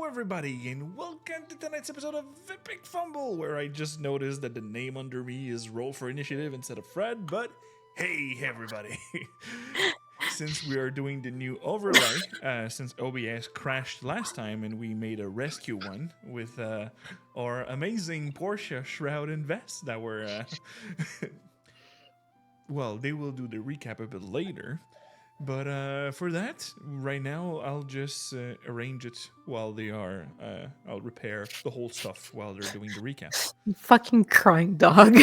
everybody, and welcome to tonight's episode of Epic Fumble, where I just noticed that the name under me is Roll for Initiative instead of Fred, but hey, everybody. Since we are doing the new overlay, since OBS crashed last time and we made a rescue one with our amazing Porsche shroud and vest that were, well, they will do the recap a bit later. But for that, right now, I'll just arrange it while they are. I'll repair the whole stuff while they're doing the recap. Fucking crying dog.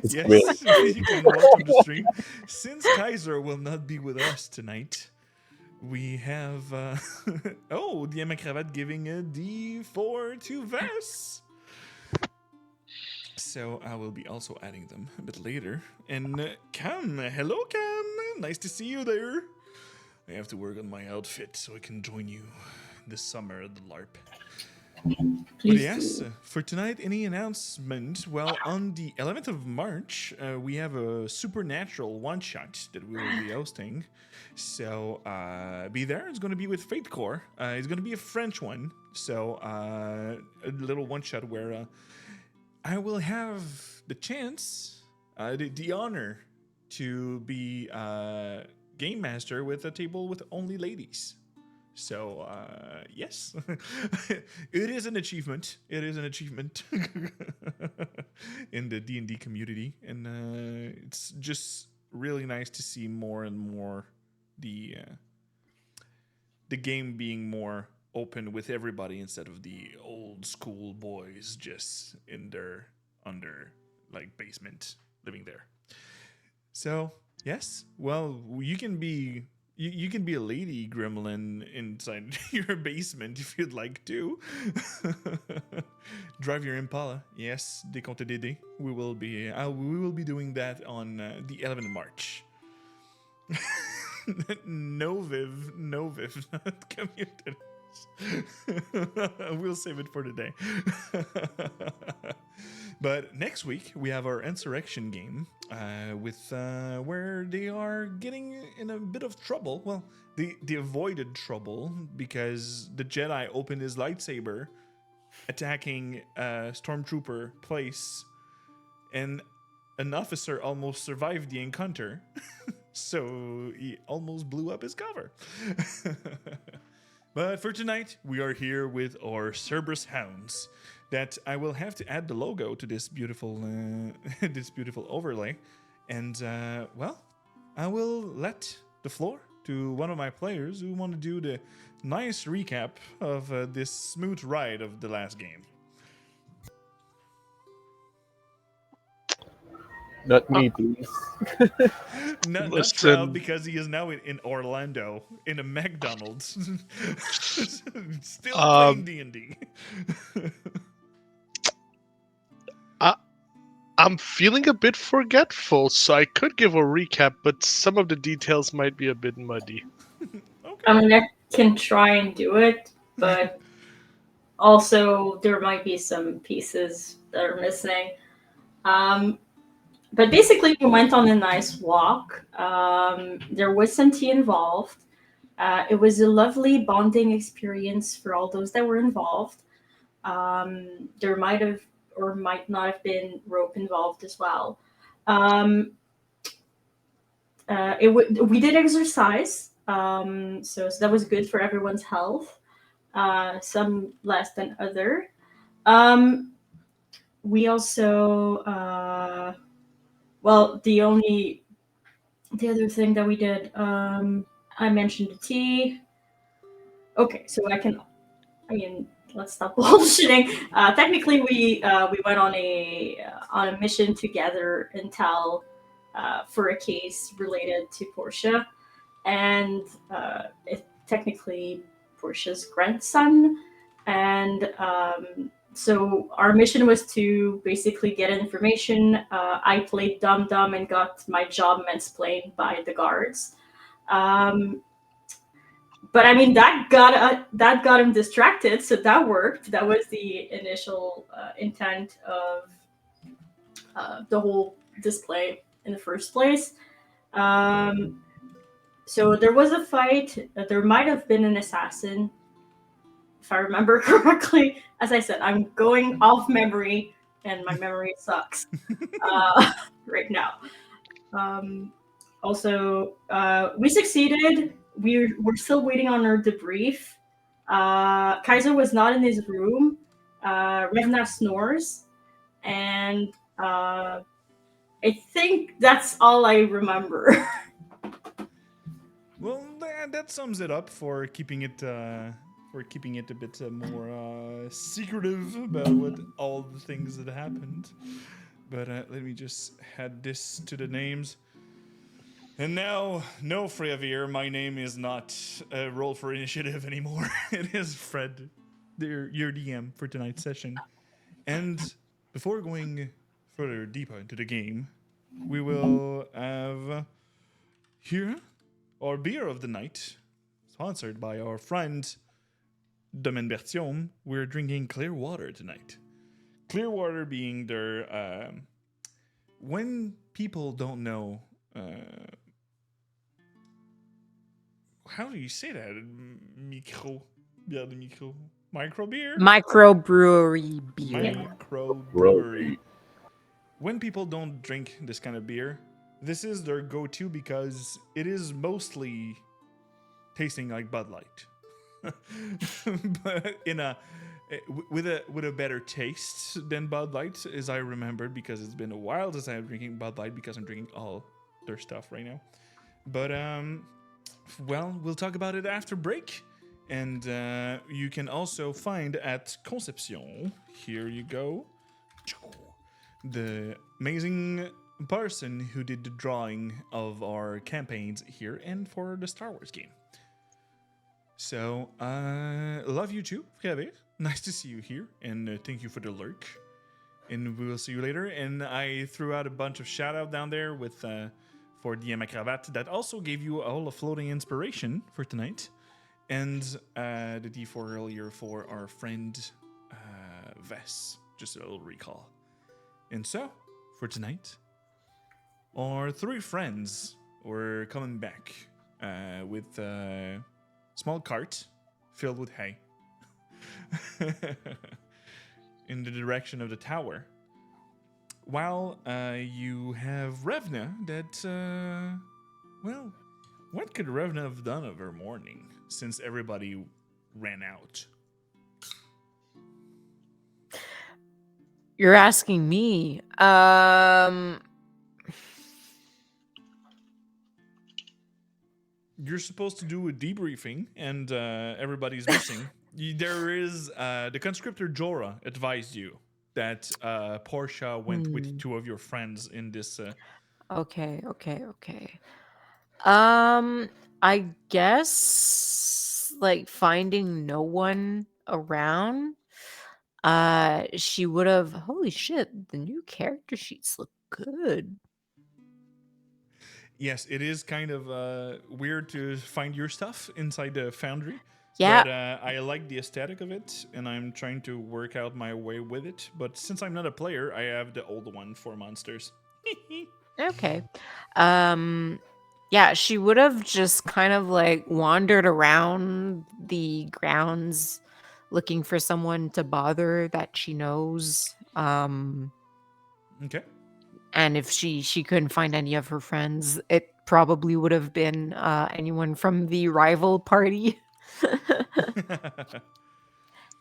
Yes, you can welcome the stream. Since Kaiser will not be with us tonight, we have. Oh, DM Cravat giving a D4 to Vess. So I will be also adding them a bit later. And Cam, hello Cam, nice to see you there. I have to work on my outfit so I can join you this summer at the LARP. But yes, for tonight, any announcement? Well, on the 11th of March, we have a supernatural one-shot that we will be hosting. So be there. It's going to be with Fate Core. It's going to be a French one. So a little one-shot where I will have the chance, the honor to be game master with a table with only ladies. So, yes, it is an achievement. It is an achievement in the D&D community. And it's just really nice to see more and more the game being more open with everybody instead of the old school boys just in their basement living there. So, yes, well, you can be a lady gremlin inside your basement if you'd like to. Drive your Impala. Yes, décompte DD. We will be doing that on the 11th of March. No Viv, not commuted. We'll save it for today. But next week we have our insurrection game with where they are getting in a bit of trouble. Well, they avoided trouble because the Jedi opened his lightsaber, attacking a stormtrooper place, and an officer almost survived the encounter. So he almost blew up his cover. But for tonight, we are here with our Cerberus Hounds. That I will have to add the logo to this beautiful overlay. And, well, I will let the floor to one of my players who want to do the nice recap of this smooth ride of the last game. Not me, please. Not Shroud, because he is now in Orlando in a McDonald's. Still playing D&D. I'm feeling a bit forgetful, so I could give a recap, but some of the details might be a bit muddy. Okay. I mean, I can try and do it, but also there might be some pieces that are missing. But basically, we went on a nice walk. There was some tea involved. It was a lovely bonding experience for all those that were involved. There might have or might not have been rope involved as well. We did exercise, so that was good for everyone's health. Some less than other. We also, well, the other thing that we did, I mentioned the tea. Okay, so let's stop bullshitting. Technically, we went on a mission together intel for a case related to Portia, and technically Portia's grandson. And so our mission was to basically get information. I played dum-dum and got my job mansplained by the guards. But I mean, that got him distracted, so that worked. That was the initial intent of the whole display in the first place. So there was a fight. There might have been an assassin. if I remember correctly, as I said, I'm going off memory, and my memory sucks right now. Also, we succeeded. We're still waiting on our debrief. Kaiser was not in his room. Revna snores, and I think that's all I remember. Well, that sums it up for keeping it a bit more secretive about what all the things that happened. But let me just add this to the names. And now, no, Freyavier, my name is not Roll for Initiative anymore. It is Fred, your DM for tonight's session. And before going further deeper into the game, we will have here our beer of the night, sponsored by our friend Domaine Berthiaume. We're drinking clear water tonight. Clear water being their when people don't know how do you say that? Bière de micro. Micro beer? Microbrewery beer. Micro brewery. When people don't drink this kind of beer, this is their go-to because it is mostly tasting like Bud Light. But with a better taste than Bud Light, as I remembered, because it's been a while since I'm drinking Bud Light because I'm drinking all their stuff right now. But well, we'll talk about it after break. And you can also find at Conception, here you go, the amazing person who did the drawing of our campaigns here and for the Star Wars game. So, love you too, Javier. Nice to see you here, and thank you for the lurk. And we will see you later. And I threw out a bunch of shout out down there with for DM Cravat that also gave you all a floating inspiration for tonight. And the D4 earlier for our friend Vess. Just a little recall. And so, for tonight, our three friends were coming back with a small cart filled with hay in the direction of the tower. While you have Revna that, well, what could Revna have done of her morning since everybody ran out? You're asking me. You're supposed to do a debriefing, and everybody's missing. There is the conscriptor Jorah advised you that Portia went with two of your friends in this. Okay. I guess like finding no one around. She would have. Holy shit! The new character sheets look good. Yes, it is kind of weird to find your stuff inside the foundry. Yeah. But I like the aesthetic of it, and I'm trying to work out my way with it. But since I'm not a player, I have the old one for monsters. Okay. Yeah, she would have just kind of like wandered around the grounds looking for someone to bother that she knows. Okay. And if she couldn't find any of her friends, it probably would have been anyone from the rival party.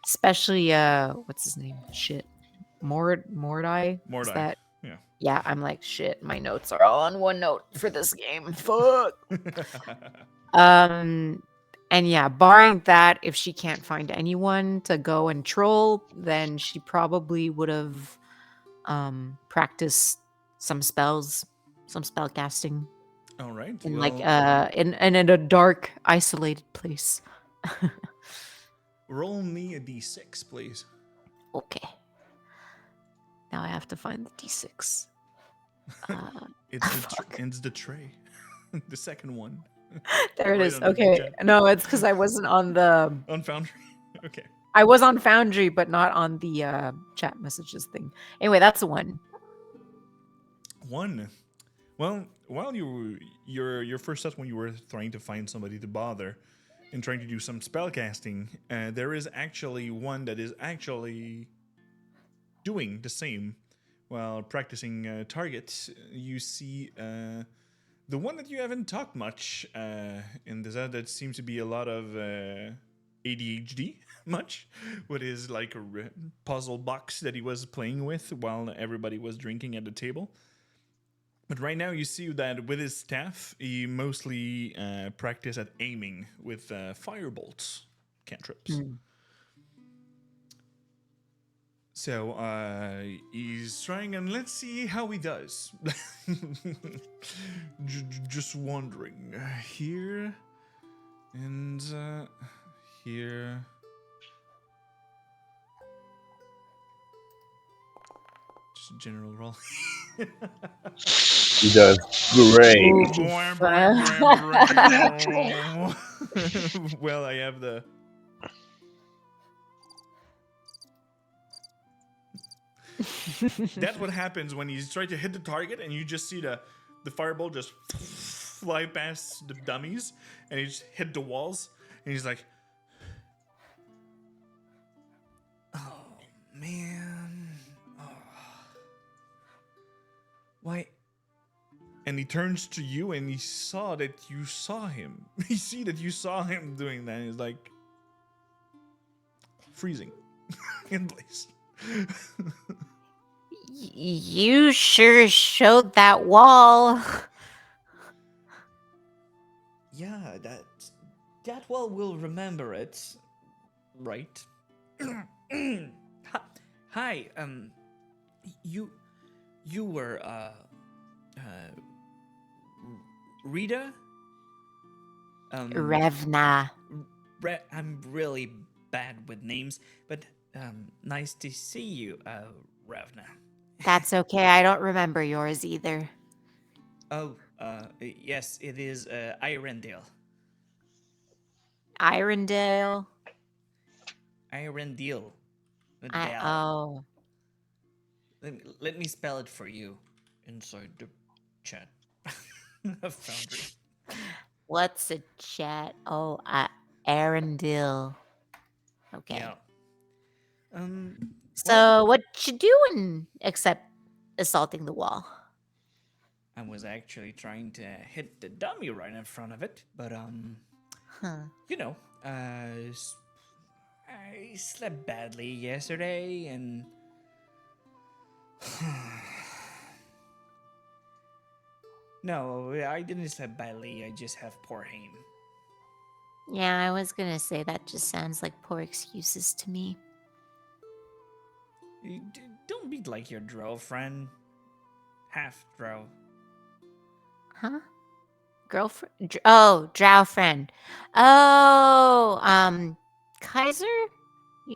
Especially what's his name? Shit. Mordai? Is Mordai. that? Yeah. Yeah, I'm like, shit, my notes are all on one note for this game. Fuck. And yeah, barring that, if she can't find anyone to go and troll, then she probably would have practiced some spells, some spell casting. All right. In well, like in a dark, isolated place. roll me a d6, please. Okay. Now I have to find the D6. It's the tray. The second one. There it Right is. under the Okay. chat. No, it's because I wasn't on the. On Foundry? Okay. I was on Foundry, but not on the chat messages thing. Anyway, that's the one. One. Well, while your first thought when you were trying to find somebody to bother, and trying to do some spell casting, there is actually one that is actually doing the same while practicing targets. You see the one that you haven't talked much in this that seems to be a lot of ADHD much with his like puzzle box that he was playing with while everybody was drinking at the table. But right now you see that with his staff, he mostly practice at aiming with firebolts, cantrips. So he's trying, and let's see how he does. Just wondering. Here and here. Just a general roll. He does great. Well, I have the. That's what happens when he's trying to hit the target, and you just see the fireball just fly past the dummies, and he just hit the walls, and he's like, "Oh man, why?" And he turns to you, and he saw that you saw him. He see that you saw him doing that. And he's like freezing in place. You sure showed that wall. Yeah, that wall will remember it, right? Hi, you were Rita? Revna. I'm really bad with names, but nice to see you, Revna. That's okay. I don't remember yours either. Oh, yes, it is Irondale. Irondale. Irondale. Oh. Let me spell it for you inside the chat. Foundry. What's a chat? Oh, Arundel. Okay. Yeah. So what you doing except assaulting the wall? I was actually trying to hit the dummy right in front of it, but you know, I slept badly yesterday, and no, I didn't sleep badly. I just have poor aim. Yeah, I was gonna say that just sounds like poor excuses to me. Don't be like your drow friend. Half drow. Huh? Girlfriend? Oh, drow friend. Oh, Kaiser?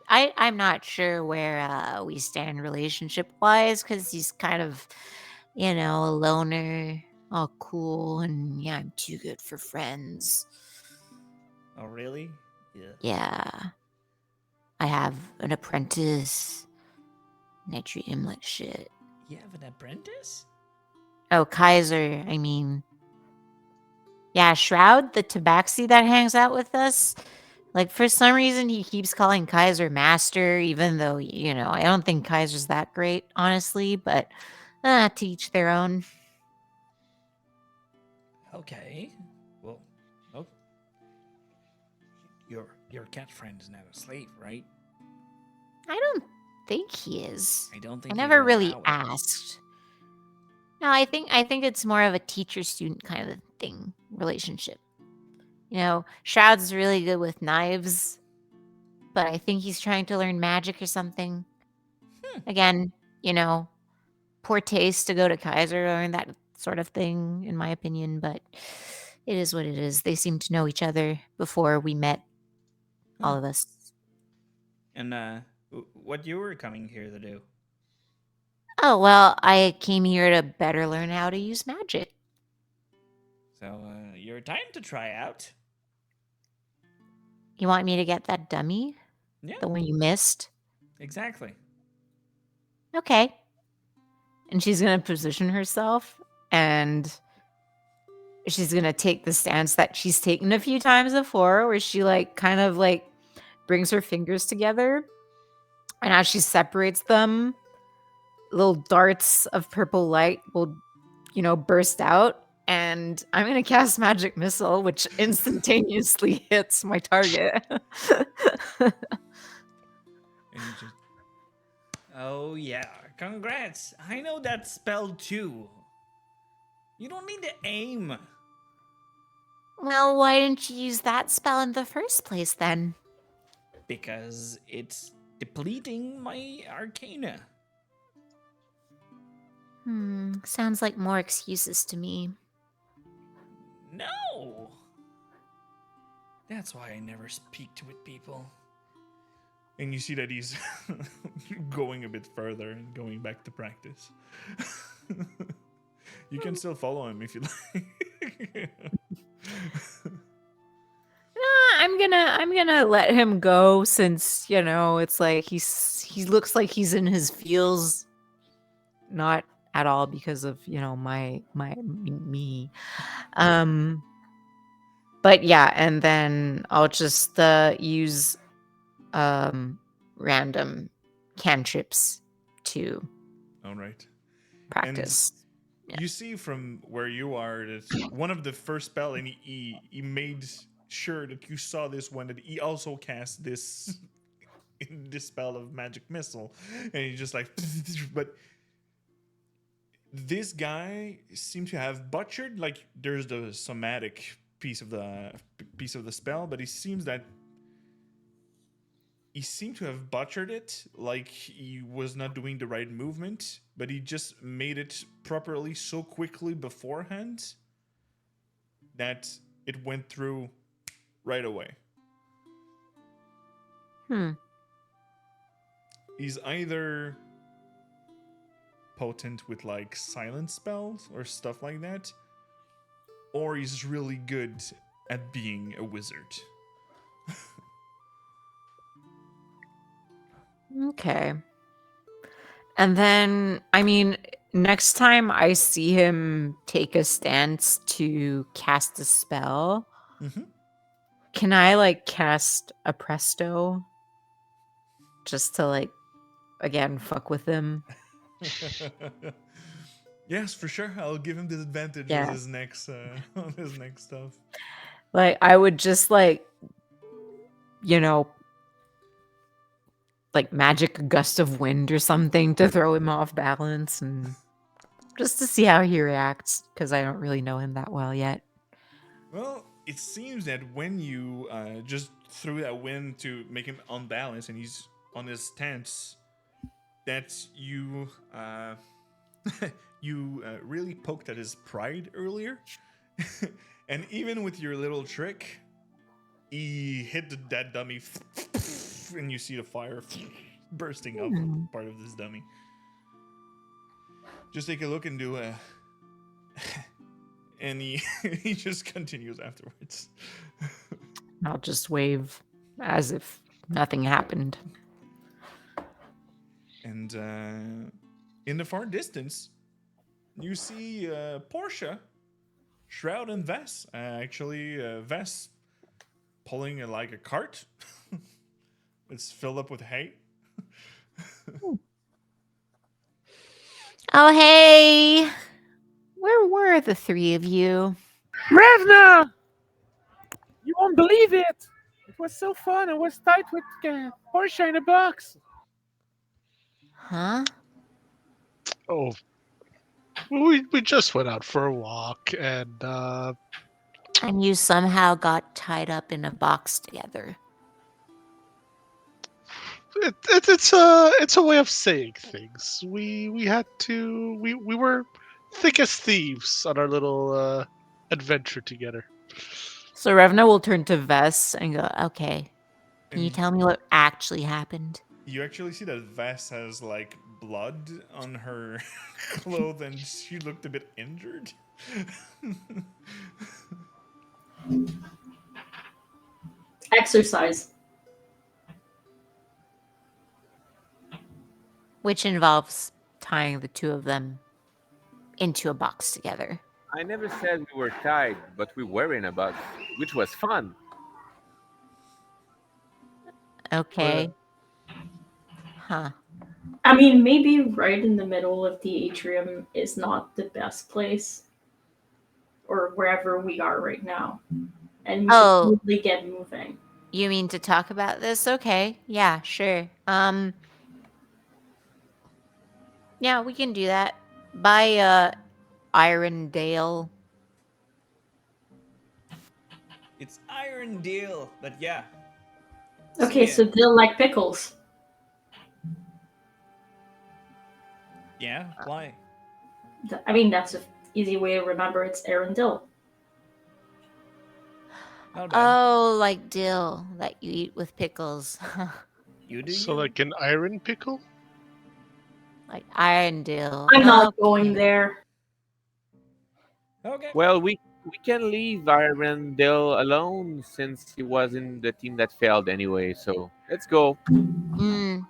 I'm not sure where we stand relationship-wise, because he's kind of, a loner, all cool, and yeah, I'm too good for friends. Oh, really? Yeah. Yeah. I have an apprentice, and I treat him like shit. You have an apprentice? Oh, Kaiser, I mean. Yeah, Shroud, the tabaxi that hangs out with us. Like, for some reason, he keeps calling Kaiser Master, even though, I don't think Kaiser's that great, honestly, but to each their own. Okay. Well, oh. Your cat friend is not a slave, right? I don't think he is. I don't think I he never will really allow it. asked. No, I think it's more of a teacher-student kind of thing, relationship. Shroud's really good with knives, but I think he's trying to learn magic or something. Again, poor taste to go to Kaiser or that sort of thing, in my opinion, but it is what it is. They seem to know each other before we met, all of us. And what you were coming here to do? Oh, well, I came here to better learn how to use magic. So, your time to try out. You want me to get that dummy? Yeah. The one you missed? Exactly. Okay. And she's going to position herself and she's gonna take the stance that she's taken a few times before, where she like kind of like brings her fingers together, and as she separates them, little darts of purple light will, burst out. And I'm gonna cast magic missile, which instantaneously hits my target. And you just. Oh, yeah. Congrats. I know that spell too. You don't need to aim. Well, why didn't you use that spell in the first place then? Because it's depleting my arcana. Sounds like more excuses to me. No! That's why I never speak to with people. And you see that he's going a bit further and going back to practice. You can still follow him if you like. I'm gonna let him go since it's like he looks like he's in his feels, not at all because of me. But yeah, and then I'll just use random cantrips to All right. practice. You see from where you are that one of the first spell, and he made sure that you saw this one, that he also cast this this spell of magic missile, and he just like, but this guy seemed to have butchered, like there's the somatic piece of the spell, but it seems that he seemed to have butchered it, like he was not doing the right movement, but he just made it properly so quickly beforehand that it went through right away. He's either potent with like silent spells or stuff like that, or he's really good at being a wizard. Okay. And then, next time I see him take a stance to cast a spell, can I like cast a presto just to like again fuck with him? Yes, for sure. I'll give him disadvantage Yeah. on his next on his next stuff. Like I would just like like magic gust of wind or something to throw him off balance and just to see how he reacts, because I don't really know him that well yet. Well, it seems that when you just threw that wind to make him unbalanced and he's on his stance, that you really poked at his pride earlier. And even with your little trick, he hit that dummy, and you see the fire bursting up part of this dummy. Just take a look and do a... and he just continues afterwards. I'll just wave as if nothing happened. And in the far distance, you see Portia, Shroud, and Vess. Vess pulling like a cart. It's filled up with hay. Oh, hey! Where were the three of you? Revna! You won't believe it! It was so fun. I was tied with Porsche in a box. Huh? Oh, we just went out for a walk, and And you somehow got tied up in a box together. it's a way of saying things. We had to we were thick as thieves on our little adventure together. So Revna will turn to Vess and go, okay, can you And tell me what actually happened? you actually see that Vess has like blood on her clothes, and she looked a bit injured. Exercise. Which involves tying the two of them into a box together. I never said we were tied, but we were in a bus, which was fun. Okay. Huh. I mean, maybe right in the middle of the atrium is not the best place, or wherever we are right now, and we should Oh, probably get moving. you mean to talk about this? Okay. Yeah, sure. Yeah, we can do that. By Irondale. It's Iron Deal, but yeah. Okay, See ya. so they'll like pickles. Yeah, why? I mean, that's an easy way to remember. It's Arundel. Not bad. Oh, like dill that you eat with pickles. You do So you. like an iron pickle? Like Irondale. I'm not Okay. going there. Okay. Well, we can leave Arendelle alone since he was in the team that failed anyway. So let's go. Mm,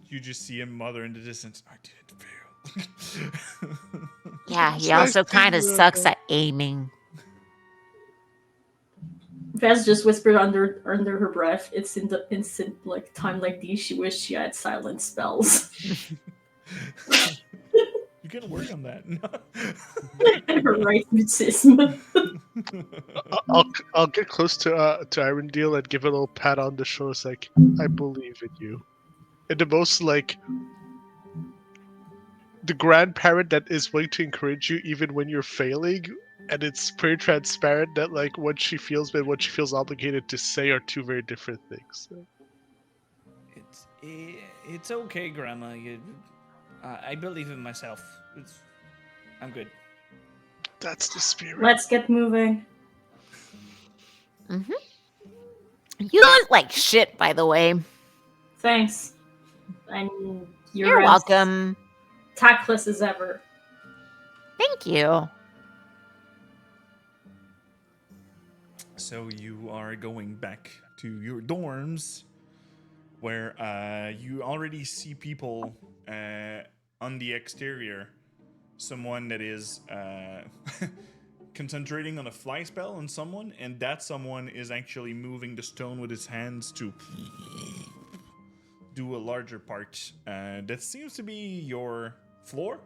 You just see him mother in the distance. I didn't fail. yeah, he It's nice also to, kind of sucks at aiming. Vez just whispered under her breath. It's in the instant like time like these. She wished she had silent spells. You can work on that. And her rhythmicism. I'll get close to Irondale and give it a little pat on the shoulder. It's like, I believe in you. And the most like the grandparent that is willing to encourage you even when you're failing, and it's pretty transparent that like what she feels and what she feels obligated to say are two very different things. So. It's okay, Grandma. I believe in myself. I'm good. That's the spirit. Let's get moving. Mm-hmm. You look like shit, by the way. Thanks. And You're as welcome. tactless as ever. Thank you. So you are going back to your dorms, where you already see people on the exterior. Someone that is concentrating on a fly spell on someone, and that someone is actually moving the stone with his hands to do a larger part. That seems to be your floor.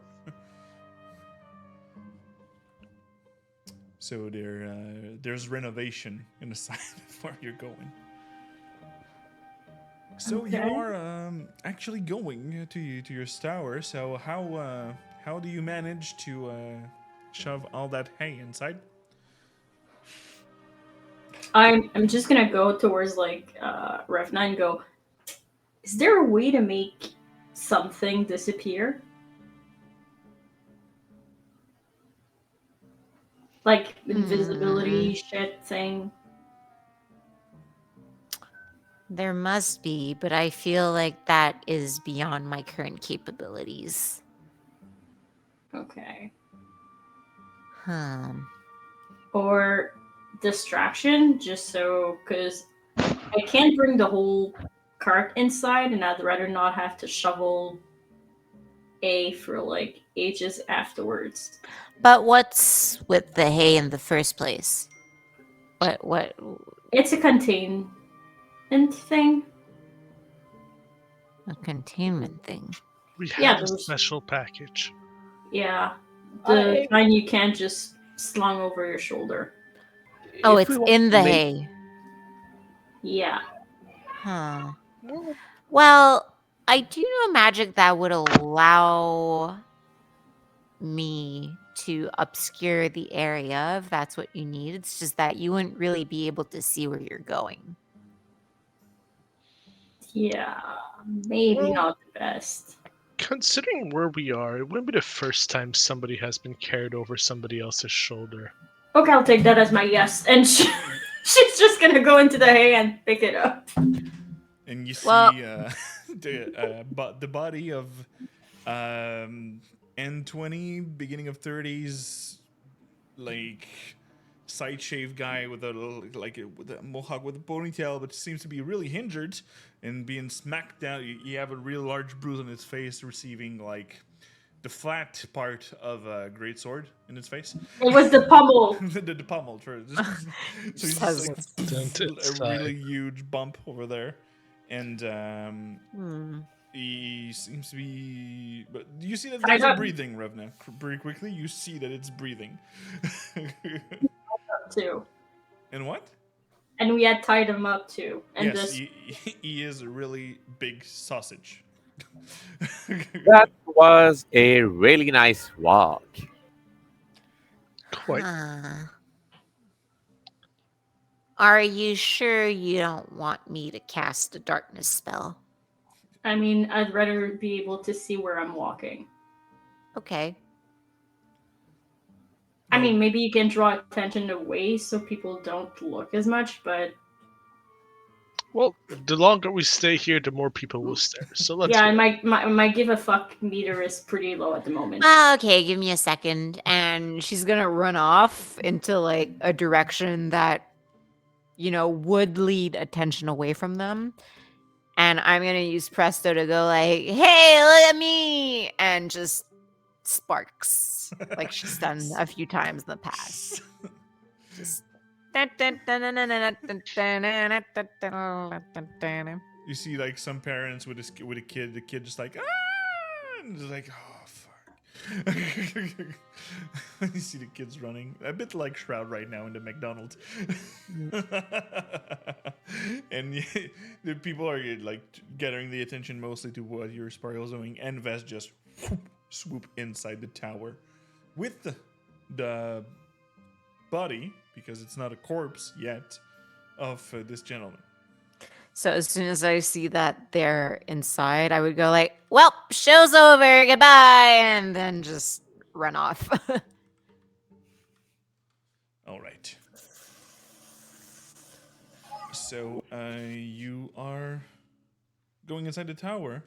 So there's renovation in the side of where you're going. So you Okay. are actually going to your tower. So how do you manage to shove all that hay inside? I'm just gonna go towards like Rev9 and go, is there a way to make something disappear? Like invisibility shit thing. There must be, but I feel like that is beyond my current capabilities. Okay. Or distraction, just so, because I can't bring the whole cart inside, and I'd rather not have to shovel A for like ages afterwards. But what's with the hay in the first place? What? It's a containment thing. A containment thing. We Yeah, have a those- special package. Yeah, the kind you can't just slung over your shoulder. Oh, If it's we want in to the make- hay. Yeah. Huh. Well, I do know magic that would allow me to obscure the area if that's what you need. It's just that you wouldn't really be able to see where you're going. Yeah, maybe Well- not the best. Considering where we are, it wouldn't be the first time somebody has been carried over somebody else's shoulder. Okay, I'll take that as my yes. And she's just gonna go into the hay and pick it up. And you see Well- the body of N20, beginning of 30s, like side shave guy with with a mohawk with a ponytail, but seems to be really injured and being smacked down. You have a real large bruise on his face, receiving like the flat part of a great sword in its face. It was the pummel. the pommel for it. So he's Just just has like Dent a inside. really huge bump over there, and Hmm. he seems to be. But you see that Tied there's a up. breathing, Revna. Very quickly, you see that it's breathing. Too. And what? And we had tied him up too. And Yes, this he is a really big sausage. That was a really nice walk. Quite. Huh. Are you sure you don't want me to cast a darkness spell? I mean, I'd rather be able to see where I'm walking. Okay. I No. mean, maybe you can draw attention away so people don't look as much, but Well, the longer we stay here, the more people will stare. So let's. yeah, go. and my give a fuck meter is pretty low at the moment. Okay, give me a second. And she's gonna run off into like a direction that, would lead attention away from them. And I'm gonna use Presto to go like, hey, look at me! And just sparks. Like she's done a few times in the past. Just You see, like some parents with a kid, the kid just like and just like fuck. You see the kids running a bit like Shroud right now in the McDonald's, and the people are like gathering the attention mostly to what your Sparkle's doing, and Vest just swoop inside the tower with the body, because it's not a corpse yet, of this gentleman. So as soon as I see that they're inside, I would go like, well, show's over, goodbye, and then just run off. All right. So you are going inside the tower,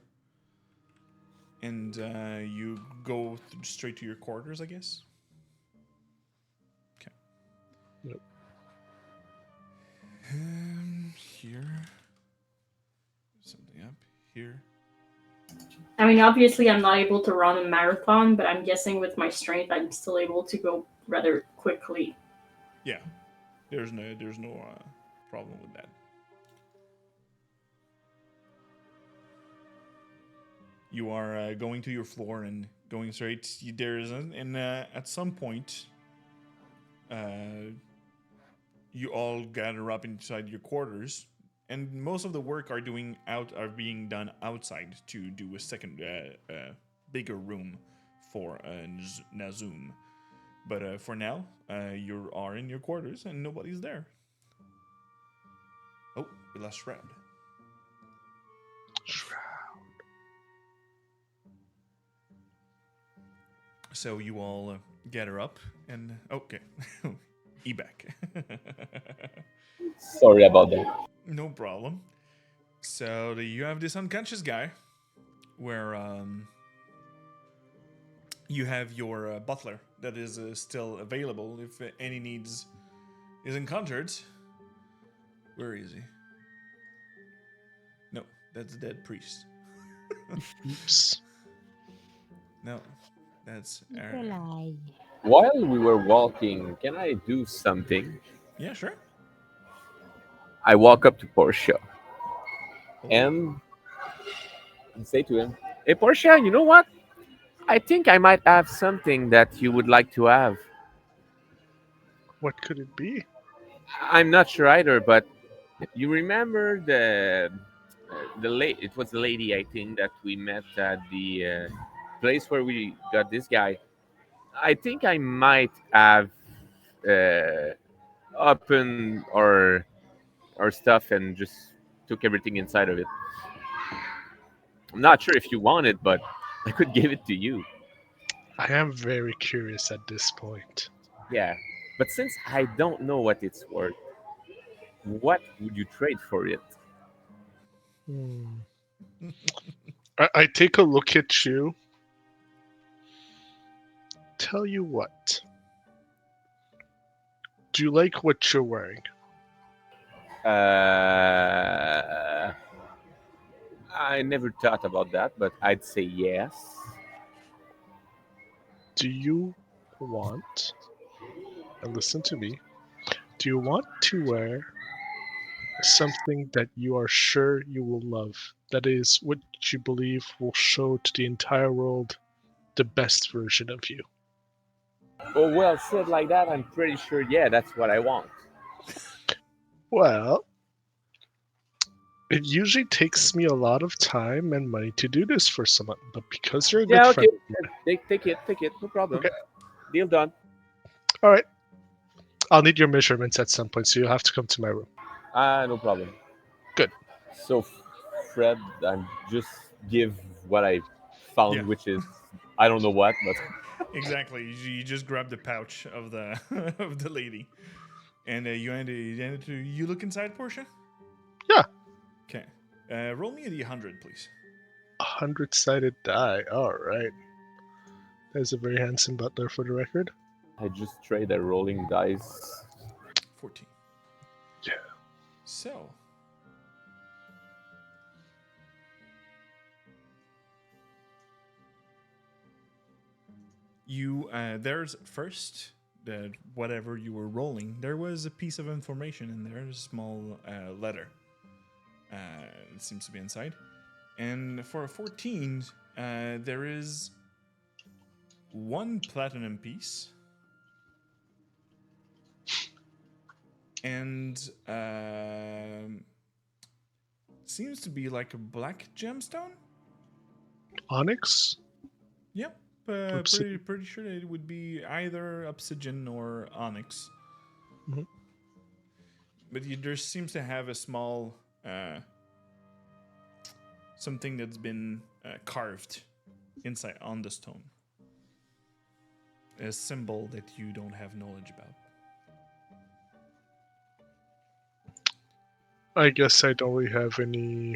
and you go straight to your quarters, I guess. Okay. Yep. Here. Something up here. I mean, obviously, I'm not able to run a marathon, but I'm guessing with my strength, I'm still able to go rather quickly. Yeah. There's no problem with that. You are going to your floor and going straight. There is, and at some point, you all gather up inside your quarters, and most of the work are being done outside to do a second bigger room for Nazum. But for now, you are in your quarters and nobody's there. Oh, we lost Shroud. So you all gather up and okay, back. Sorry about that. No problem. So you have this unconscious guy, where you have your butler that is still available if any needs is encountered. Where is he? No, that's a dead priest. Oops. No, that's While we were walking, can I do something? yeah, sure. I walk up to Portia Oh. and say to him, hey, Portia, you know what? I think I might have something that you would like to have. What could it be? I'm not sure either, but you remember it was the lady, I think, that we met at the place where we got this guy. I think I might have opened our stuff and just took everything inside of it. I'm not sure if you want it, but I could give it to you. I am very curious at this point. Yeah, but since I don't know what it's worth, what would you trade for it? I take a look at you. Tell you what. Do you like what you're wearing? I never thought about that, but I'd say yes. Do you want, and listen to me, do you want to wear something that you are sure you will love? That is what you believe will show to the entire world the best version of you. Oh well, said like that, I'm pretty sure. Yeah, that's what I want. Well, it usually takes me a lot of time and money to do this for someone, but because you're a good Yeah, okay. friend, Take it, no problem. okay, Deal done. all right. I'll need your measurements at some point, so you'll have to come to my room. No problem. Good. So, Fred, I'm just give what I Yeah. found, which is I don't know what, but Exactly. You just grab the pouch of the of the lady, and you hand it to. You look inside, Portia. Yeah. Okay. Roll me a d100, please. 100-sided die. All right. There's a very handsome butler for the record. I just trade a rolling dice. 14. Yeah. So. You there's first that whatever you were rolling, there was a piece of information in there, a small letter. It seems to be inside. And for a 14, there is one platinum piece and seems to be like a black gemstone. Onyx? Yep, pretty sure that it would be either obsidian or onyx. Mhm. But there seems to have a small something that's been carved inside on the stone. A symbol that you don't have knowledge about. I guess I don't really have any.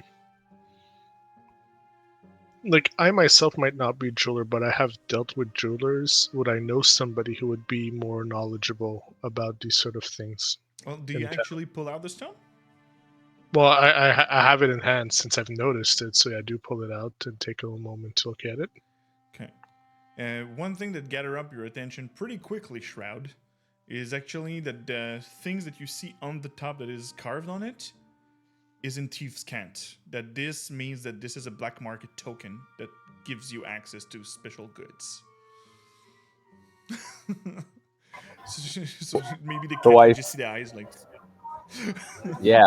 Like, I myself might not be a jeweler, but I have dealt with jewelers. Would I know somebody who would be more knowledgeable about these sort of things? Well, do you actually pull out the stone? Well, I have it in hand since I've noticed it, so yeah, I do pull it out and take a moment to look at it. Okay. One thing that gather up your attention pretty quickly, Shroud, is actually that the things that you see on the top that is carved on it is in Thief's Cant. That this means that this is a black market token that gives you access to special goods. so maybe the So cat, I- you just see the eyes like... yeah.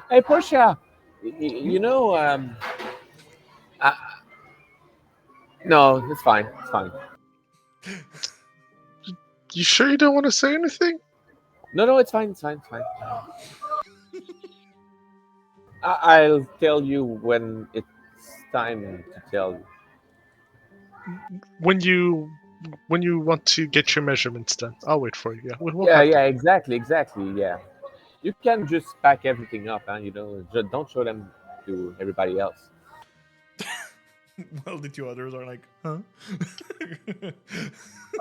Hey, Portia, you know, uh, no, it's fine. It's fine. You sure you don't want to say anything? No, it's fine. It's fine. It's fine. I'll tell you when it's time to tell you. When you want to get your measurements done, I'll wait for you. Yeah, we'll Yeah, have yeah, exactly. Yeah. You can just pack everything up, and just don't show them to everybody else. Well, the two others are like, huh?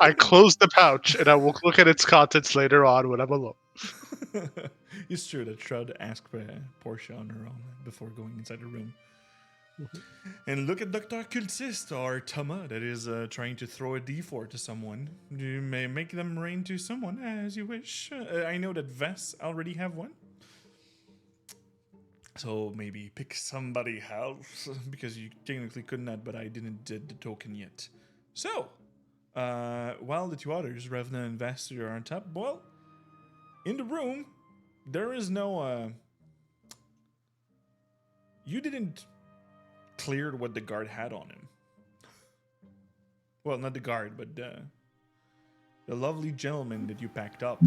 I close the pouch and I will look at its contents later on when I'm alone. It's true that Shroud asked Portia on her own before going inside the room. And look at Dr. Cultist or Tama that is trying to throw a d4 to someone. You may make them rain to someone as you wish. I know that Vess already have one. So maybe pick somebody else because you technically could not, but I didn't did the token yet. So, while the two others, Revna and Vess, are on top, well, in the room, there is no, you didn't clear what the guard had on him. Well, not the guard, but the lovely gentleman that you packed up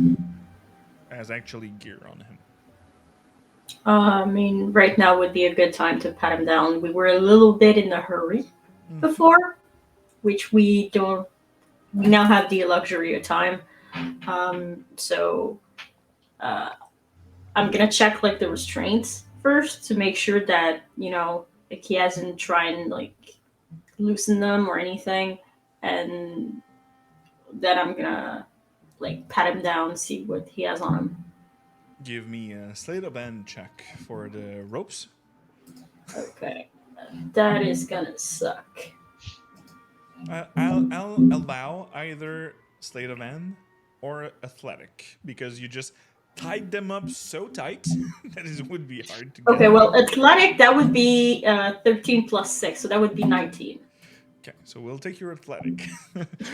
has actually gear on him. I mean, right now would be a good time to pat him down. We were a little bit in a hurry before, which we don't. We now have the luxury of time. So I'm gonna check like the restraints first to make sure that like he hasn't tried and like loosen them or anything, and then I'm gonna like pat him down, see what he has on him. Give me a sleight of hand check for the ropes. Okay, that is gonna suck. I'll allow either Sleight of Hand or Athletic because you just tied them up so tight that it would be hard to get. Okay, well, athletic, that would be 13 plus 6, so that would be 19. Okay, so we'll take your Athletic.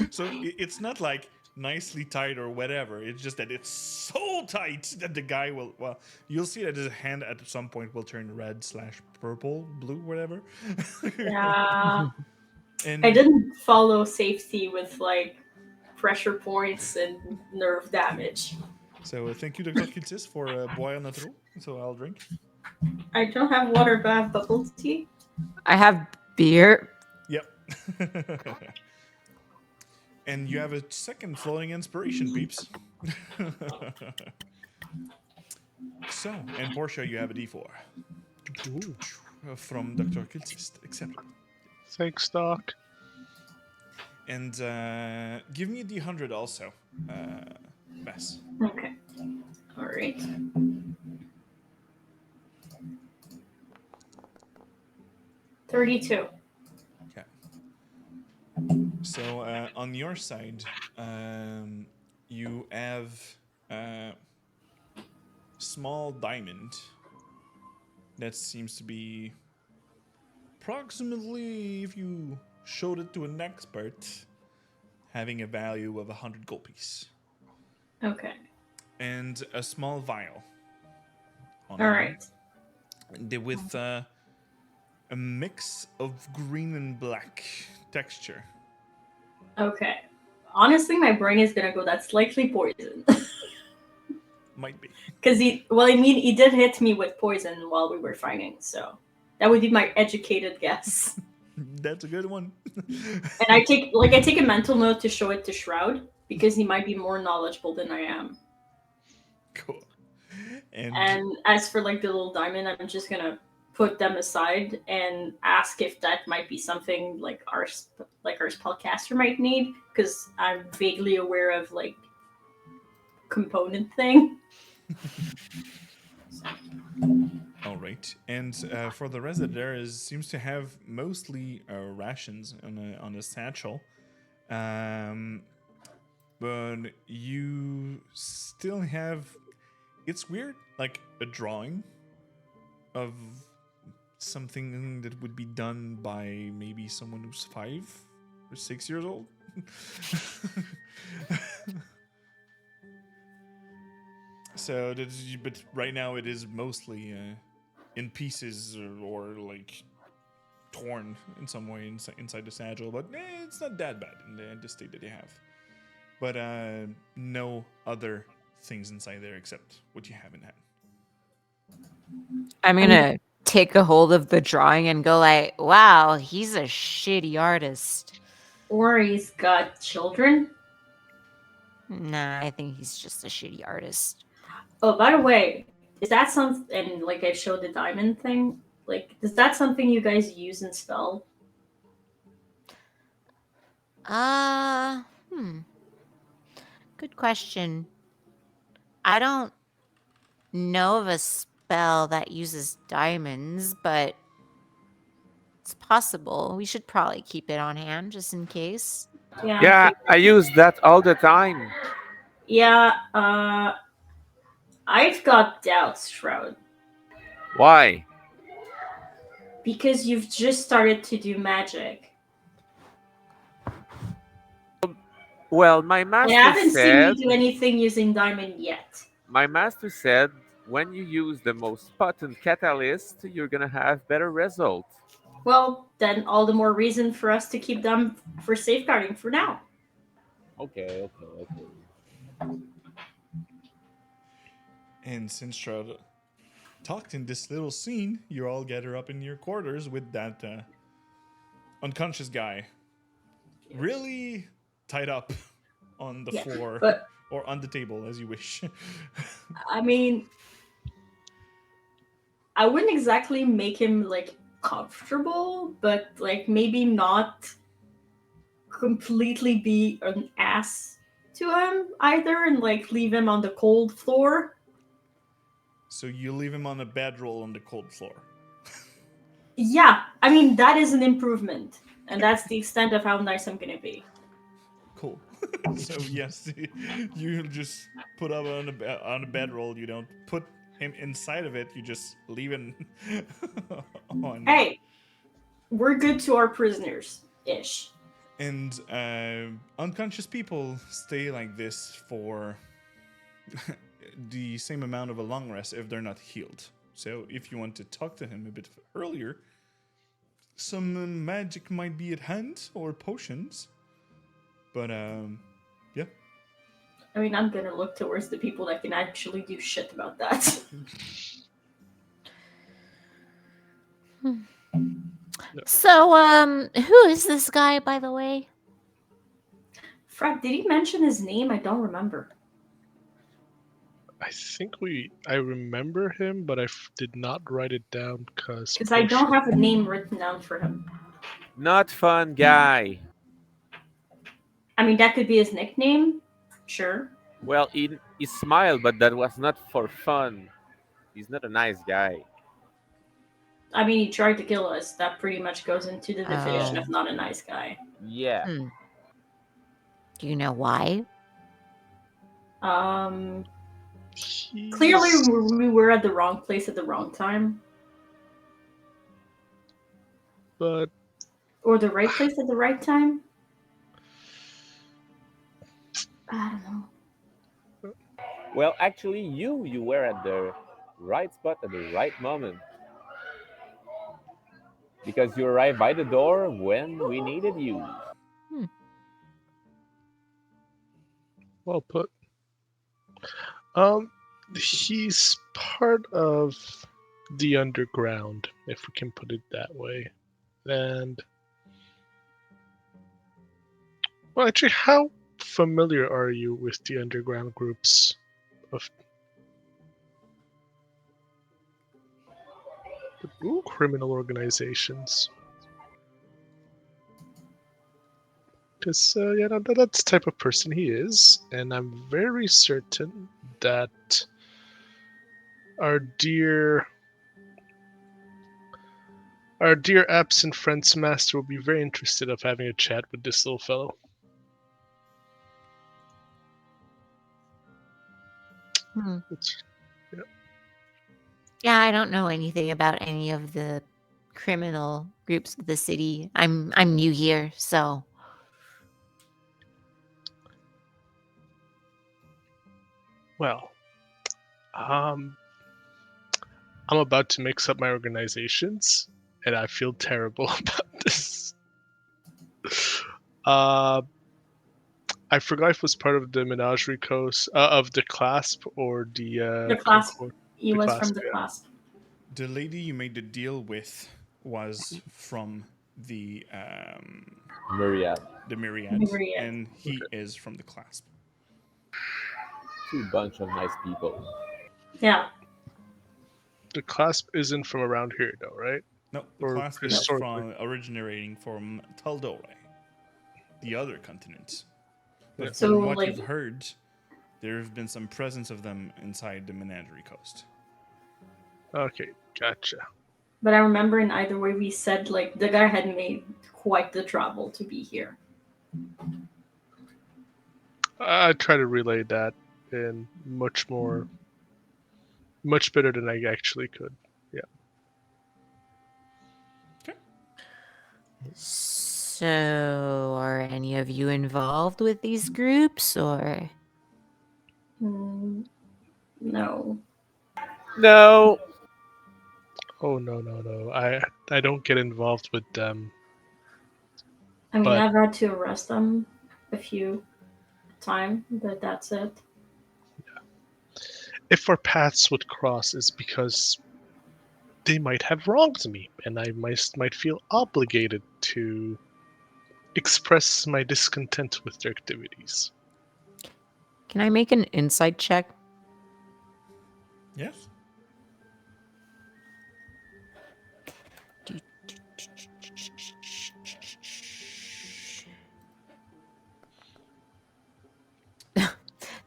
So it's not like nicely tight or whatever. It's just that it's so tight that the guy will. Well, you'll see that his hand at some point will turn red/purple, blue, whatever. Yeah. And I didn't follow safety with like pressure points and nerve damage. so thank you, Dr. Kitsis, for boire notre eau. So I'll drink. I don't have water, but I have bubble tea. I have beer. Yep. And you have a second floating inspiration, peeps. So, and Portia, you have a D4 Ooh, from Dr. Kiltist. Accepted. thanks, Doc. And give me a D100 also, Bess. Okay. All right. $32. Okay. So on your side, you have a small diamond that seems to be approximately, if you showed it to an expert, having a value of 100 gold piece. Okay. And a small vial. On All one, right. with a mix of green and black texture. Okay. Honestly, my brain is gonna go, that's likely poison. Might be. Because he did hit me with poison while we were fighting, so that would be my educated guess. That's a good one. And I take a mental note to show it to Shroud because he might be more knowledgeable than I am. Cool. And And as for like the little diamond, I'm just gonna put them aside and ask if that might be something like our spellcaster might need, because I'm vaguely aware of like component thing. all right. And for the rest of there seems to have mostly rations on a satchel. But you still have, it's weird, like a drawing of something that would be done by maybe someone who's 5 or 6 years old. So that's, but right now it is mostly in pieces or like torn in some way inside the satchel, but it's not that bad in the state that you have. But no other things inside there except what you have in hand. I'm gonna take a hold of the drawing and go like, wow, he's a shitty artist. Or he's got children. Nah, I think he's just a shitty artist. Oh, by the way, is that something? And like I showed the diamond thing. Like, is that something you guys use in spell? Good question. I don't know of a spell that uses diamonds, but it's possible. We should probably keep it on hand just in case. Yeah. Yeah, I use that all the time. Yeah. I've got doubts, Shroud, Why? because you've just started to do magic. Well, my I master haven't seen said. you do anything using diamond yet. My master said when you use the most potent catalyst, you're gonna have better results. Well, then all the more reason for us to keep them for safeguarding for now. Okay. And since Shroud talked in this little scene, you all gather up in your quarters with that unconscious guy really tied up on the Yeah, floor but or on the table, as you wish. I mean, I wouldn't exactly make him like comfortable, but like maybe not completely be an ass to him either and like leave him on the cold floor. So you leave him on a bedroll on the cold floor. Yeah, I mean, that is an improvement. And that's the extent of how nice I'm gonna be. Cool. So yes, you just put up on a bedroll. You don't put him inside of it. You just leave it on. Hey, we're good to our prisoners, ish. And unconscious people stay like this for the same amount of a long rest if they're not healed. So if you want to talk to him a bit earlier, some magic might be at hand or potions. But yeah. I mean, I'm gonna look towards the people that can actually do shit about that. So, who is this guy, by the way? Fred, did he mention his name? I don't remember. I think I remember him, but I did not write it down Because I don't have a name written down for him. Not fun guy. I mean, that could be his nickname. Sure. Well, he smiled, but that was not for fun. He's not a nice guy. I mean, he tried to kill us. That pretty much goes into the definition Oh. of not a nice guy. Yeah. Do you know why? Clearly, we were at the wrong place at the wrong time. But Or the right place at the right time. I don't know. Well, actually, you were at the right spot at the right moment. Because you arrived by the door when we needed you. well put. He's part of the underground, if we can put it that way. And well, actually, how familiar are you with the underground groups of criminal organizations? Because that's the type of person he is, and I'm very certain that our dear absent friend's master will be very interested of having a chat with this little fellow. Yeah, I don't know anything about any of the criminal groups of the city. I'm new here, so Well, I'm about to mix up my organizations, and I feel terrible about this. I forgot if it was part of the Menagerie Coast of the Clasp or The clasp. He was from the clasp. The lady you made the deal with was from the Myriad. Myriad, Myriad. and he is from the Clasp. Two bunch of nice people. Yeah. The Clasp isn't from around here, though, right? No, the Or Clasp is historically. originating from Taldore, the other continent. But Yeah. from So, what like- you've heard, there have been some presence of them inside the Menagerie Coast. Okay, gotcha. But I remember in either way we said like the guy had made quite the travel to be here. I try to relay that in much better than I actually could. Yeah. So, are any of you involved with these groups, or? No. No. Oh no. I don't get involved with them. I mean, But- I've had to arrest them a few times, but that's it. If our paths would cross, it's because they might have wronged me, and I might feel obligated to express my discontent with their activities. Can I make an insight check? Yes.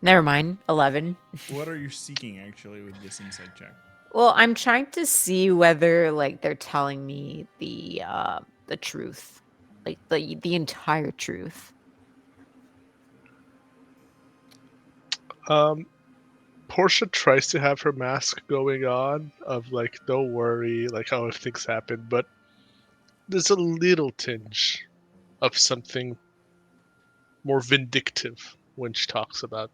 Never mind. 11. What are you seeking actually with this insight check? Well, I'm trying to see whether like they're telling me the truth. like the entire truth. Portia tries to have her mask going on of like, don't worry, like how things happen, but there's a little tinge of something more vindictive when she talks about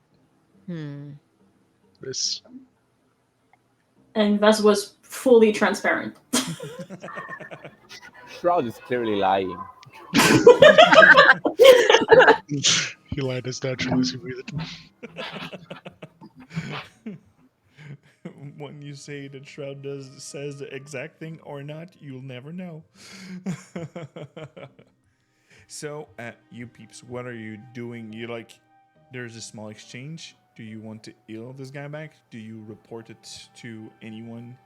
this. And Vess was fully transparent. Shroud is clearly lying. He lied as naturally as he breathed. When you say that Shroud says the exact thing or not, you'll never know. So, you peeps, what are you doing? There's a small exchange. Do you want to ill this guy back? Do you report it to anyone?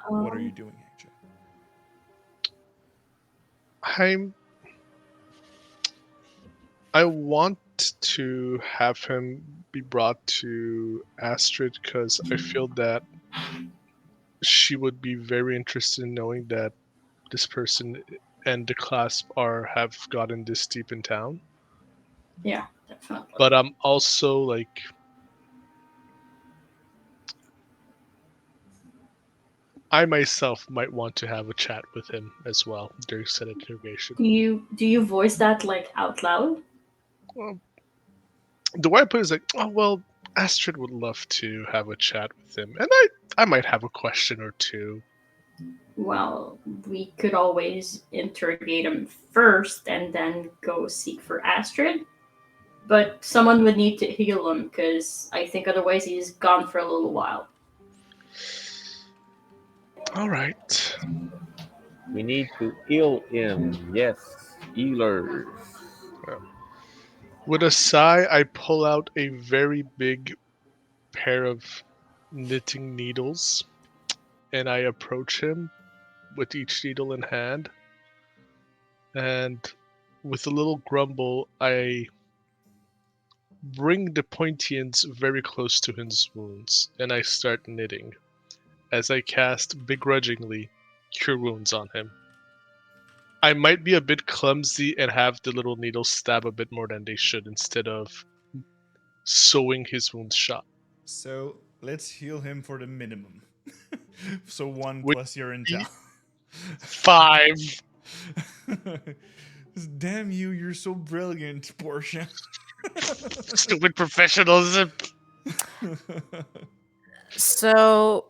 What are you doing, actually? I want to have him be brought to Astrid because I feel that she would be very interested in knowing that this person and the clasp have gotten this deep in town. Yeah, definitely. But I'm also like, I myself might want to have a chat with him as well during said interrogation. Do you voice that like out loud? Well, the way I put it is like, oh well, Astrid would love to have a chat with him, and I might have a question or two. Well, we could always interrogate him first and then go seek for Astrid. But someone would need to heal him because I think otherwise he's gone for a little while. All right. We need to heal him. Yes, healers. With a sigh, I pull out a very big pair of knitting needles and I approach him with each needle in hand. And with a little grumble, I bring the pointy ends very close to his wounds and I start knitting as I cast begrudgingly Cure Wounds on him. I might be a bit clumsy and have the little needles stab a bit more than they should instead of sewing his wounds shut. So let's heal him for the minimum. So 1 Would plus your intel. 5. Damn you, you're so brilliant, Portia. Stupid professionalism. So,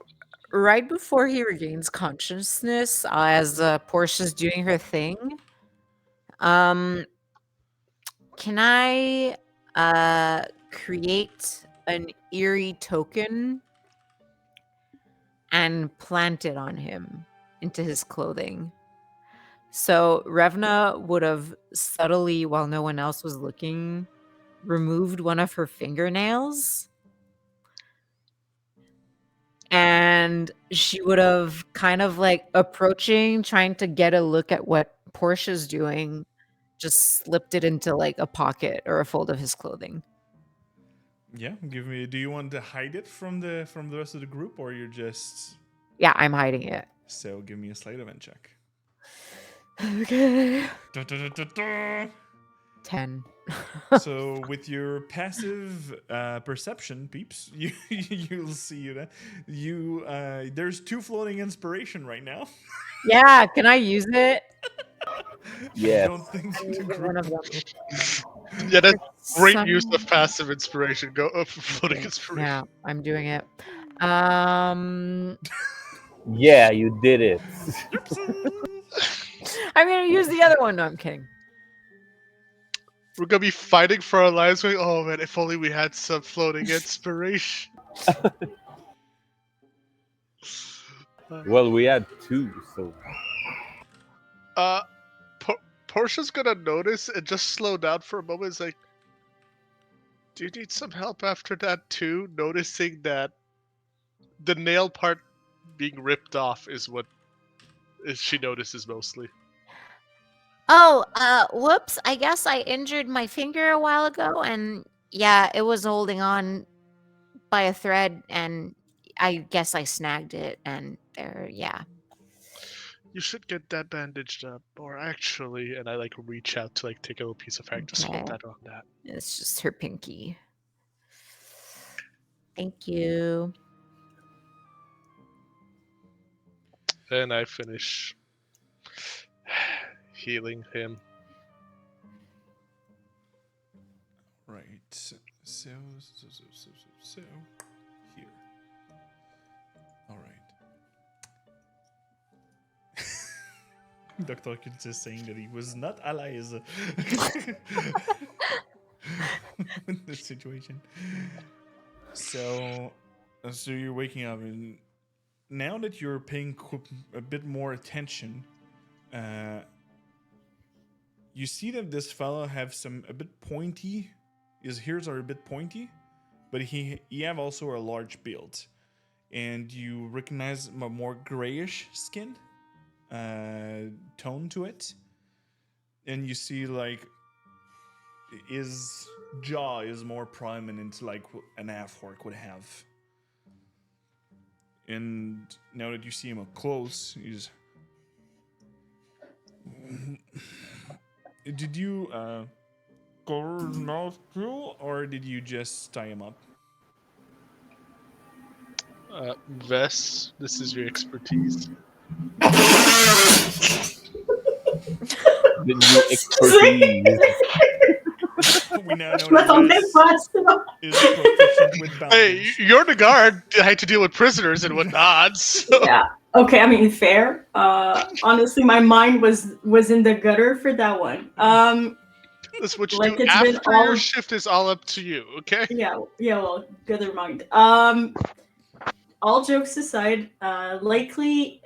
right before he regains consciousness, as Portia's doing her thing, can I create an eerie token and plant it on him into his clothing? So Revna would have subtly, while no one else was looking, removed one of her fingernails. And she would have kind of like approaching, trying to get a look at what Portia's doing, just slipped it into like a pocket or a fold of his clothing. Yeah, do you want to hide it from the rest of the group, or you're just... Yeah, I'm hiding it. So give me a sleight of hand check. Okay. Da, da, da, da, da. 10. So with your passive perception, peeps, you'll see that there's 2 floating inspiration right now. Yeah, can I use it? Yes. I don't think the One group of them. Yeah, that's great Some- use of passive inspiration. Go up for floating inspiration. Yeah, I'm doing it. Yeah, you did it. I'm gonna use the other one. No, I'm kidding. We're gonna be fighting for our lives. Going, oh man, if only we had some floating inspiration. Well, we had 2, so Portia's gonna notice and just slow down for a moment. It's like, do you need some help after that too? Noticing that the nail part being ripped off is what she notices mostly. Oh, whoops. I guess I injured my finger a while ago, and yeah, it was holding on by a thread, and I guess I snagged it, and there, yeah. You should get that bandaged up, or actually, and I like reach out to like take a little piece of hair, just hold Okay. that on that. It's just her pinky. Thank you. And I finish healing him. Right. So here. All right. Dr. Kids is saying that he was not allies in this situation. So you're waking up, and now that you're paying a bit more attention, you see that this fellow have some a bit pointy. His ears are a bit pointy, but he have also a large build, and you recognize a more grayish skin tone to it, and you see like his jaw is more prominent, like an half-orc would have. And now that you see him up close, he's. Did you cover his mouth too, or did you just tie him up? Vess, this is your expertise. The new expertise. We now know Mas ao that mesmo Wes passo. is proficient with Hey, boundaries. you're the guard. I had to deal with prisoners and whatnot. So. Yeah. Okay, I mean fair. Honestly, my mind was in the gutter for that one. That's what you Like do it's been after all your shift is all up to you, okay? yeah, well, gutter mind. All jokes aside, likely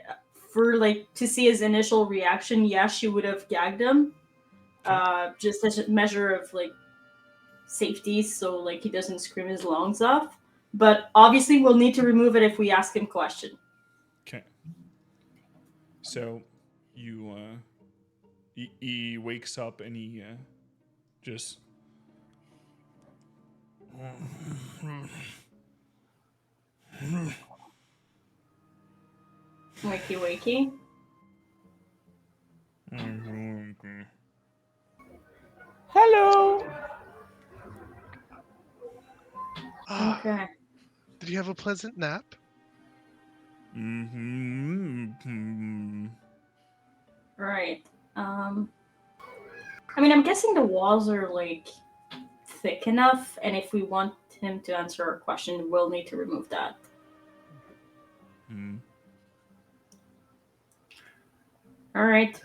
for like to see his initial reaction, yeah, she would have gagged him. Just as a measure of like safety, so like he doesn't scream his lungs off. But obviously, we'll need to remove it if we ask him question. Okay. So, you he wakes up and he just. Wakey, wakey. Hello. Okay. Did you have a pleasant nap? Right. I mean, I'm guessing the walls are like thick enough, and if we want him to answer our question, we'll need to remove that. All right.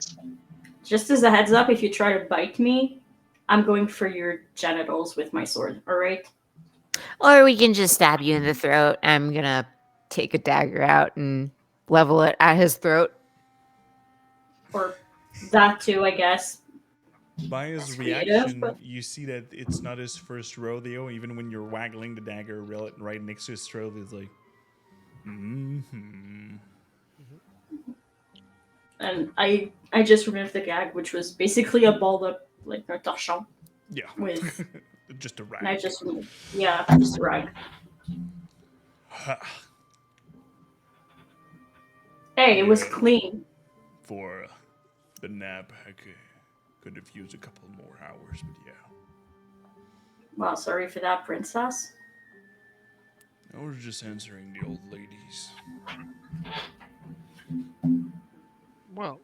Just as a heads up, if you try to bite me, I'm going for your genitals with my sword. All right. Or we can just stab you in the throat. I'm gonna take a dagger out and level it at his throat. Or that too, I guess. By his That's creative, reaction, but- you see that it's not his first rodeo. Even when you're waggling the dagger right next to his throat, he's like, And I just removed the gag, which was basically a balled up like a torchon yeah, with, just a rag. and I just removed, yeah, just a rag. Hey, it was clean. For the nap, I could have used a couple more hours, but yeah. Well, sorry for that, princess. I was just answering the old ladies. Well,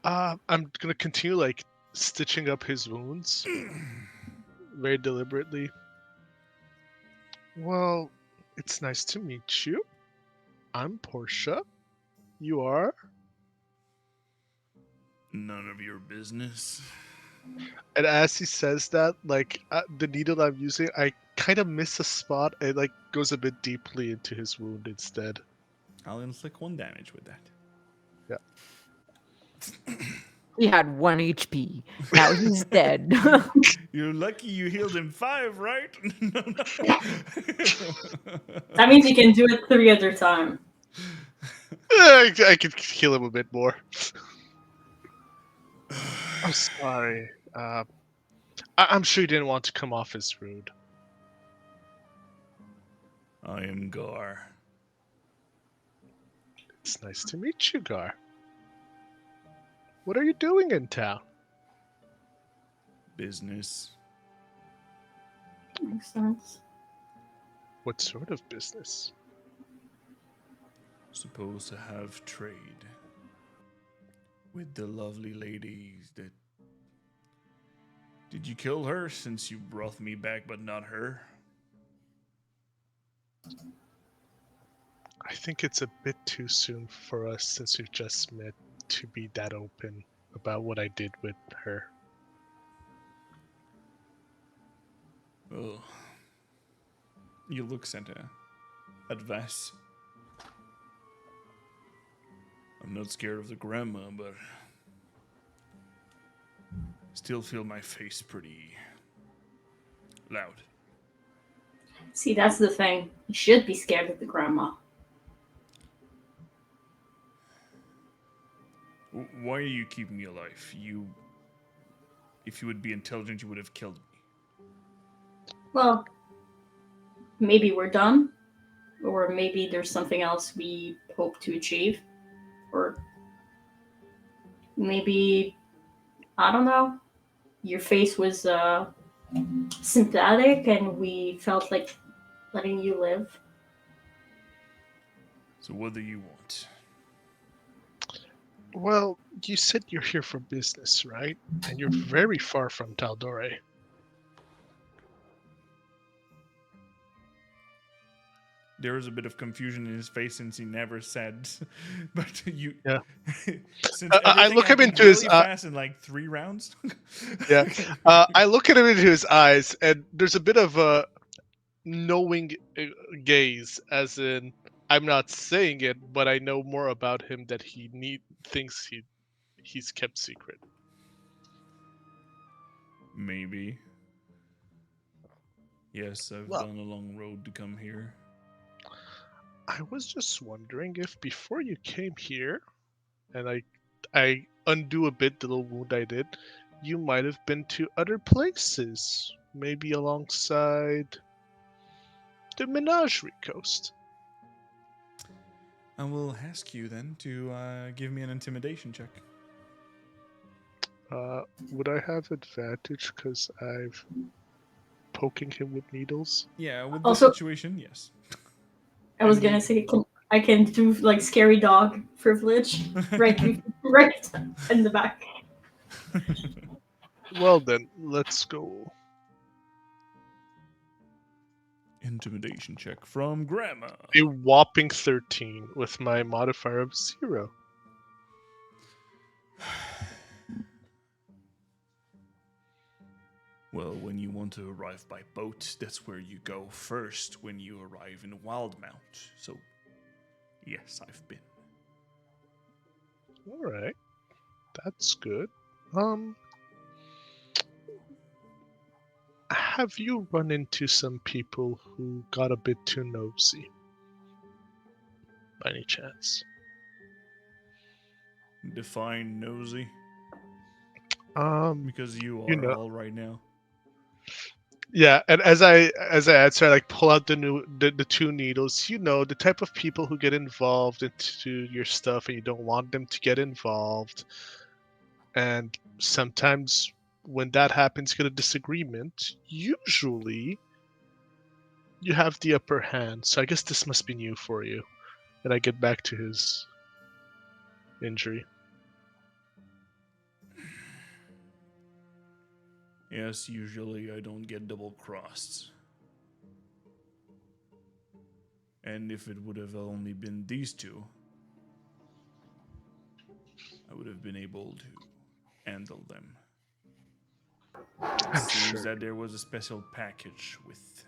I'm gonna continue like stitching up his wounds very deliberately. Well, it's nice to meet you. I'm Portia. You are? None of your business. And as he says that, like the needle I'm using, I kind of miss a spot. It like goes a bit deeply into his wound instead. I'll inflict 1 damage with that. He had 1 HP. Now he's dead. You're lucky you healed him 5, right? No. That means you can do it 3 at a time. I could heal him a bit more. I'm sorry. I'm sure you didn't want to come off as rude. I am Gar. It's nice to meet you, Gar. What are you doing in town? Business. Makes sense. What sort of business? Supposed to have trade with the lovely ladies that. Did you kill her since you brought me back, but not her? I think it's a bit too soon for us since we've just met to be that open about what I did with her. Oh. You look, Santa, at Vass. I'm not scared of the grandma, but still feel my face pretty loud. See, that's the thing. You should be scared of the grandma. Why are you keeping me alive? If you would be intelligent, you would have killed me. Well, maybe we're done, or maybe there's something else we hope to achieve, or maybe, I don't know, your face was sympathetic and we felt like letting you live. So what do you want? Well, you said you're here for business, right? And you're very far from Taldore. There was a bit of confusion in his face since he never said, but you. Yeah. Since I everything look him happened into his really fast in like 3 rounds. yeah. I look at him into his eyes, and there's a bit of a knowing gaze, as in I'm not saying it, but I know more about him that thinks he's kept secret. Maybe. Yes, I've Well, done a long road to come here. I was just wondering if before you came here, and I undo a bit the little wound I did, you might have been to other places, maybe alongside the Menagerie Coast. I will ask you then to give me an intimidation check. Would I have advantage because I've poking him with needles? Yeah, with Also- this situation, yes. I was And gonna you- say I can do like scary dog privilege right in the back. Well then, let's go. Intimidation check from Grandma. A whopping 13 with my modifier of 0. Well, when you want to arrive by boat, that's where you go first when you arrive in Wildemount. So, yes, I've been. Alright. That's good. Have you run into some people who got a bit too nosy? By any chance? Define nosy, Um, because you are You know- all right now. yeah, and as I answer, I like pull out the 2 needles. You know, the type of people who get involved into your stuff and you don't want them to get involved. And sometimes when that happens, you get a disagreement. Usually, you have the upper hand. So I guess this must be new for you. And I get back to his injury. Yes, usually I don't get double crossed. And if it would have only been these 2, I would have been able to handle them. I'm Seems sure. that there was a special package with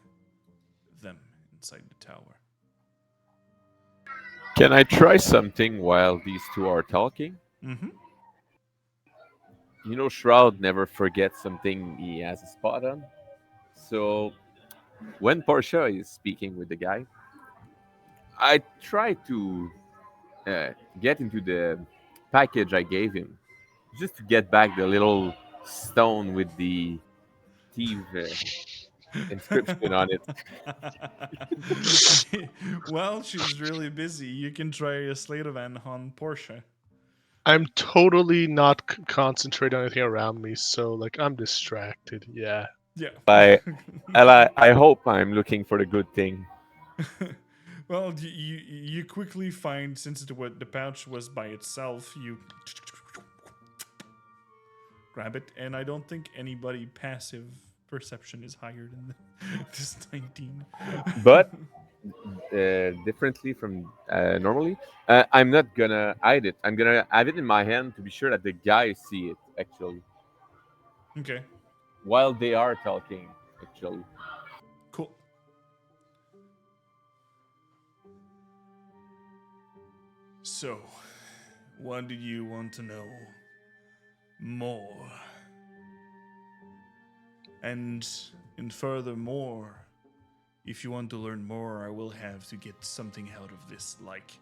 them inside the tower. Can I try something while these two are talking? Mm-hmm. You know, Shroud never forgets something he has a spot on. So when Portia is speaking with the guy, I try to uh, get into the package I gave him, just to get back the little stone with the thief inscription on it. Well, she's really busy. You can try a sleight of hand on Portia. I'm totally not concentrating on anything around me, so like I'm distracted. Yeah. Yeah. I hope I'm looking for the good thing. Well, you quickly find, since the pouch was by itself, you grab it, and I don't think anybody passive perception is higher than this 19. But differently from normally, I'm not gonna hide it. I'm gonna have it in my hand to be sure that the guys see it actually Okay, while they are talking. Actually, cool. So, what do you want to know more? And furthermore, if you want to learn more, I will have to get something out of this, like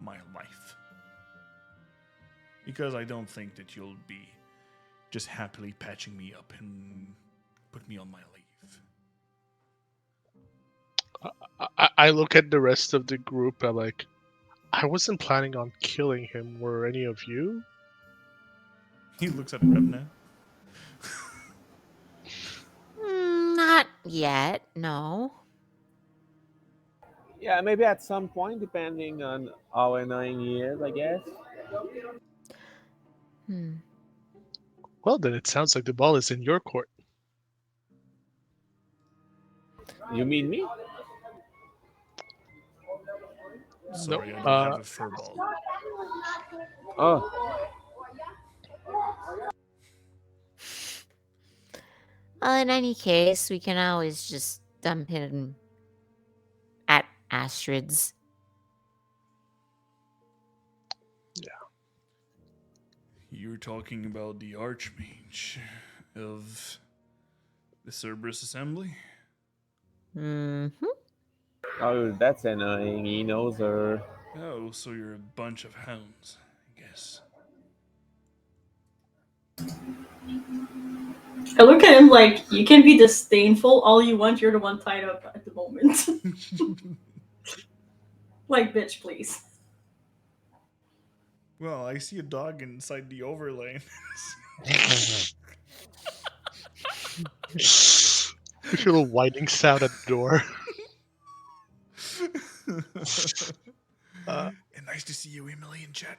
my life. Because I don't think that you'll be just happily patching me up and put me on my leave. I look at the rest of the group. I'm like, I wasn't planning on killing him. Were any of you? He looks at Revna. Not yet, no. yeah, maybe at some point, depending on how annoying he is, I guess. Hmm. Well, then it sounds like the ball is in your court. You mean me? Sorry, No, I don't have a fur ball. Oh, Well, in any case, we can always just dump him at Astrid's. You're talking about the Archmage of the Cerberus Assembly? Mm-hmm. oh, that's annoying. He knows her. Oh, so you're a bunch of hounds, I guess. I look at him like, you can be disdainful all you want, you're the one tied up at the moment. Like, bitch, please. Well, I see a dog inside the overlay. we hear a whining sound at the door. And nice to see you, Emily, in chat.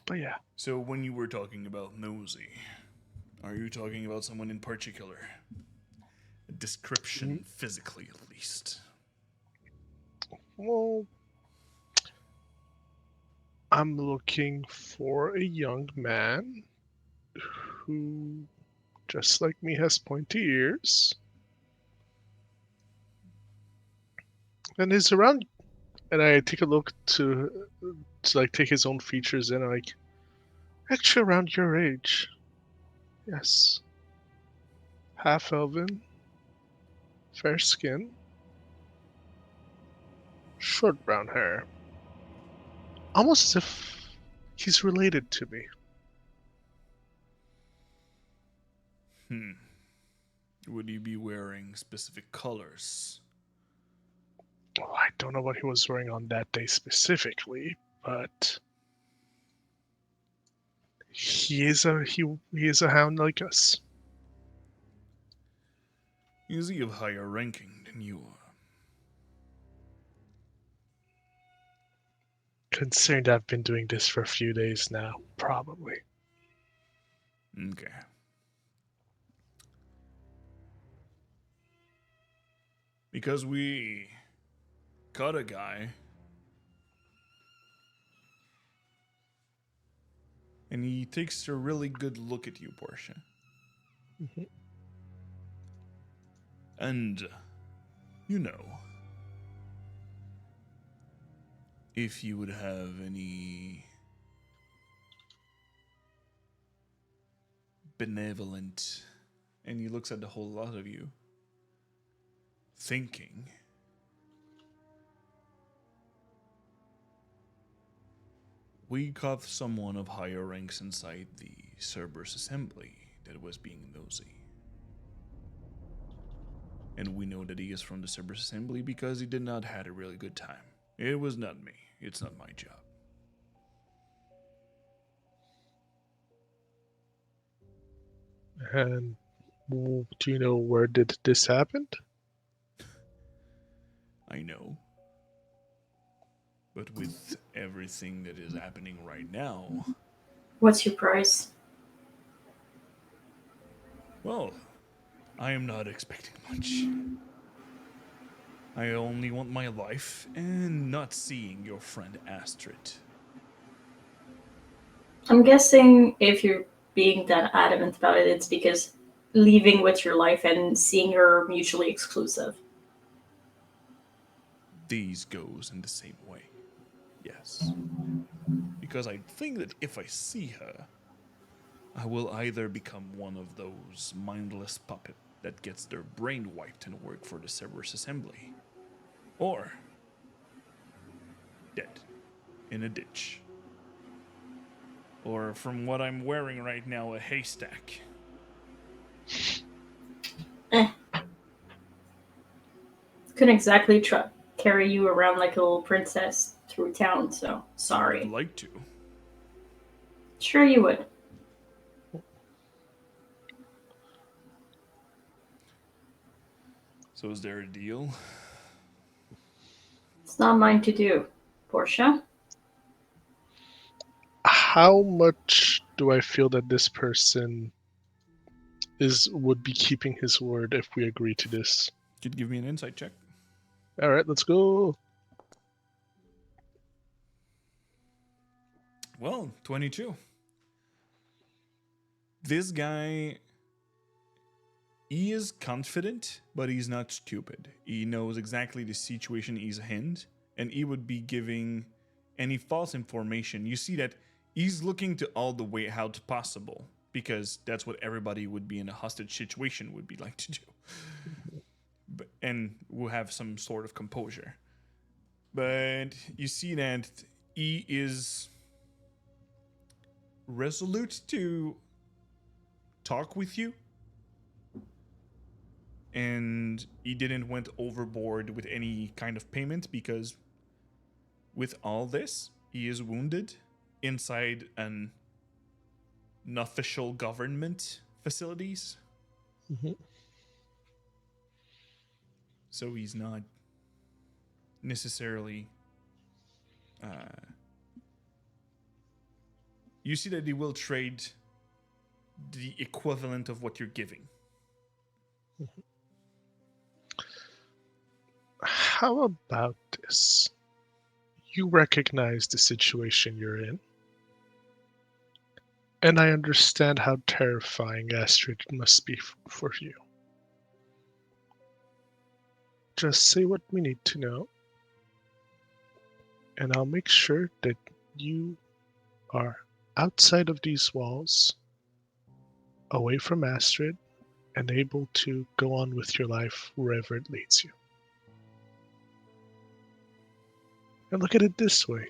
But yeah, So, when you were talking about nosy, are you talking about someone in particular? A description, physically at least. well, I'm looking for a young man who, just like me, has pointy ears and is around. And I take a look to like take his own features in, like actually around your age. Yes, half elven, fair skin, short brown hair, almost as if he's related to me. Would he be wearing specific colors? Oh, I don't know what he was wearing on that day specifically, but he is a hound like us. Is he of higher ranking than you are? Considering I've been doing this for a few days now, probably. Okay. Because we caught a guy, and he takes a really good look at you, Portia. Mhm. And, you know, if you would have any benevolent, and he looks at the whole lot of you, thinking, we caught someone of higher ranks inside the Cerberus Assembly that was being nosy. And we know that he is from the Cerberus Assembly because he did not had a really good time. It was not me. It's not my job. And do you know where did this happen? I know. But with everything that is happening right now, What's your price? well, I am not expecting much. I only want my life and not seeing your friend Astrid. I'm guessing if you're being that adamant about it, it's because leaving with your life and seeing her mutually exclusive. These goes in the same way. Yes. Because I think that if I see her, I will either become one of those mindless puppet that gets their brain wiped and work for the Cerberus assembly, or dead in a ditch, or from what I'm wearing right now, a haystack. Couldn't exactly carry you around like a little princess through town, so I would sorry. like to. Sure you would. So is there a deal? It's not mine to do. Portia? How much do I feel that this person would be keeping his word if we agree to this? Could you give me an insight check? All right, let's go. Well, 22. This guy, he is confident, but he's not stupid. He knows exactly the situation he's in, and he would be giving any false information. You see that he's looking to all the way out possible, because that's what everybody would be in a hostage situation would be like to do. And will have some sort of composure. But you see that he is resolute to talk with you, and he didn't went overboard with any kind of payment, because with all this he is wounded inside an official government facilities, Mhm. so he's not necessarily you see that he will trade the equivalent of what you're giving. How about this? You recognize the situation you're in, and I understand how terrifying Astrid must be for you. Just say what we need to know, and I'll make sure that you are outside of these walls, away from Astrid, and able to go on with your life wherever it leads you. And look at it this way.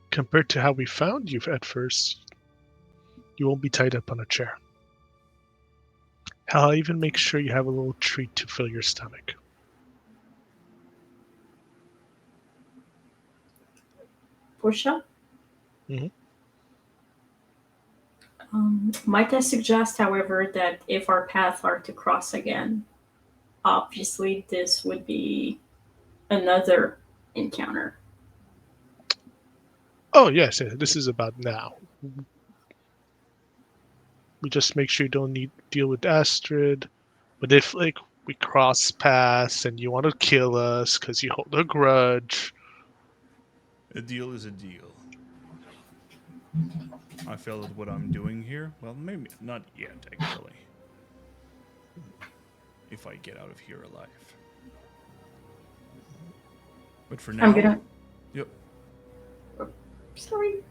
Compared to how we found you at first, you won't be tied up on a chair. I'll even make sure you have a little treat to fill your stomach. Portia? Mhm. Might I suggest, however, that if our paths are to cross again, obviously this would be another encounter. Oh, yes, this is about now. We just make sure you don't need to deal with Astrid. But if, like, we cross paths and you want to kill us because you hold a grudge, A deal is a deal. I feel that what I'm doing here, well, maybe not yet, actually. If I get out of here alive. But for now, I'm gonna. yep, Sorry.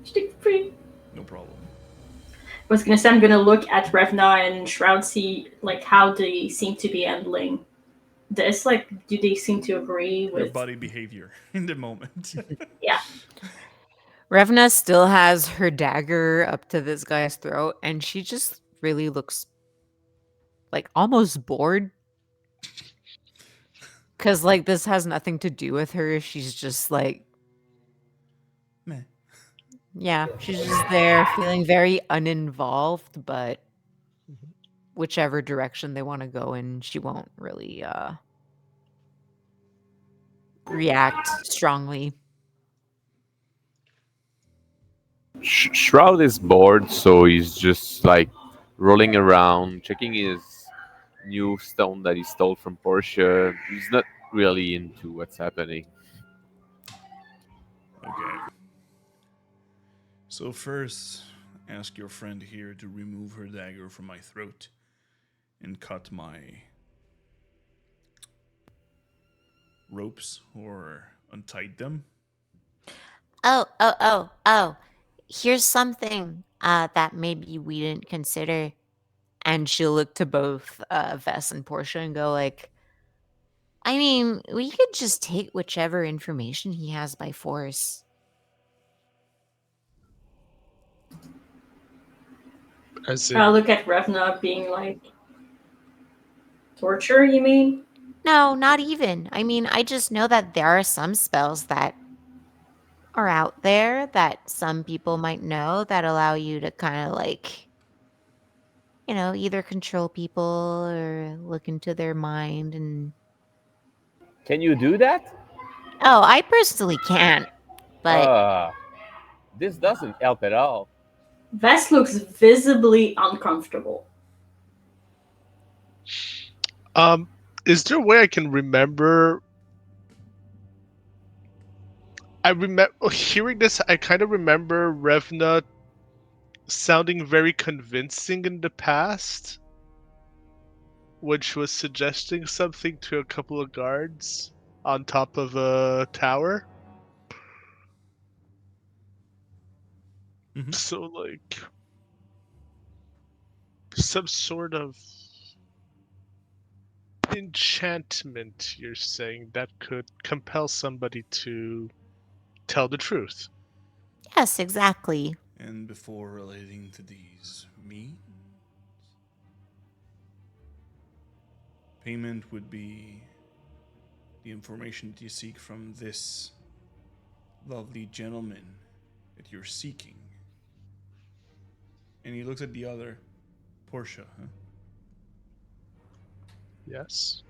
Stick free. no problem. Was gonna say I'm gonna look at Revna and Shroud, see like how they seem to be handling this. Like, do they seem to agree Their with? body behavior in the moment. Yeah. Revna still has her dagger up to this guy's throat, and she just really looks like almost bored. Because, like, this has nothing to do with her. She's just like, Meh. yeah, she's just there feeling very uninvolved, but Mhm. whichever direction they want to go in, she won't really react strongly. Shroud is bored, so he's just like rolling around, checking his new stone that he stole from Portia. He's not really into what's happening. Okay. So first, ask your friend here to remove her dagger from my throat and cut my ropes or untied them. Oh. Here's something that maybe we didn't consider. And she'll look to both Vess and Portia and go like, I mean, we could just take whichever information he has by force. As I in, look at Revna being like, torture, you mean? No, not even. I mean, I just know that there are some spells that are out there that some people might know that allow you to kind of like, either control people or look into their mind. And Can you do that? oh, I personally can't, but Uh, this doesn't help at all. Vess looks visibly uncomfortable. um, is there a way I can remember? I remember hearing this. I kind of remember Revna sounding very convincing in the past, which was suggesting something to a couple of guards on top of a tower. Mhm. So, like, some sort of enchantment, you're saying, that could compel somebody to tell the truth. yes, exactly. And before relating to these means, payment would be the information that you seek from this lovely gentleman that you're seeking. And he looks at the other, Portia, huh? Yes.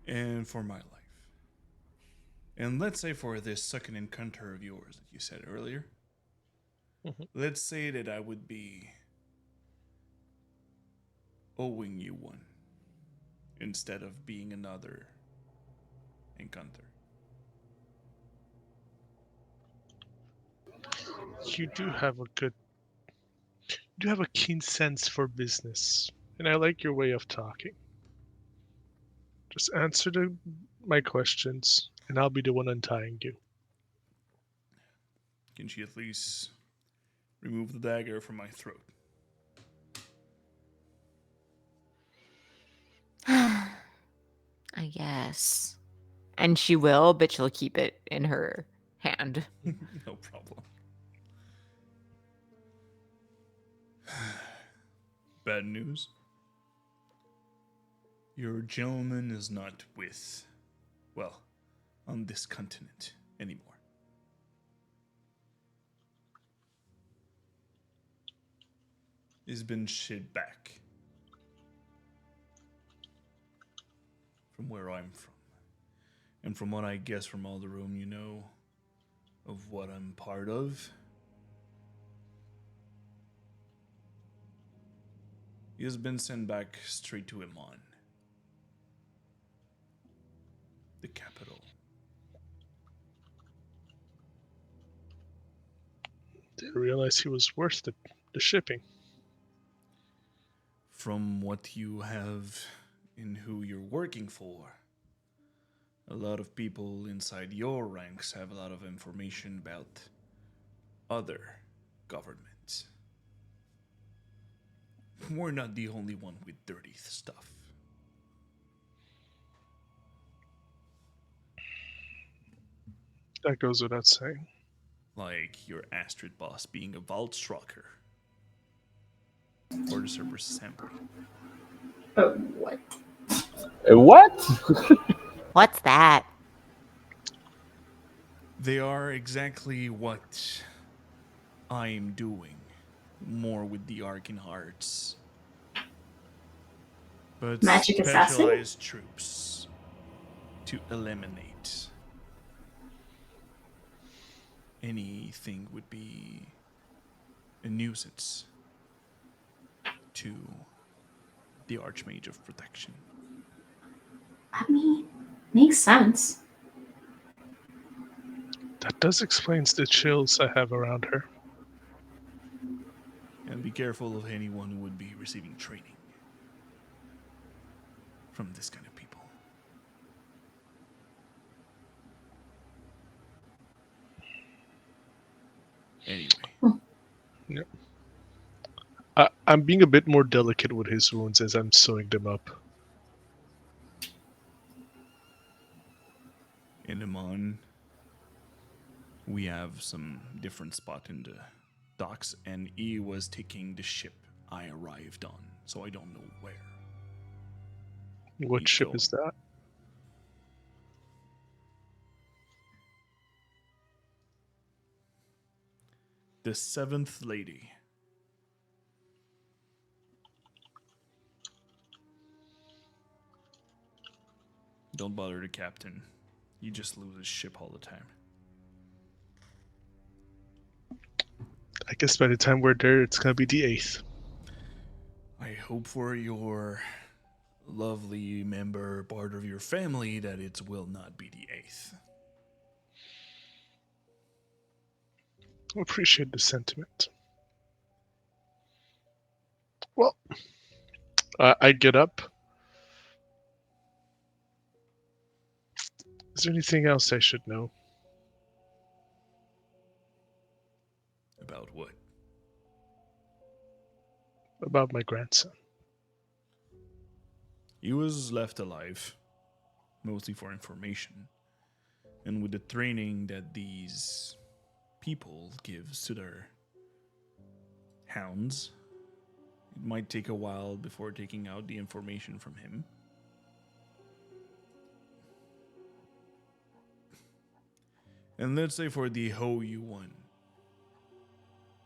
And for my life. And let's say for this second encounter of yours that you said earlier, Mhm. let's say that I would be owing you one instead of being another encounter. You do have a keen sense for business, and I like your way of talking. Just answer my questions, and I'll be the one untying you. Can she at least remove the dagger from my throat? I guess. And she will, but she'll keep it in her hand. No problem. Bad news. Your gentleman is not with, well, on this continent anymore. He's been shipped back from where I'm from. And from what I guess from all the room you know of what I'm part of, he has been sent back straight to Iman, the capital. Didn't realize he was worth the shipping. From what you have in who you're working for, a lot of people inside your ranks have a lot of information about other governments. We're not the only one with dirty stuff. That goes without saying. Like your Astrid boss being a Waldstracker or the Cerberus assembly. Oh, what? What? What's that? They are exactly what I'm doing, more with the Arcane Hearts. But Magic assassin? specialized troops to eliminate anything would be a nuisance to the Archmage of Protection. I mean, makes sense. That does explain the chills I have around her. And be careful of anyone who would be receiving training from this kind of people. Anyway, Yep. I'm being a bit more delicate with his wounds as I'm sewing them up. in Amon, we have some different spot in the docks, and he was taking the ship I arrived on, so I don't know where. What He's ship going. is that? The Seventh Lady. Don't bother the captain. He just loses ship all the time. I guess by the time we're there, it's gonna be the 8th. I hope for your lovely member, part of your family, that it will not be the 8th. I appreciate the sentiment. Well, I get up. Is there anything else I should know? About what? About my grandson. He was left alive, mostly for information. And with the training that these people gives to their hounds, it might take a while before taking out the information from him. And let's say for the Ho you won.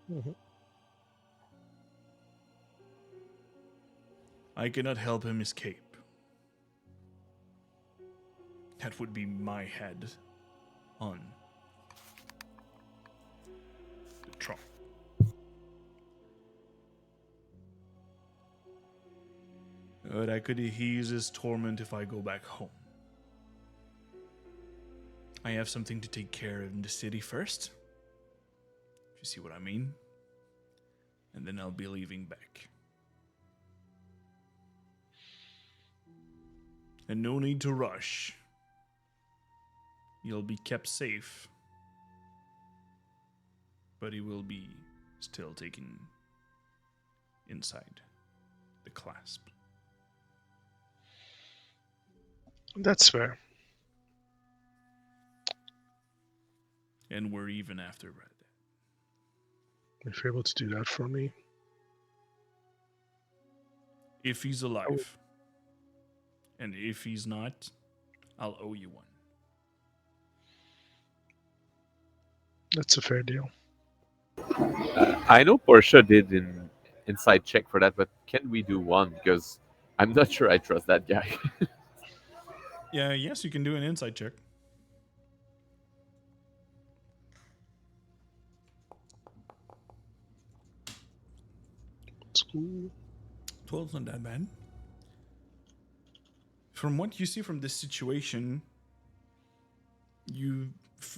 Mhm. I cannot help him escape. That would be my head on the trunk. But I could ease his torment if I go back home. I have something to take care of in the city first. If you see what I mean. And then I'll be leaving back. And no need to rush. You'll be kept safe. But he will be still taken inside the clasp. That's fair. And we're even after that. If you're able to do that for me. If he's alive. And if he's not, I'll owe you one. That's a fair deal. I know Portia did an inside check for that, but can we do one? Because I'm not sure I trust that guy. Yeah, yes, you can do an insight check. It's cool. 12's not that bad. From what you see from this situation,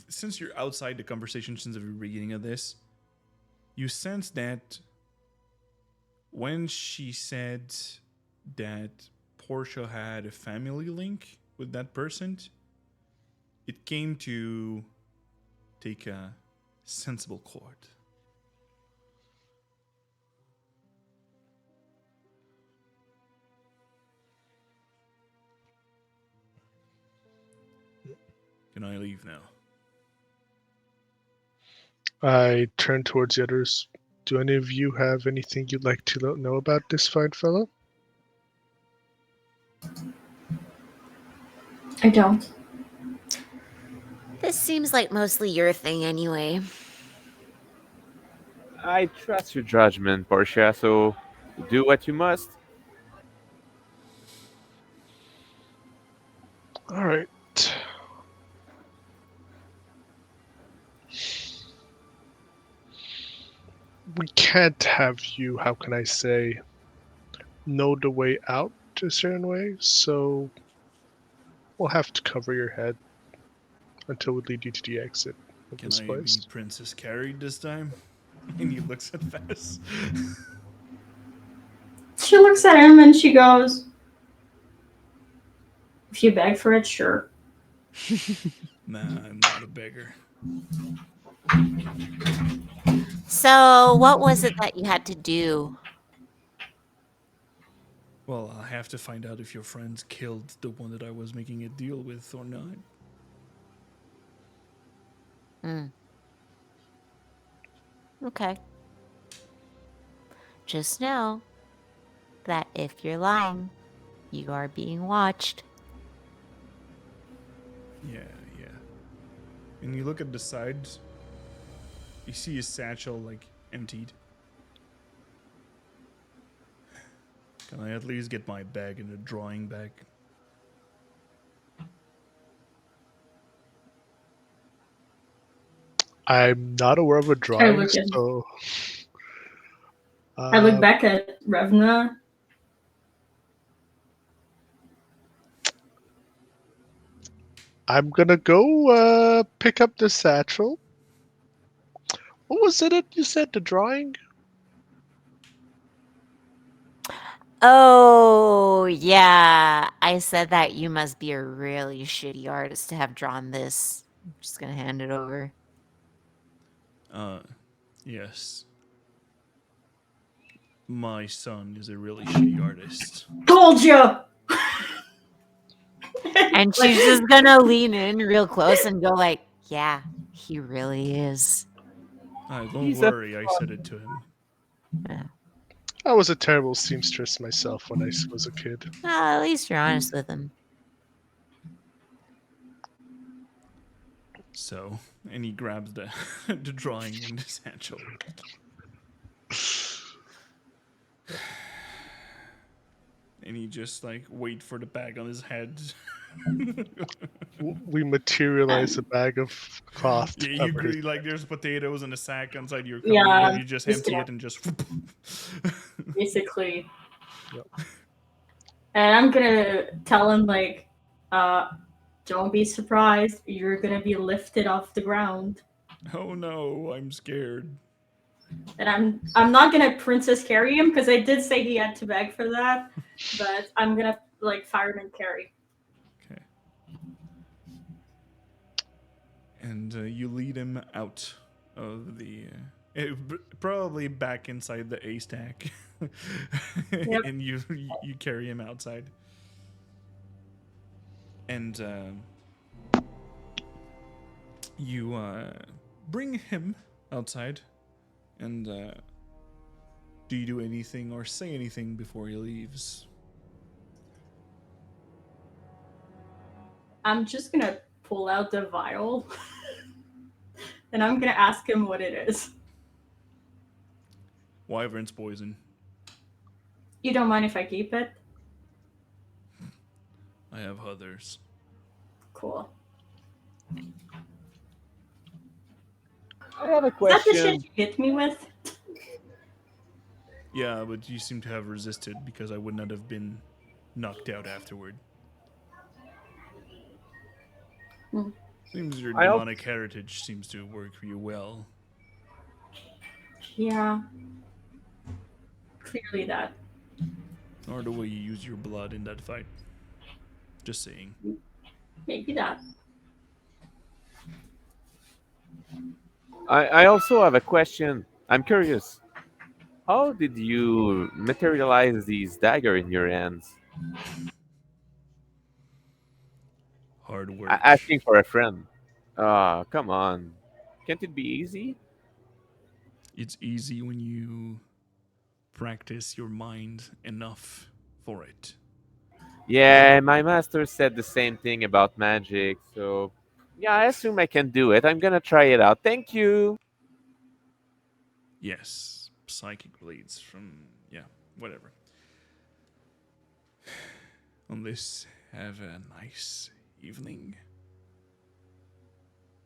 since you're outside the conversation since the very beginning of this, you sense that when she said that Portia had a family link with that person, it came to take a sensible court. Can I leave now? I turn towards the others. Do any of you have anything you'd like to know about this fine fellow? I don't. This seems like mostly your thing anyway. I trust your judgment, Portia, so do what you must. All right. We can't have you, how can I say, know the way out a certain way, so we'll have to cover your head until we lead you to the exit of Can this I be place. Princess Carried this time? And he looks at Fess. She looks at him and she goes, "If you beg for it, sure." Nah, I'm not a beggar. So, what was it that you had to do? Well, I'll have to find out if your friends killed the one that I was making a deal with or not. Hmm. Okay. Just know that if you're lying, you are being watched. Yeah. And you look at the side, you see his satchel, like, emptied. Can I at least get my bag and the drawing back? I'm not aware of a I drawing, look at. so I look back at Revna. I'm gonna go pick up the satchel. What was it that you said, the drawing? Oh, yeah. I said that you must be a really shitty artist to have drawn this. I'm just gonna hand it over. Yes. My son is a really shitty artist. Told you. And she's just gonna lean in real close and go like, yeah, he really is. Don't He's a worry, I said it to him. Yeah. I was a terrible seamstress myself when I was a kid. Well, at least you're honest with him. So, and he grabs the the drawing in the satchel. And he just like wait for the bag on his head. We materialize a bag of cloth to Yeah, you cover his. agree, like there's potatoes in a sack inside your coat. Yeah, You just just empty gonna- it and just. basically. Yep. And I'm gonna tell him like, don't be surprised. You're gonna be lifted off the ground. Oh no, I'm scared. And I'm not gonna princess carry him because I did say he had to beg for that. But I'm gonna like fireman carry. Okay. And you lead him out of the. Probably back inside the A stack. Yep. And you carry him outside. And you bring him outside. And do you do anything or say anything before he leaves? I'm just gonna pull out the vial. And I'm gonna ask him what it is. Wyvern's poison. You don't mind if I keep it? I have others. Cool. I have a Is that the question. shit you hit me with? Yeah, but you seem to have resisted because I would not have been knocked out afterward. Hmm. Seems your I al- demonic heritage seems to work for you well. Yeah. Clearly that. Or the way you use your blood in that fight. Just saying. Maybe that. I also have a question. I'm curious. How did you materialize these dagger in your hands? Hard work. Asking for a friend. Ah, come on. Can't it be easy? It's easy when you practice your mind enough for it. Yeah, my master said the same thing about magic, so yeah, I assume I can do it. I'm gonna try it out. Thank you. Yes, psychic blades from, yeah, whatever. On this, have a nice evening.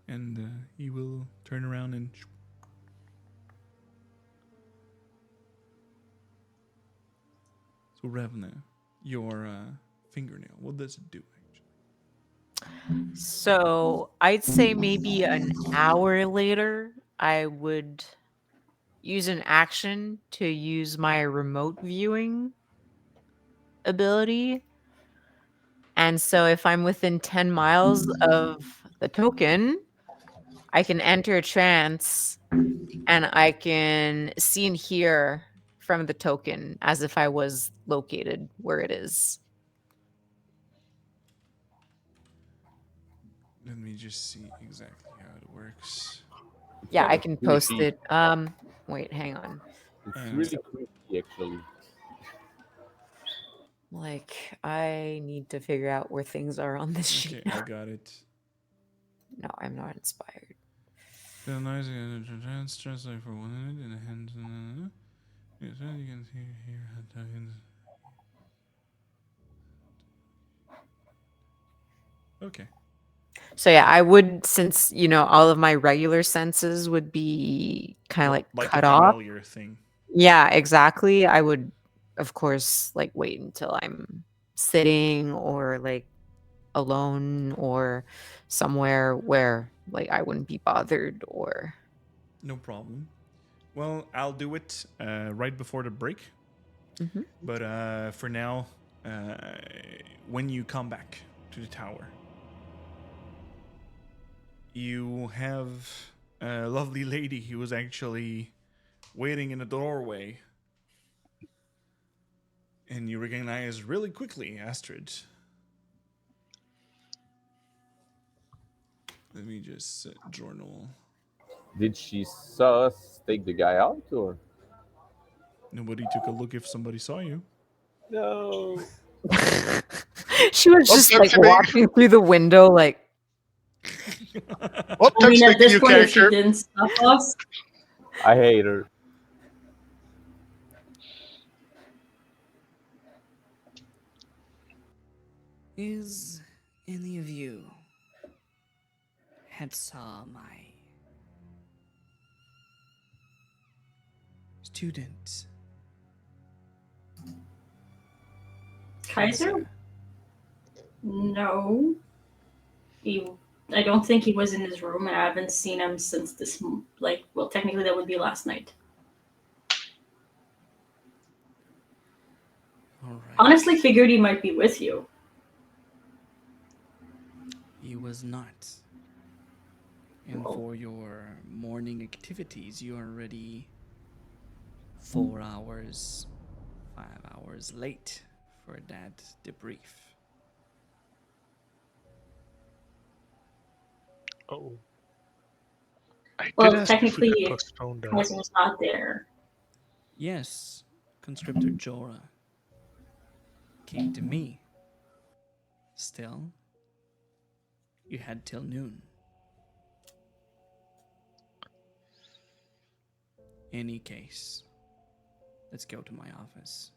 And he will turn around and. So, Ravna, your fingernail, what does it do? So I'd say maybe an hour later, I would use an action to use my remote viewing ability. And so if I'm within 10 miles of the token, I can enter a trance and I can see and hear from the token as if I was located where it is. Let me just see exactly how it works. It's Yeah, kind I of can post creepy. it. Wait, hang on. It's Uh, really creepy, actually. Like, I need to figure out where things are on this sheet. okay, I got it. No, I'm not inspired. The noise translate for 1 minute in the hands. Yes, you can see here how tokens. Okay. So yeah, I would, since all of my regular senses would be kind of like Like a cut off. familiar thing. Yeah, exactly. I would, of course, like wait until I'm sitting or like alone or somewhere where like I wouldn't be bothered or. No problem. Well, I'll do it right before the break. Mhm. But for now, uh, when you come back to the tower, you have a lovely lady who was actually waiting in the doorway. And you recognize really quickly Astrid. Let me just journal. Did she saw us take the guy out, or Nobody took a look if somebody saw you. no? She was What's just like happening? walking through the window, like, What I mean, touch at make this new point, if she character? didn't stop us, I hate her. Is any of you had saw my student Kaiser? No. He, I don't think he was in his room, and I haven't seen him since this. Like, well, technically that would be last night. All right. Honestly, figured he might be with you. He was not. And Oh. for your morning activities, you are already 4 hours, 5 hours late for that debrief. Oh. I Well, did ask if we technically, could postpone that. Kaiser was not there. Yes, conscriptor Jorah came to me. Still, you had till noon. Any case, let's go to my office.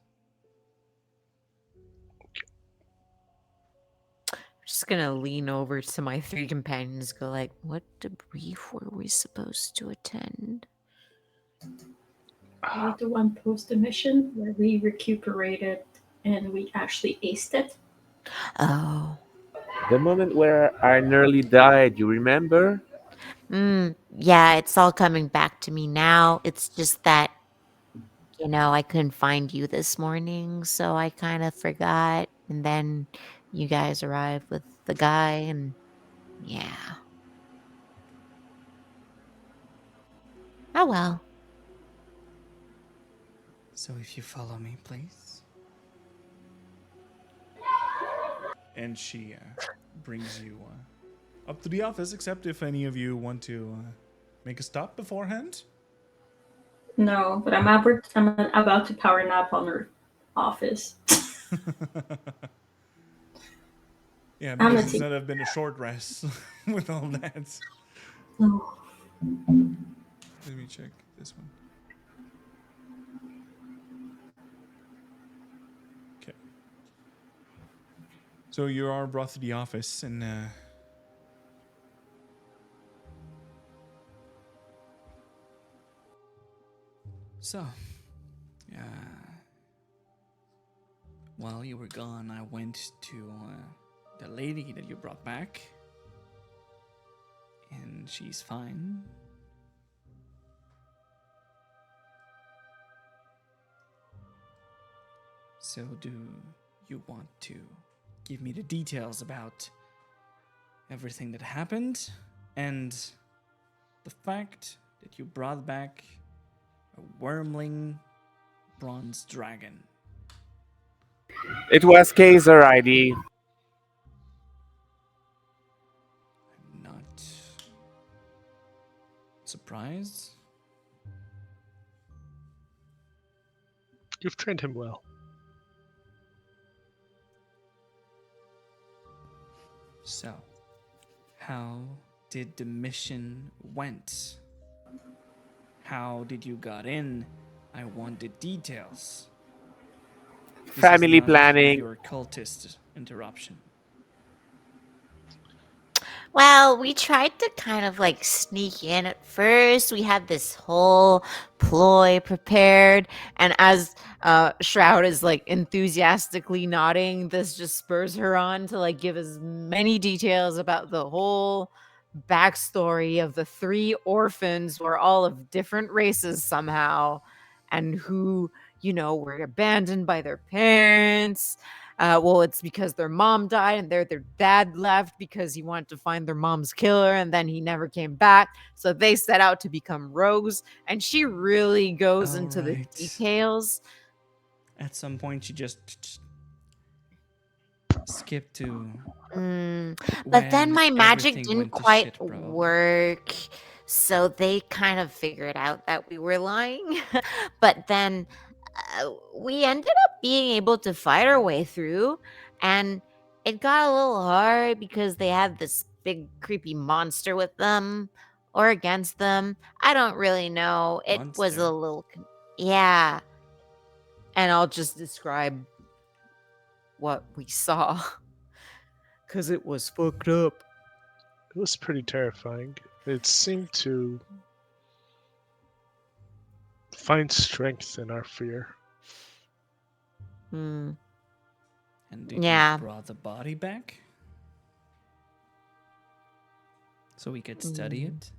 just gonna lean over to my three companions, go like, "What debrief were we supposed to attend?" Like the one post mission where we recuperated and we actually aced it. Oh, The moment where I nearly died, you remember? yeah, it's all coming back to me now. It's just that I couldn't find you this morning, so I kind of forgot. And then you guys arrived with the guy, and yeah. Oh well. So if you follow me, please. And she brings you up to the office, except if any of you want to make a stop beforehand. No, but I'm about to power nap on her office. Yeah, I'm because gonna it's take. not have been a short rest with all that. Oh, Let me check this one. Okay. So you are brought to the office, and So, uh, while you were gone, I went to the lady that you brought back, and she's fine. So, do you want to give me the details about everything that happened and the fact that you brought back a wormling bronze dragon? It was Kaiser ID. I'm not surprised. You've trained him well. So, how did the mission went? How did you got in? I want the details. This is Family not planning. your cultist interruption. Well, we tried to kind of like sneak in at first. We had this whole ploy prepared, and as Shroud is like enthusiastically nodding, this just spurs her on to like give as many details about the whole backstory of the 3 orphans who are all of different races somehow, and who, were abandoned by their parents. Well, it's because their mom died and their dad left because he wanted to find their mom's killer, and then he never came back. So they set out to become rogues, and she really goes into the Alright. details. At some point, you just skip to But then when my magic everything didn't went to quite shit, probably. work. So they kind of figured out that we were lying. But then we ended up being able to fight our way through. And it got a little hard because they had this big, creepy monster with them or against them. I don't really know. It was Monster? a little. Yeah. And I'll just describe what we saw. Because it was fucked up. It was pretty terrifying. It seemed to find strength in our fear. Hmm. And did Yeah. you brought the body back? So we could study it?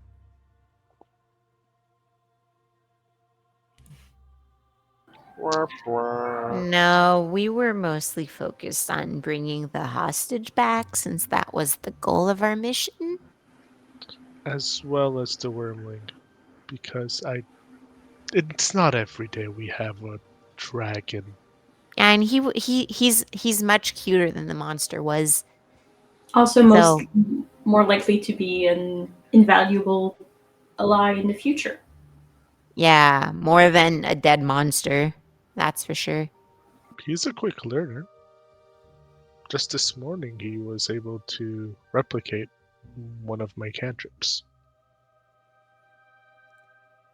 No, we were mostly focused on bringing the hostage back since that was the goal of our mission. As well as the wormling. Because it's not every day we have a dragon. And he's much cuter than the monster was. also, So, more likely to be an invaluable ally in the future. yeah, more than a dead monster. That's for sure. He's a quick learner. Just this morning he was able to replicate one of my cantrips.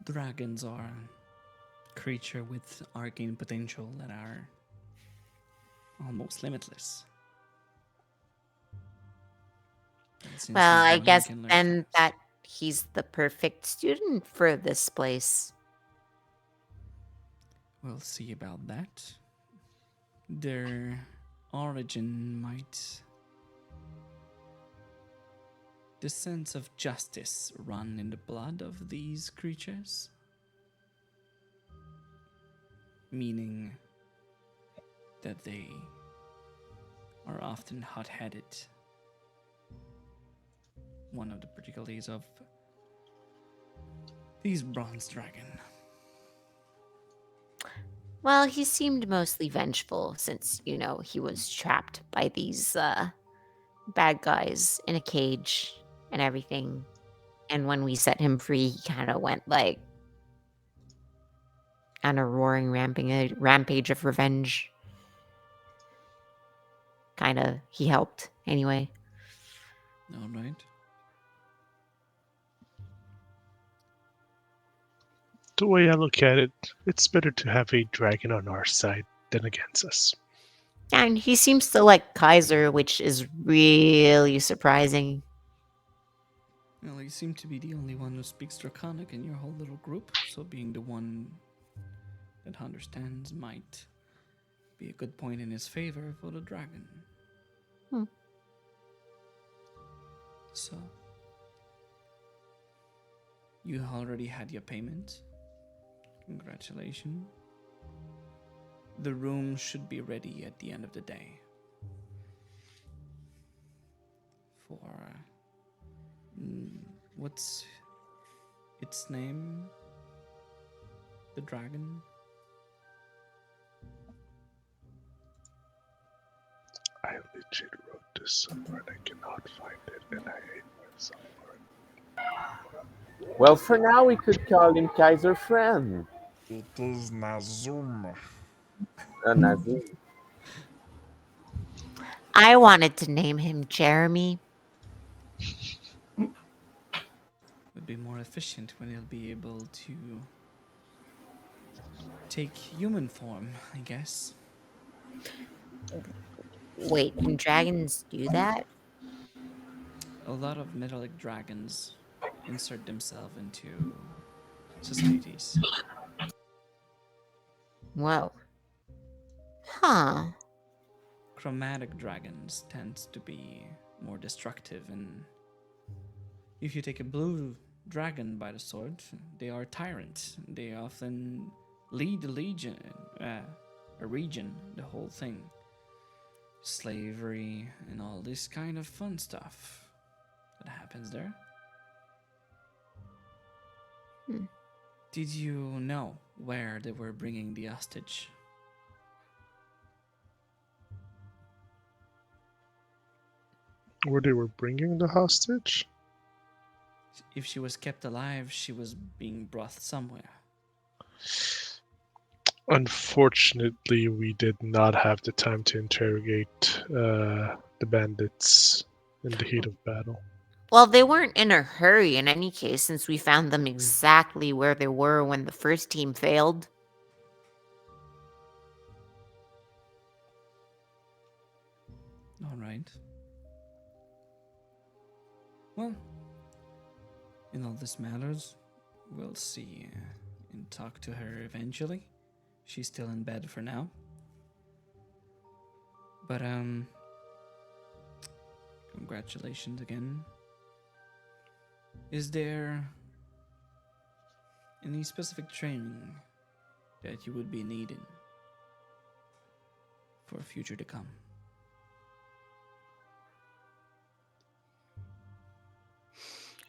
Dragons are a creature with arcane potential that are almost limitless. And since Well, he's I one, he guess can learn then fast. that he's the perfect student for this place. We'll see about that. Their origin might. The sense of justice run in the blood of these creatures? Meaning that they are often hot-headed. One of the particularities of these bronze dragon. Well, he seemed mostly vengeful since, he was trapped by these bad guys in a cage and everything. And when we set him free, he kind of went like on a roaring rampage of revenge. kind of he helped anyway. All right. The way I look at it, it's better to have a dragon on our side than against us. And he seems to like Kaiser, which is really surprising. Well, you seem to be the only one who speaks Draconic in your whole little group, so being the one that understands might be a good point in his favor for the dragon. Hmm. So, you already had your payment. Congratulations. The room should be ready at the end of the day. For what's its name? The dragon? I legit wrote this somewhere and I cannot find it, and I hate myself for it. Well, for now, we could call him Kaiser Friend. It is Nazum. Nazim. I wanted to name him Jeremy. Would be more efficient when he'll be able to take human form, I guess. Wait, can dragons do that? A lot of metallic dragons insert themselves into societies. Whoa. Huh. Chromatic dragons tend to be more destructive, and if you take a blue dragon by the sword, they are tyrants. They often lead a region, the whole thing. Slavery and all this kind of fun stuff that happens there. Did you know where they were bringing the hostage? Where they were bringing the hostage? If she was kept alive, she was being brought somewhere. Unfortunately, we did not have the time to interrogate the bandits in the heat of battle. Well, they weren't in a hurry in any case, since we found them exactly where they were when the first team failed. All right. Well, in all this matters, we'll see and talk to her eventually. She's still in bed for now. But, congratulations again. Is there any specific training that you would be needing for future to come?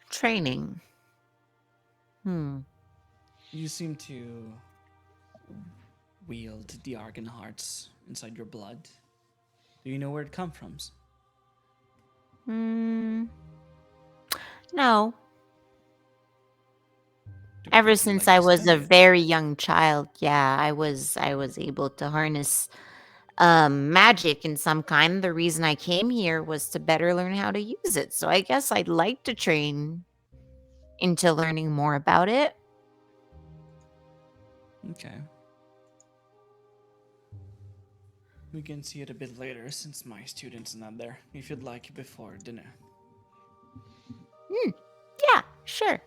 Training. You seem to wield the Argon hearts inside your blood. Do you know where it comes from? No. Do Ever you since like I to was study a it? very young child, yeah, I was able to harness magic in some kind. The reason I came here was to better learn how to use it. So I guess I'd like to train into learning more about it. Okay. We can see it a bit later since my student's not there. If you'd like before dinner. Yeah, sure.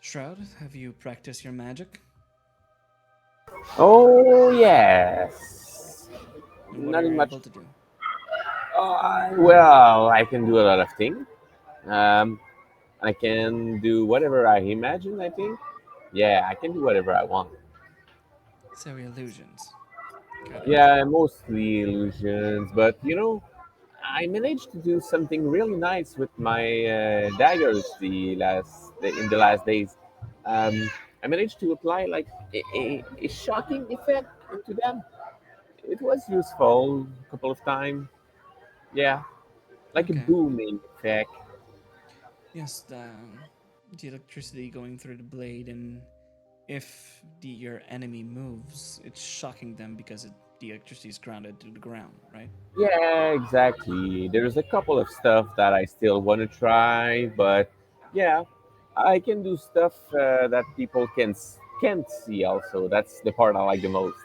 Shroud, have you practiced your magic? Oh, yes. And what Nothing are you much. able to do? Well, I can do a lot of things. I can do whatever I imagine, I think. Yeah, I can do whatever I want. So illusions. Got it. Yeah, mostly illusions, but I managed to do something really nice with my daggers in the last days. I managed to apply like a shocking effect into them. It was useful a couple of times. Yeah, like a Okay. booming effect. Yes, the electricity going through the blade, and if your enemy moves, it's shocking them because it the electricity is grounded to the ground, right? Yeah, exactly. There's a couple of stuff that I still want to try, but yeah, I can do stuff that people can't see. Also, that's the part I like the most.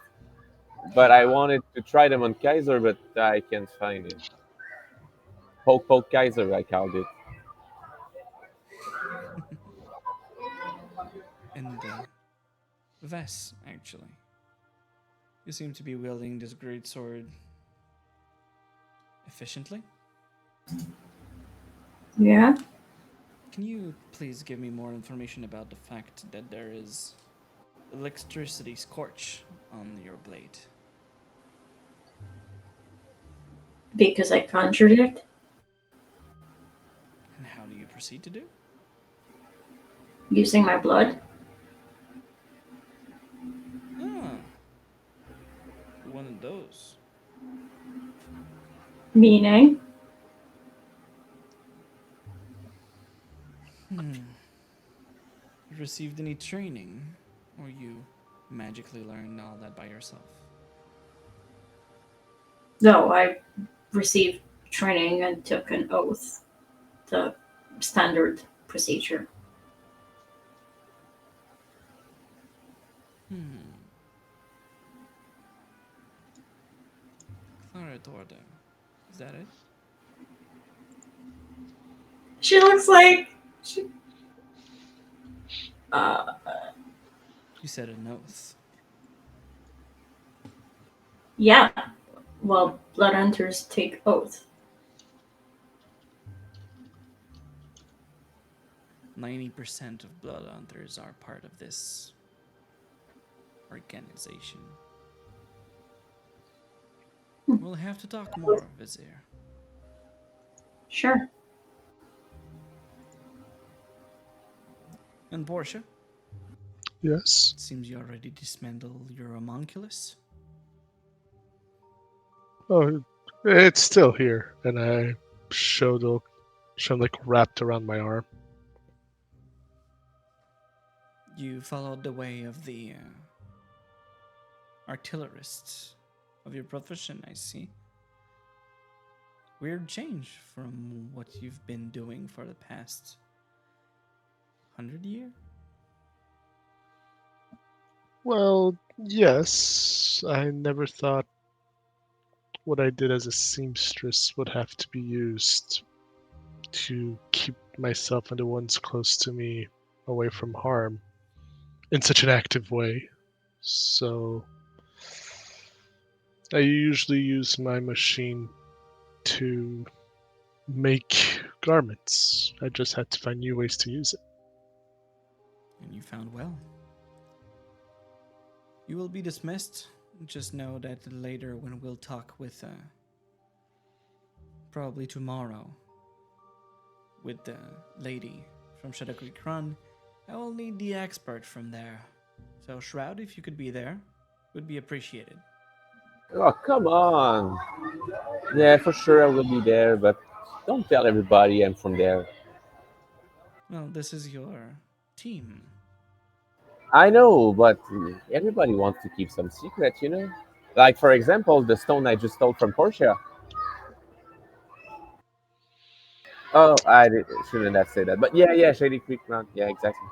But I wanted to try them on Kaiser, but I can't find it. Poke poke Kaiser, I called it. And Vess, actually, you seem to be wielding this great sword efficiently. Yeah. Can you please give me more information about the fact that there is electricity scorch on your blade? Because I conjured it. And how do you proceed to do? Using my blood. Ah, one of those. Meaning. You received any training, or you magically learned all that by yourself? No, I received training and took an oath. The standard procedure. Clara Dorda. Is that it? She looks like she. Uh, You said an oath. yeah. Well, blood hunters take oath. 90% of blood hunters are part of this organization. We'll have to talk more, Vizier. Sure. And Portia, Yes. it seems you already dismantled your homunculus. Oh, it's still here, and I showed like wrapped around my arm. You followed the way of the artillerists of your profession, I see. Weird change from what you've been doing for the past 100 years. Well, yes. I never thought what I did as a seamstress would have to be used to keep myself and the ones close to me away from harm in such an active way. So I usually use my machine to make garments. I just had to find new ways to use it. And you found well. You will be dismissed. Just know that later when we'll talk with, probably tomorrow, with the lady from Shadow Creek Run, I will need the expert from there. So Shroud, if you could be there, would be appreciated. Oh, come on. Yeah, for sure I will be there, but don't tell everybody I'm from there. Well, this is your team. I know, but everybody wants to keep some secrets, you know? Like, for example, the stone I just stole from Portia. Oh, shouldn't have said that. But yeah, Shady Creek Run. Yeah, exactly.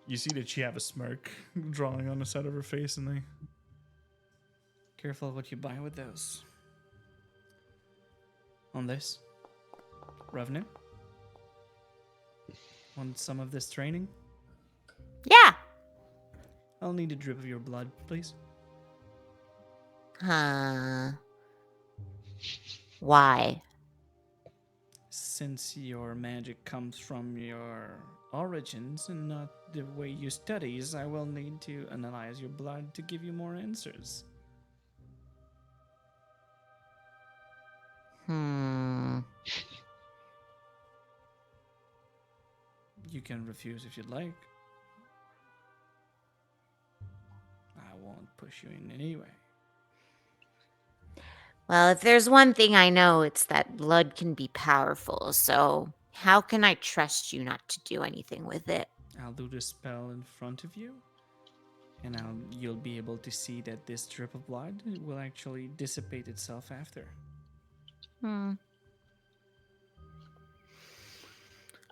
You see that she have a smirk drawing on the side of her face, and they. Careful what you buy with those. On this, revenue. Want some of this training? Yeah. I'll need a drip of your blood, please. Why? Since your magic comes from your origins and not the way you studies, I will need to analyze your blood to give you more answers. You can refuse if you'd like. I won't push you in any way. Well, if there's one thing I know, it's that blood can be powerful. So how can I trust you not to do anything with it? I'll do the spell in front of you, And now you'll be able to see that this drip of blood will actually dissipate itself after. Hmm.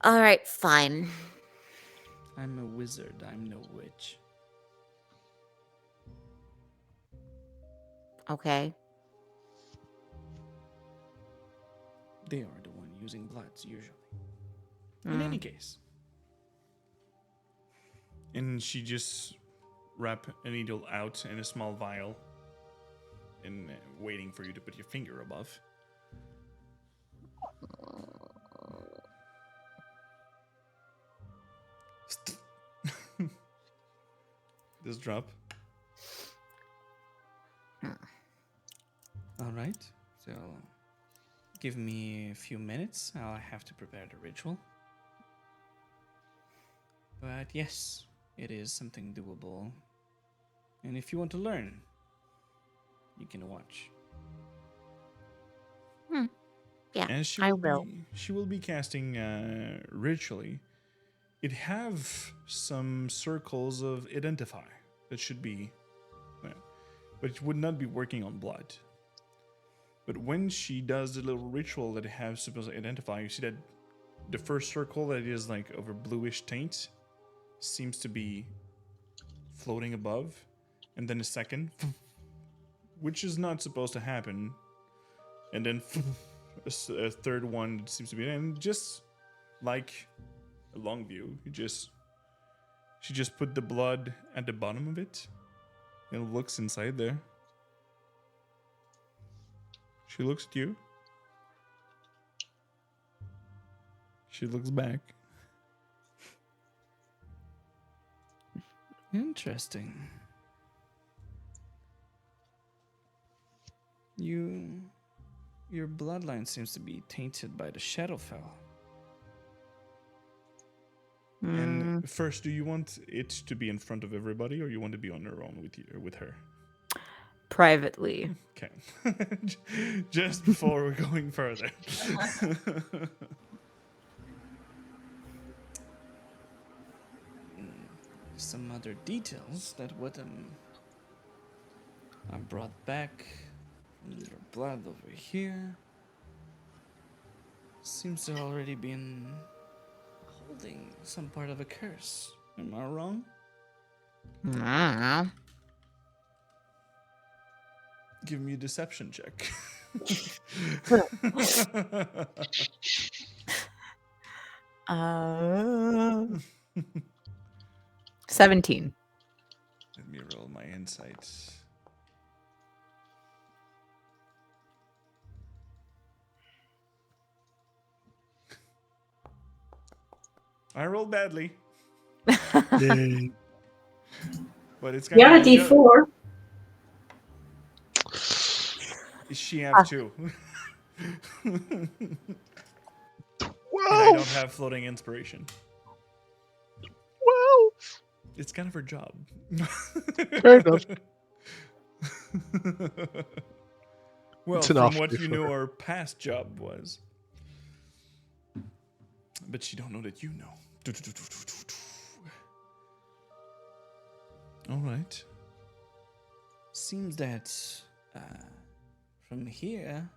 All right, fine. I'm a wizard, I'm no witch. Okay. They are the one using bloods usually. In Hmm. any case, And she just wrap a needle out in a small vial and waiting for you to put your finger above. This drop. all right. So give me a few minutes. I'll have to prepare the ritual. But yes, it is something doable. And if you want to learn, you can watch. Yeah, And she I will will. be casting ritually. It have some circles of identify that should be, but it would not be working on blood. But when she does the little ritual that it has supposed to identify, you see that the first circle that is like over bluish taint seems to be floating above, and then a second, which is not supposed to happen, and then a third one that seems to be, and just like a long view, she just put the blood at the bottom of it and looks inside there. She looks at you. She looks back. Interesting. Your bloodline seems to be tainted by the Shadowfell. Hmm. And first, do you want it to be in front of everybody, or you want to be on your own with her? Privately. Okay. Just before we're going further. Some other details that I brought back from your blood over here seems to have already been holding some part of a curse. Am I wrong? Mm. Give me a deception check. 17. Let me roll my insights. I rolled badly, Yay. but it's You kind got a of D4. She have two. And I Well, don't have floating inspiration. well. It's kind of her job. Fair enough. Well, It's an from off what day you for know, her. our past job was. But she don't know that you know. All right. Seems that from here,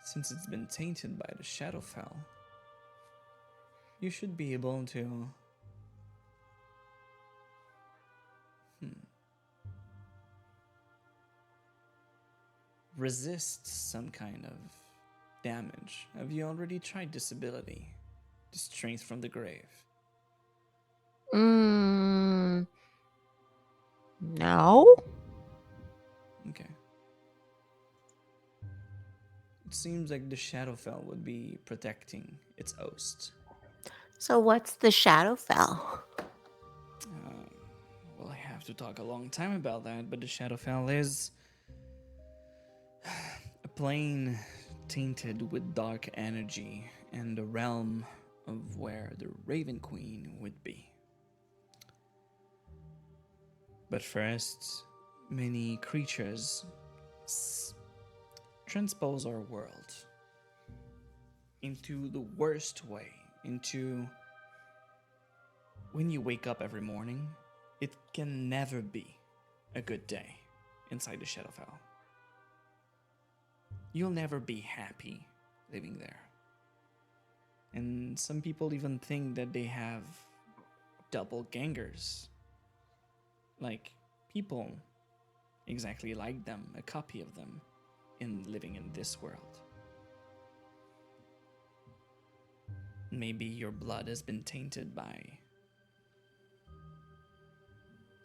since it's been tainted by the Shadowfell, you should be able to resist some kind of damage. Have you already tried this ability? The Strength from the Grave? Mm, no. Okay. It seems like the Shadowfell would be protecting its host. So what's the Shadowfell? Well, I have to talk a long time about that, but the Shadowfell is a plane tainted with dark energy and the realm of where the Raven Queen would be. But first, many creatures transpose our world into the worst way, into when you wake up every morning It can never be a good day inside the Shadowfell. You'll never be happy living there. And some people even think that they have doppelgangers. Like people exactly like them, a copy of them, in living in this world. Maybe your blood has been tainted by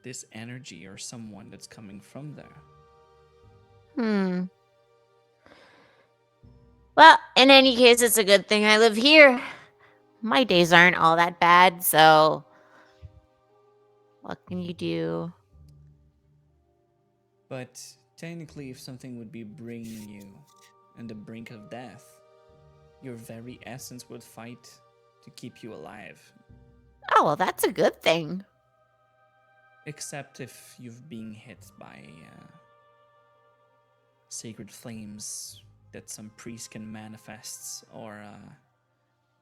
this energy or someone that's coming from there. Well, in any case, it's a good thing I live here. My days aren't all that bad, so what can you do? But technically, if something would be bringing you on the brink of death, your very essence would fight to keep you alive. Oh, well, that's a good thing. Except if you've been hit by sacred flames that some priest can manifest, or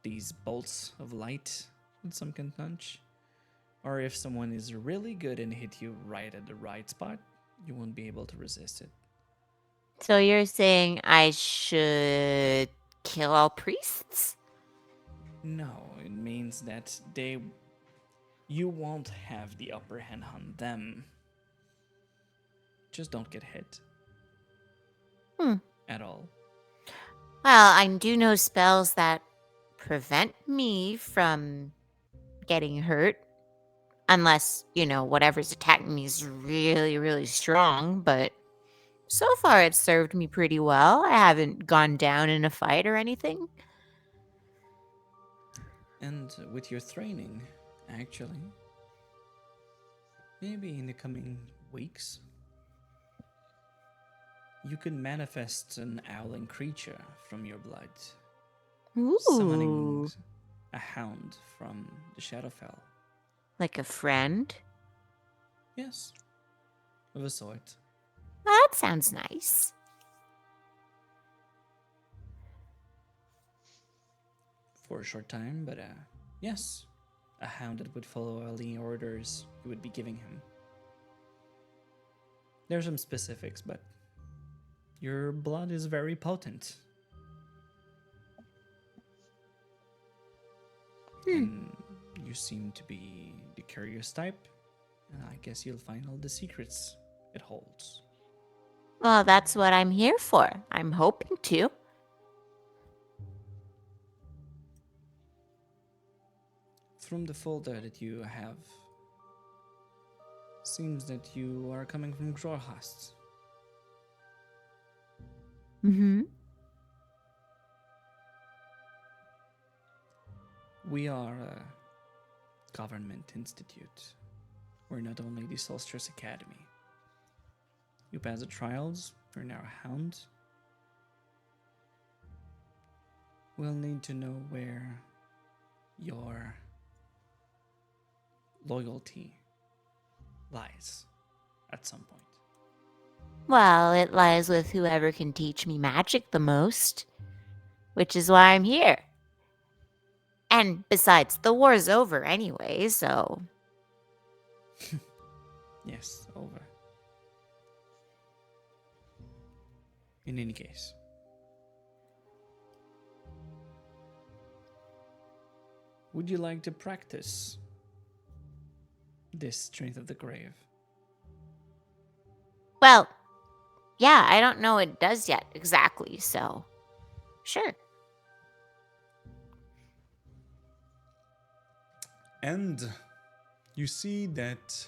these bolts of light that some can punch. Or if someone is really good and hit you right at the right spot, you won't be able to resist it. So you're saying I should kill all priests? No, it means that you won't have the upper hand on them. Just don't get hit. At all. Well, I do know spells that prevent me from getting hurt. Unless, whatever's attacking me is really, really strong. But so far, it's served me pretty well. I haven't gone down in a fight or anything. And with your training, actually, maybe in the coming weeks, you could manifest an owling creature from your blood, summoning Ooh. a hound from the Shadowfell. Like a friend? Yes, of a sort. That sounds nice. For a short time, but yes, a hound that would follow all the orders you would be giving him. There are some specifics, but your blood is very potent. And you seem to be the curious type, and I guess you'll find all the secrets it holds. Well, that's what I'm here for. I'm hoping to. From the folder that you have, seems that you are coming from Grorhast. Mm-hmm. We are a government institute. We're not only the Solstice Academy. You pass the trials, you're now a hound. We'll need to know where your loyalty lies at some point. Well, it lies with whoever can teach me magic the most, which is why I'm here. And besides, the war's over anyway, so... Yes, over. In any case, would you like to practice this Strength of the Grave? Well, yeah, I don't know what it does yet exactly, so... Sure. And you see that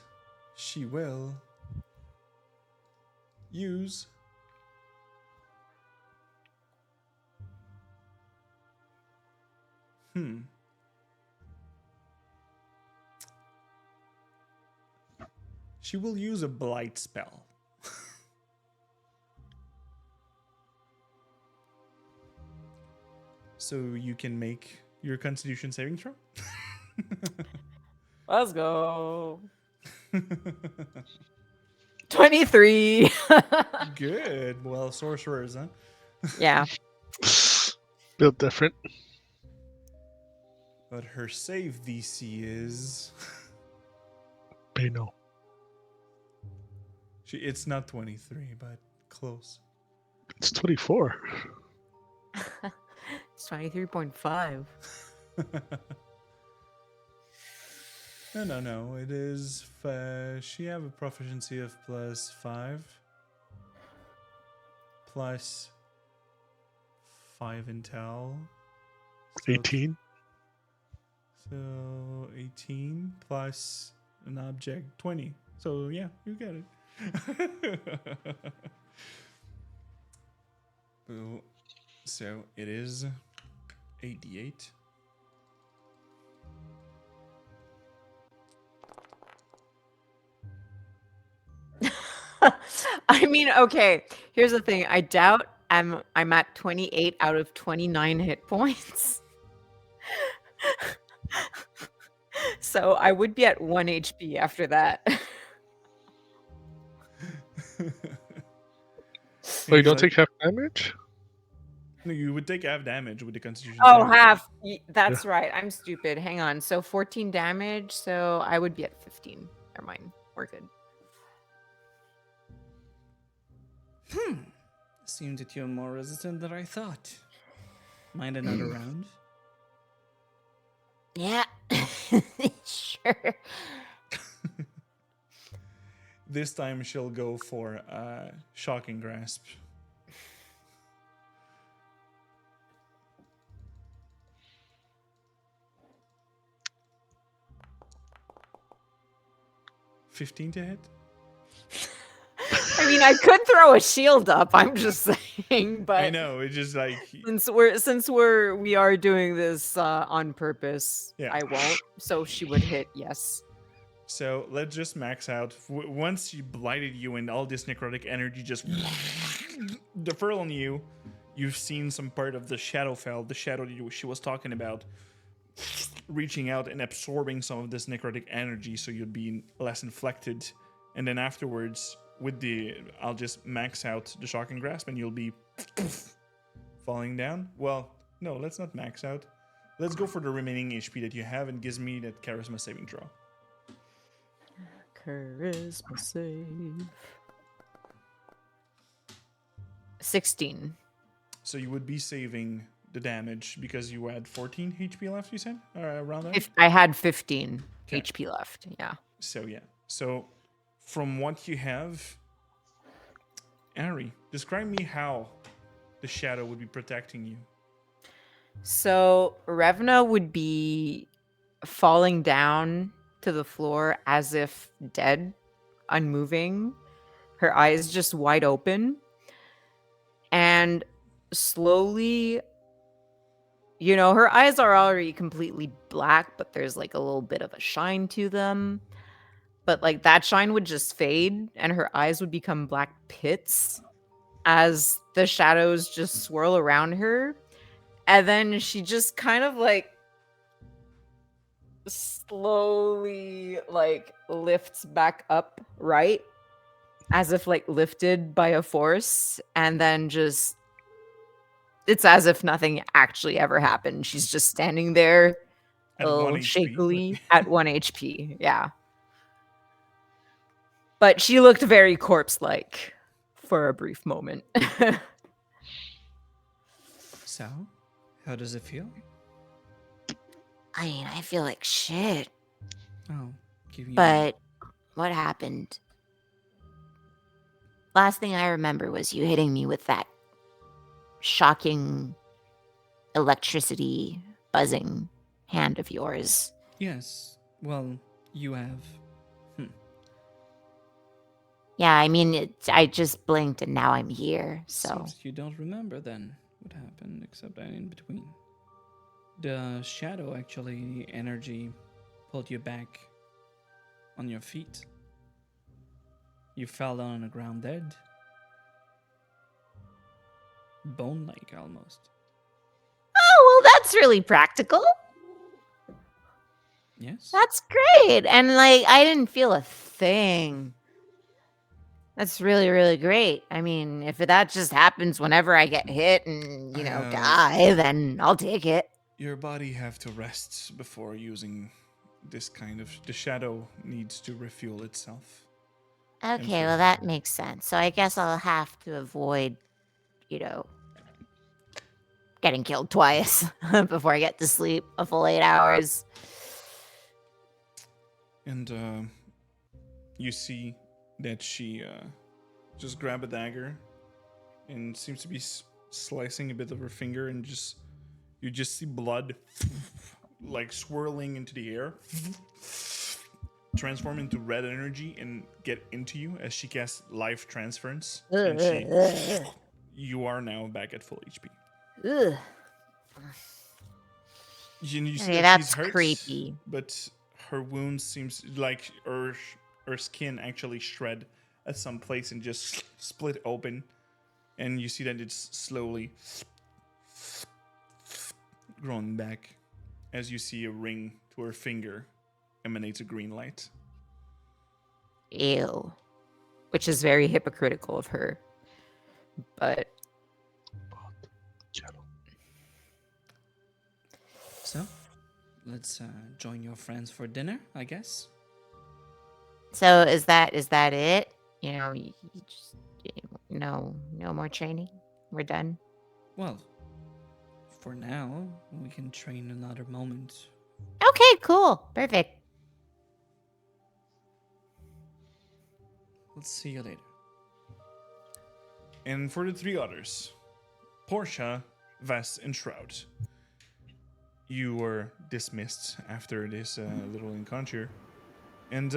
she will use she will use a blight spell. So you can make your Constitution saving throw. Let's go. 23. Good. Well, sorcerers, huh? Yeah. Built different. But her save DC is I know. It's not 23, but close. It's 24. It's 23.5. No. It is. She have a proficiency of +5, plus 5 intel. So 18. So 18 plus an object 20. So yeah, you get it. Boo. So it is 8d8. I mean, okay. Here's the thing. I doubt I'm at 28 out of 29 hit points. So I would be at 1 HP after that. Oh, you don't take half damage? No, you would take half damage with the Constitution. Oh, saving throw. half. That's right. I'm stupid. Hang on. So 14 damage. So I would be at 15. Never mind. We're good. Seems that you're more resistant than I thought. Mind another round? Yeah. Sure. This time she'll go for shocking grasp. $15 to hit. I mean, I could throw a shield up. I'm just saying, but I know, it's just like since we are doing this on purpose, Yeah. I won't. So she would hit yes. so. Let's just max out. Once she blighted you and all this necrotic energy just defer on you, you've seen some part of the Shadowfell, the shadow that she was talking about, reaching out and absorbing some of this necrotic energy, so you'd be less inflected. And then afterwards, I'll just max out the shocking grasp, and you'll be falling down. Well, no, let's not max out. Let's go for the remaining HP that you have, and gives me that charisma saving throw. Charisma save. 16. So you would be saving the damage because you had 14 HP left, you said? Around there? If I had 15 Okay. HP left, yeah. So yeah. So from what you have, Ari, describe me how the shadow would be protecting you. So Revna would be falling down to the floor as if dead, unmoving, her eyes just wide open. And slowly, her eyes are already completely black, but there's like a little bit of a shine to them. But like that shine would just fade and her eyes would become black pits as the shadows just swirl around her. And then she just kind of like slowly like lifts back up, right? As if like lifted by a force, and then just it's as if nothing actually ever happened. She's just standing there At a 1 little HP, shakily at 1 HP. Yeah. But she looked very corpse-like for a brief moment. So, how does it feel? I mean, I feel like shit. Oh, give me. But what happened? Last thing I remember was you hitting me with that shocking electricity buzzing hand of yours. Yes. Well, you have. Yeah, I mean, I just blinked and now I'm here, so. Seems you don't remember then what happened, except that in between. The shadow, actually, energy pulled you back on your feet. You fell down on the ground dead. Bone-like, almost. Oh, well, that's really practical. Yes? That's great. And, like, I didn't feel a thing. That's really, really great. I mean, if that just happens whenever I get hit and, die, then I'll take it. Your body have to rest before using the shadow needs to refuel itself. Okay, well, that makes sense. So I guess I'll have to avoid, getting killed twice before I get to sleep a full 8 hours. And you see that she just grabbed a dagger and seems to be slicing a bit of her finger, and you just see blood like swirling into the air, transform into red energy and get into you as she casts life transference. And you are now back at full HP. Ugh. You see Okay, that that's she's hurt, creepy. but her wound seems like her skin actually shred at some place and just split open, and you see that it's slowly grown back as you see a ring to her finger emanates a green light. Ew. Which is very hypocritical of her. But So, let's join your friends for dinner, I guess. so is that it? You just no more training. We're done. Well, for now, we can train another moment. Okay, cool. Perfect. Let's see you later. And for the three others, Portia, Vess, and Shroud, you were dismissed after this little encounter. And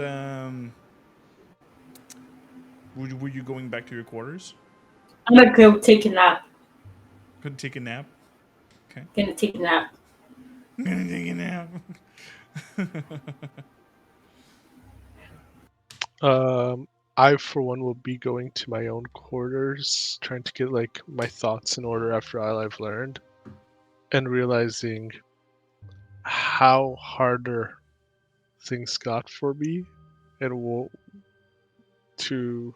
were you going back to your quarters? I'm gonna go take a nap. Could take a nap. Gonna take a nap. I'm gonna take a nap. I, for one, will be going to my own quarters, trying to get like my thoughts in order after all I've learned, and realizing how harder things got for me, and to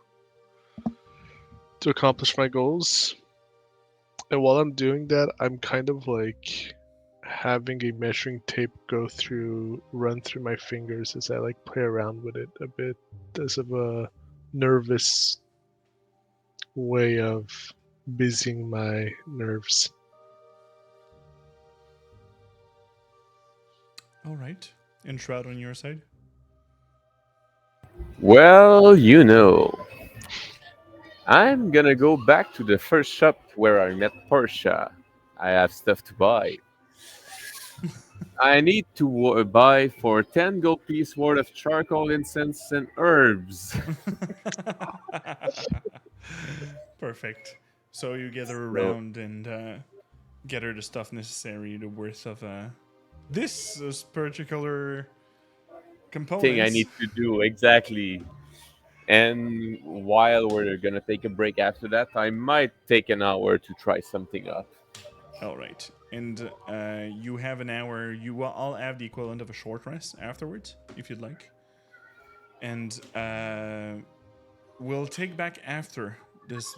accomplish my goals. And while I'm doing that, I'm kind of like having a measuring tape run through my fingers as I like play around with it a bit, as of a nervous way of busying my nerves. All right. And Shroud on your side? Well, I'm gonna go back to the first shop where I met Portia. I have stuff to buy. I need to buy for 10 gold piece worth of charcoal, incense, and herbs. Perfect. So you gather So- around and gather the stuff necessary, the worth of this particular component. Thing I need to do exactly. And while we're gonna take a break after that, I might take an hour to try something up. All right. And you have an hour. You will all have the equivalent of a short rest afterwards, if you'd like. And we'll take back after this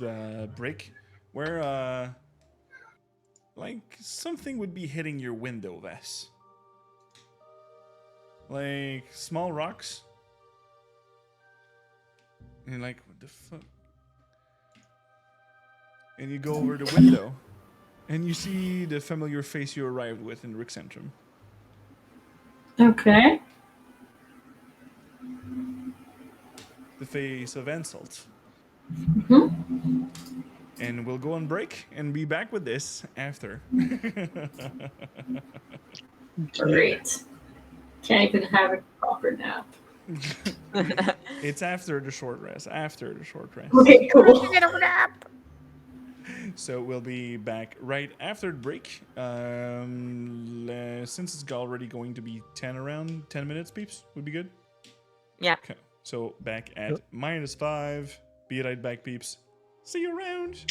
break where like something would be hitting your window, Vess. Like small rocks. And you're like, what the fuck? And you go over the window. And you see the familiar face you arrived with in Rick Centrum. Okay. The face of Insult. Mm-hmm. And we'll go on break and be back with this after. Great. Can't even have a proper nap. It's after the short rest. After the short rest. Okay, cool. So we'll be back right after the break. Since it's already going to be 10 minutes, peeps, would be good. Yeah. Okay. So back at -5. Be right back, peeps. See you around.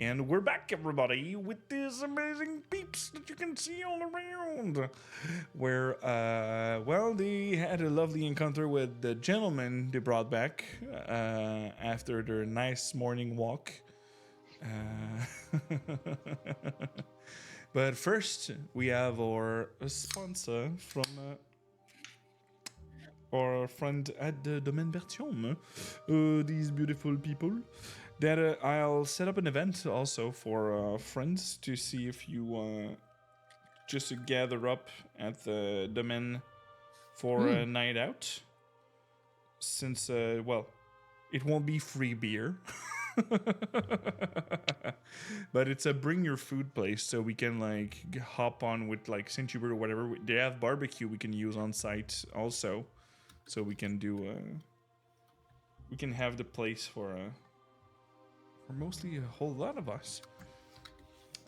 And we're back, everybody, with these amazing peeps that you can see all around. Where, well, they had a lovely encounter with the gentleman they brought back after their nice morning walk. But first, we have our sponsor from our friend at the Domaine Bertium. These beautiful people. That I'll set up an event also for friends to see if you just gather up at the Domaine for a night out. Since, well, it won't be free beer. But it's a bring your food place, so we can like hop on with like Saint-Hubert or whatever. They have barbecue we can use on site also, so we can do we can have the place for mostly a whole lot of us.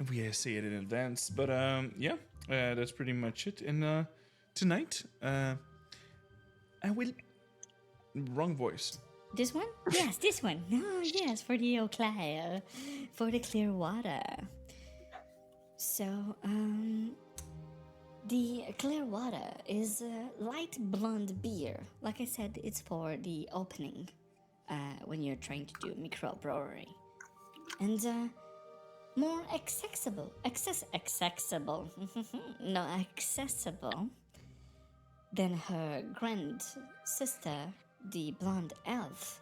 We say it in advance, but yeah, that's pretty much it. And tonight, I will. Wrong voice. This one? Yes, this one. Oh, yes, for the eau claire, for the clear water. So, the clear water is a light blonde beer. Like I said, it's for the opening, when you're trying to do microbrewery. And, more accessible, accessible than her grand sister, the blonde elf.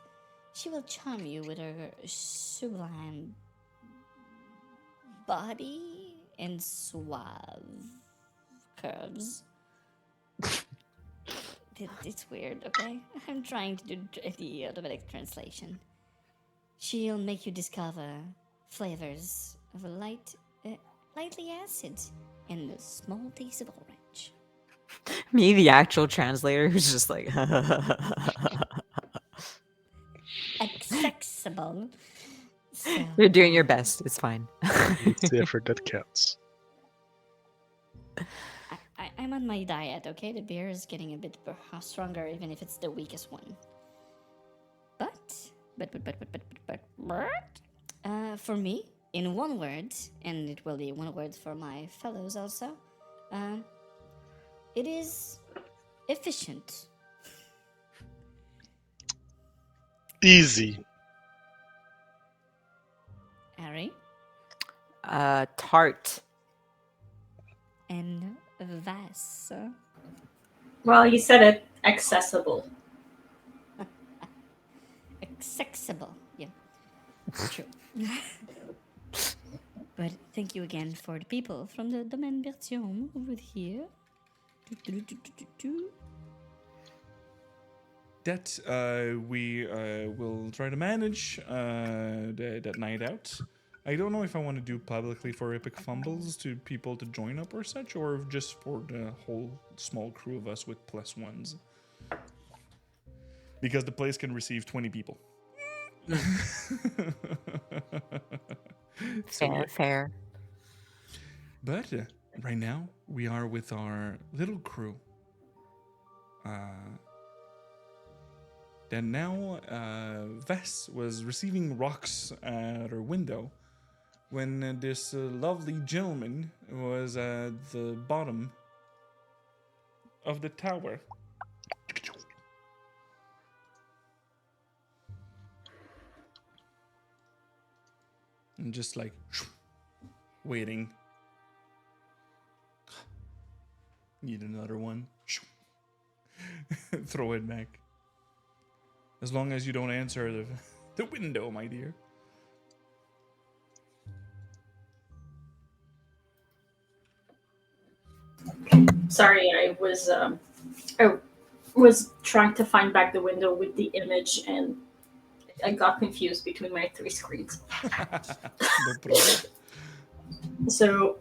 She will charm you with her sublime body and suave curves. It's weird, okay? I'm trying to do the automatic translation. She'll make you discover flavors of a lightly acid and a small taste of orange. Me, the actual translator, who's just like, Accessible. So, you're doing your best. It's fine. It's the effort that counts. I'm on my diet, okay? The beer is getting a bit stronger, even if it's the weakest one. But, for me, in one word, and it will be one word for my fellows also, it is efficient. Easy. Harry? Tart. And Vass. Well, you said it. Accessible. Accessible, yeah. True. But thank you again for the people from the Domaine Bertium over here. That we will try to manage that night out. I don't know if I want to do publicly for Epic Fumbles to people to join up or such, or just for the whole small crew of us with +1s. Because the place can receive 20 people. Fair. But right now, we are with our little crew. Then now, Vess was receiving rocks at her window when this lovely gentleman was at the bottom of the tower. And just like waiting. Need another one. Throw it back. As long as you don't answer the window, my dear. Sorry, I was trying to find back the window with the image, and I got confused between my 3 screens. No problem. So,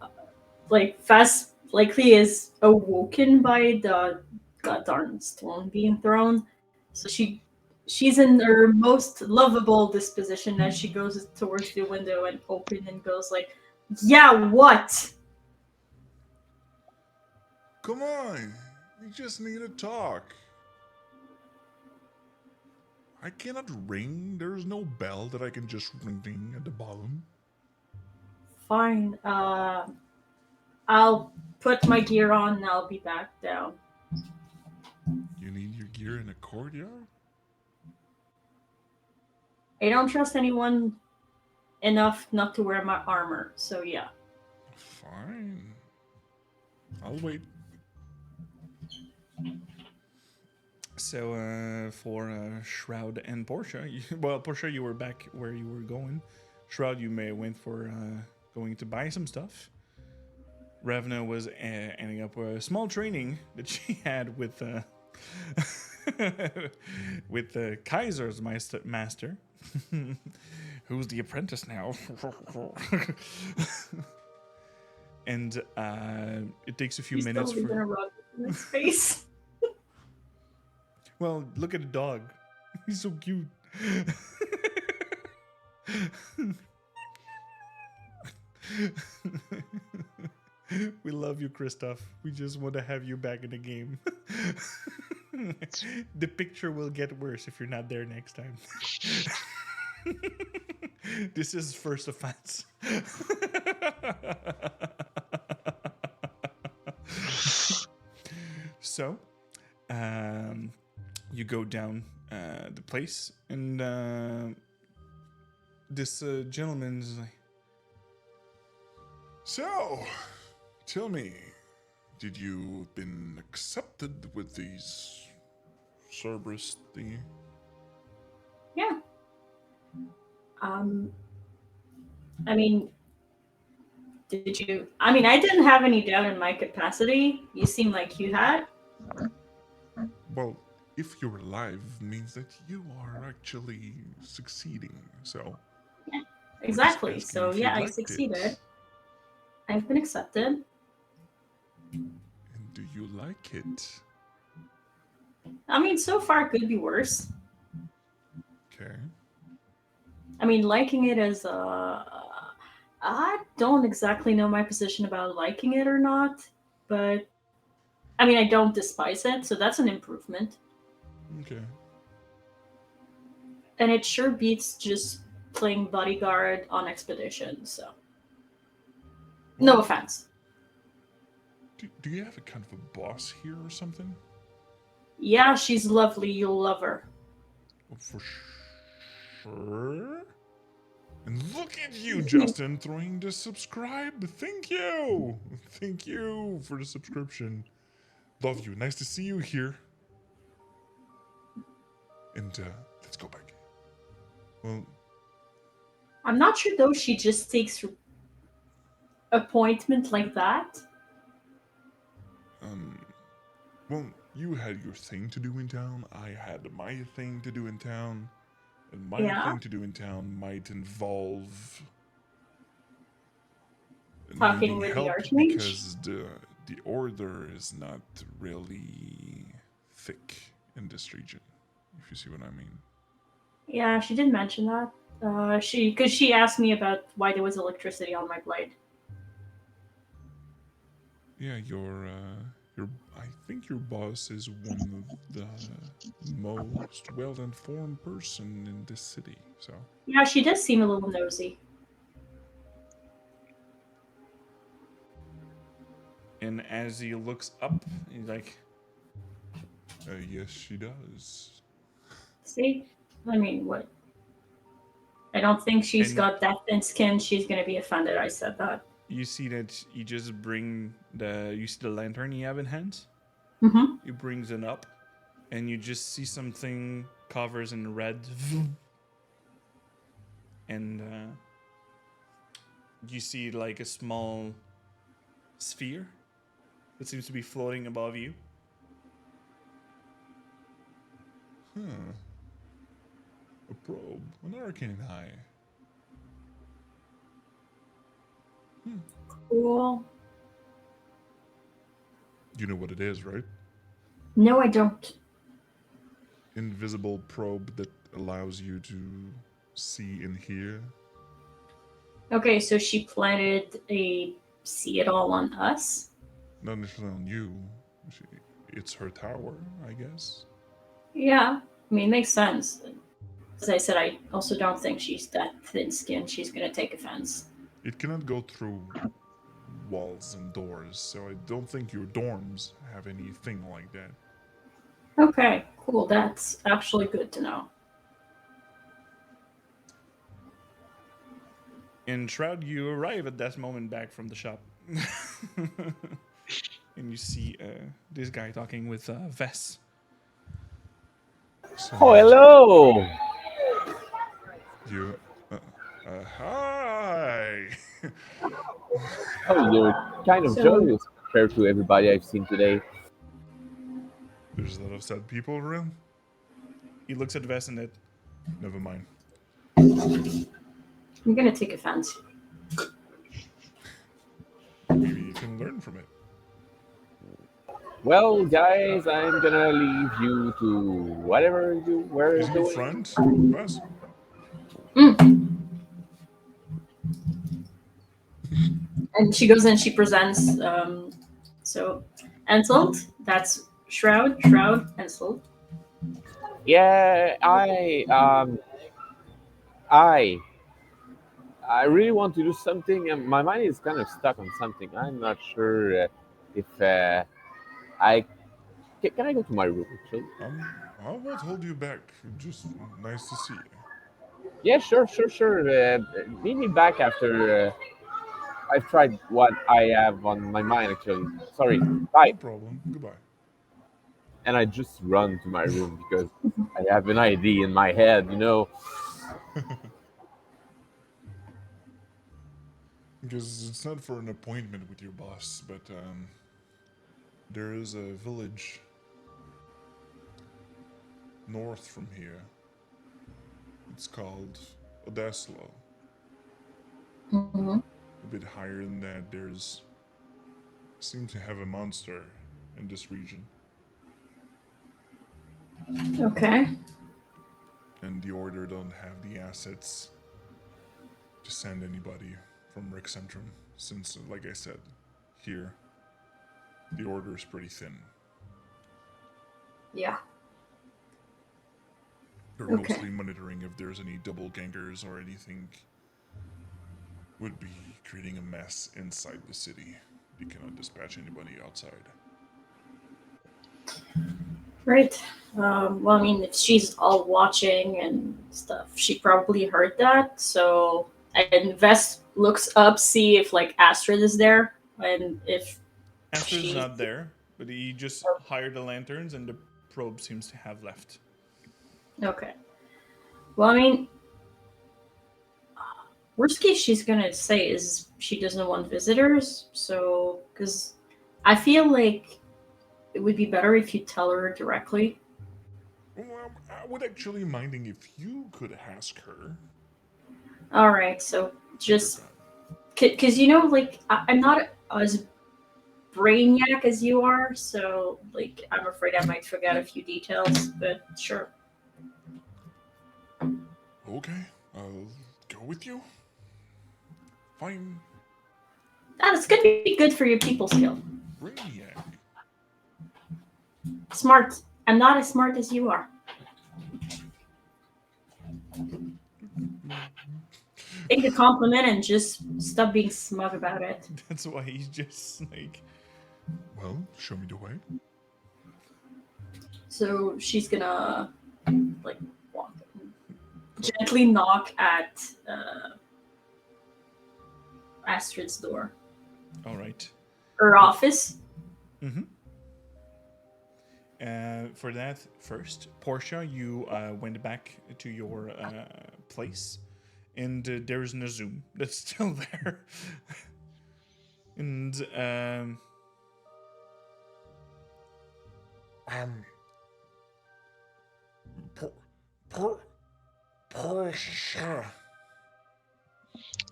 like, Fast likely is awoken by the goddamn stone being thrown. So she's in her most lovable disposition as she goes towards the window and open and goes like, "Yeah, what?" Come on, we just need to talk. I cannot ring. There's no bell that I can just ring at the bottom. fine. I'll put my gear on and I'll be back down. You need your gear in a courtyard? I don't trust anyone enough not to wear my armor, so yeah. Fine. I'll wait. So, for Shroud and Portia, well, Portia, you were back where you were going. Shroud, you may have went for going to buy some stuff. Ravna was ending up with a small training that she had with with Kaiser's master, who's the apprentice now. And it takes a few minutes He's for. gonna rub in his face. Well, look at the dog. He's so cute. We love you, Christoph. We just want to have you back in the game. The picture will get worse if you're not there next time. This is first offense. So, you go down the place, and this gentleman's like, So, tell me, did you been accepted with these Cerberus thingy? Yeah. I mean, did you? I mean, I didn't have any doubt in my capacity. You seem like you had. Well, if you're alive, means that you are actually succeeding. So Exactly. asking So if you yeah, I liked succeeded. it. I've been accepted. And do you like it? I mean, so far it could be worse. Okay. I mean, liking it as I don't exactly know my position about liking it or not, but I mean, I don't despise it, so that's an improvement. Okay. And it sure beats just playing bodyguard on expedition, so. No offense. Do you have a kind of a boss here or something? Yeah, she's lovely. You'll love her. Oh, for sure. And look at you, Justin, throwing the subscribe. Thank you. Thank you for the subscription. Love you. Nice to see you here. And let's go back. Well, I'm not sure though she just takes appointment like that. well, you had your thing to do in town. I had my thing to do in town. And my thing to do in town might involve Talking needing with the help Archmage? because the order is not really thick in this region, if you see what I mean. Yeah, she did mention that. Because she asked me about why there was electricity on my blade. Yeah, I think your boss is one of the most well-informed person in this city. So Yeah, she does seem a little nosy. and as he looks up, he's like, yes, she does. See? I mean, what? I don't think she's And- got that thin skin. She's gonna be offended I said that. you see that you just bring you see the lantern you have in hand? Mm-hmm. He brings it up, and you just see something covers in red. And you see like a small sphere that seems to be floating above you. A probe, an arcane eye. Cool. You know what it is, right? No, I don't. Invisible probe that allows you to see and hear. Okay, so she planted a see it all on us? Not necessarily on you. It's her tower, I guess. Yeah. I mean, it makes sense. As I said, I also don't think she's that thin skinned. She's gonna take offense. It cannot go through walls and doors, so I don't think your dorms have anything like that. Okay, cool. That's actually good to know. In Shroud, you arrive at that moment back from the shop. And you see this guy talking with Vess. So Oh, hello! you, hi. Oh, you're kind of So- joyous compared to everybody I've seen today. There's a lot of sad people around. He looks at Vess and it. Never mind. I'm gonna take offense. Maybe you can learn from it. Well, guys, I'm gonna leave you to whatever you were Is your doing. friend, Wes? And she goes in, she presents. So, Ensult, that's Shroud, Ensult. Yeah, I really want to do something, and my mind is kind of stuck on something. I'm not sure if I can I go to my room actually. I won't hold you back. Just nice to see you. Yeah, sure. Meet me back after I've tried what I have on my mind actually. Sorry. Bye. No problem. Goodbye. And I just run to my room because I have an idea in my head, you know. Because it's not for an appointment with your boss, but there is a village north from here. It's called Odeslo. Mm-hmm. A bit higher than that, there's seem to have a monster in this region, Okay. and the order don't have the assets to send anybody from Rixcentrum, since, like I said, here the order is pretty thin. Yeah. They're Okay. mostly monitoring if there's any double gangers or anything would be creating a mess inside the city. They cannot dispatch anybody outside. Right. Well, I mean, if she's all watching and stuff, she probably heard that. So, and Vest looks up, see if like Astrid is there, and if Astrid's she. not there, but he just hired the lanterns and the probe seems to have left. Okay. Well, I mean, worst case she's gonna say is she doesn't want visitors. So, because I feel like it would be better if you tell her directly. Well, I would actually minding if you could ask her. All right. So just because like I'm not as brainiac as you are, so like I'm afraid I might forget a few details. But sure. Okay, I'll go with you. Fine. That's gonna be good for your people skill. Brainiac. Smart. I'm not as smart as you are. Take the compliment and just stop being smug about it. That's why he's just like. Well, show me the way. So she's gonna like walk, gently knock at Astrid's door. All right. Her office. Mm-hmm. For that, first, Portia, you went back to your place, and there's Nazum that's still there. And Portia.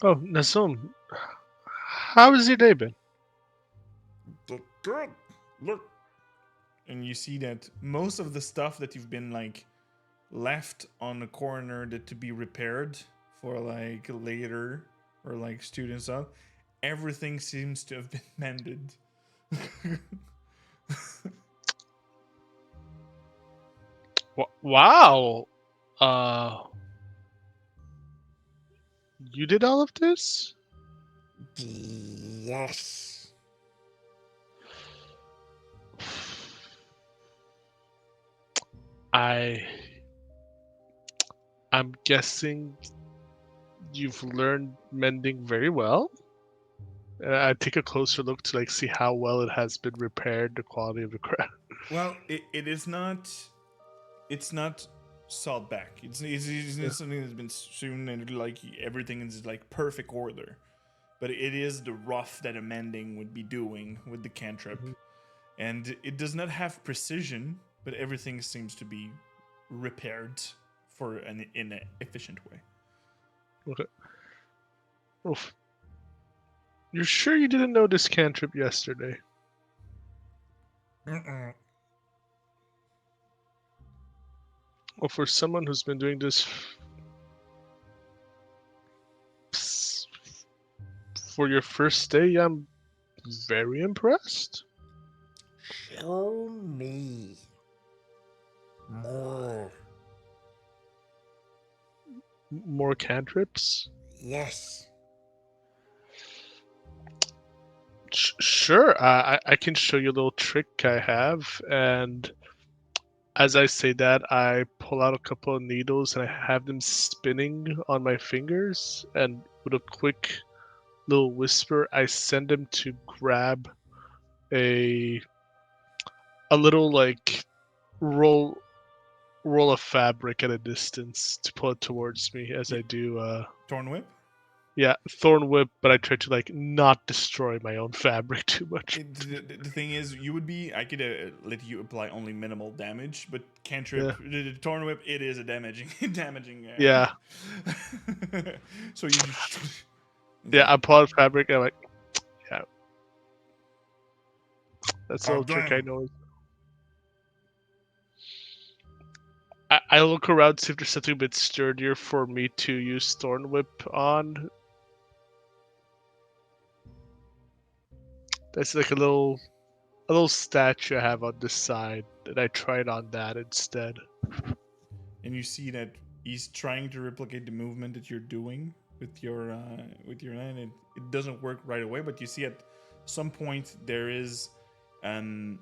Oh, Nazum, how has your day been? Good. Look, and you see that most of the stuff that you've been like left on the corner that to be repaired for like later or like student stuff, everything seems to have been mended. Wow. You did all of this? Yes. I I'm guessing you've learned mending very well. I take a closer look to like see how well it has been repaired, the quality of the craft. Well, it is not. It's not sawed back. It's not something that's been sewn and like everything is like perfect order. But it is the rough that a mending would be doing with the cantrip, and it does not have precision, but everything seems to be repaired for in an efficient way. Okay. Oof. You're sure you didn't know this cantrip yesterday? Well, for someone who's been doing this for your first day, I'm very impressed. Show me more. More cantrips? Yes. Sure, I can show you a little trick I have, and as I say that, I pull out a couple of needles and I have them spinning on my fingers, and with a quick little whisper, I send them to grab a little like roll roll of fabric at a distance to pull it towards me as I do Torn whip. yeah, thorn whip, but I try to like not destroy my own fabric too much. The thing is, you would be. I could let you apply only minimal damage, but cantrip, Yeah. the torn whip, it is a damaging, damaging. Yeah. So you. Yeah, I pull out fabric and I'm like, yeah. That's a Calm little trick I down. know. I look around to see if there's something a bit sturdier for me to use thorn whip on. That's like a little statue I have on this side, and I tried on that instead. And you see that he's trying to replicate the movement that you're doing with your hand. It doesn't work right away, but you see at some point there is an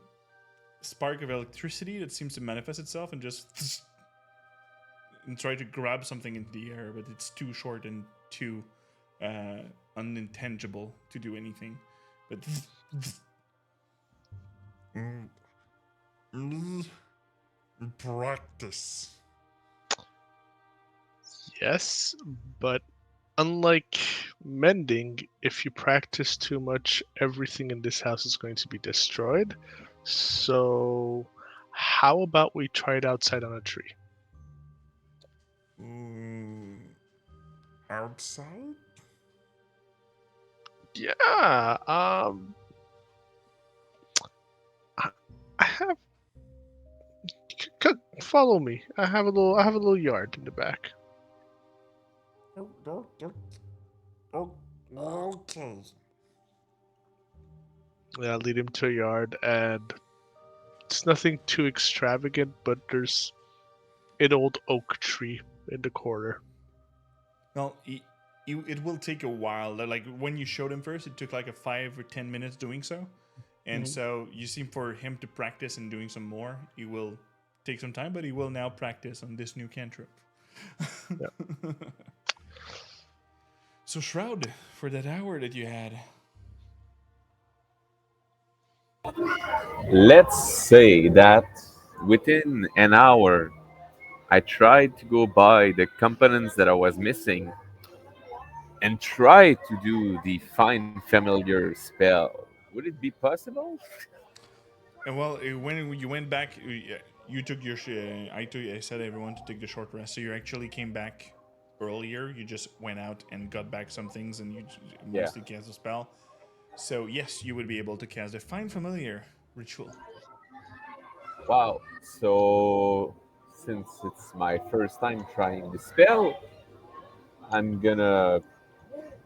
spark of electricity that seems to manifest itself and just and try to grab something into the air, but it's too short and too unintelligible to do anything. But Mm, mm, Practice. Yes, but unlike mending, if you practice too much, everything in this house is going to be destroyed. So, how about we try it outside on a tree? Mm, Outside? Yeah. I have. Follow me. I have a little yard in the back. Oh, oh, oh, oh, okay. Yeah, lead him to a yard, and it's nothing too extravagant, but there's an old oak tree in the corner. well, it will take a while. Like when you showed him first, it took like a 5 or 10 minutes doing so, and Mhm. so you seem for him to practice and doing some more. He will take some time, but he will now practice on this new cantrip. Yeah. So Shroud, for that hour that you had, Let's say that within an hour, I tried to go buy the components that I was missing and try to do the find familiar spell. Would it be possible? and well, when you went back, you took your. I said everyone to take the short rest, so you actually came back earlier. You just went out and got back some things, and you Yeah. mostly cast a spell. So yes, you would be able to cast a find familiar ritual. Wow. So, since it's my first time trying the spell, I'm gonna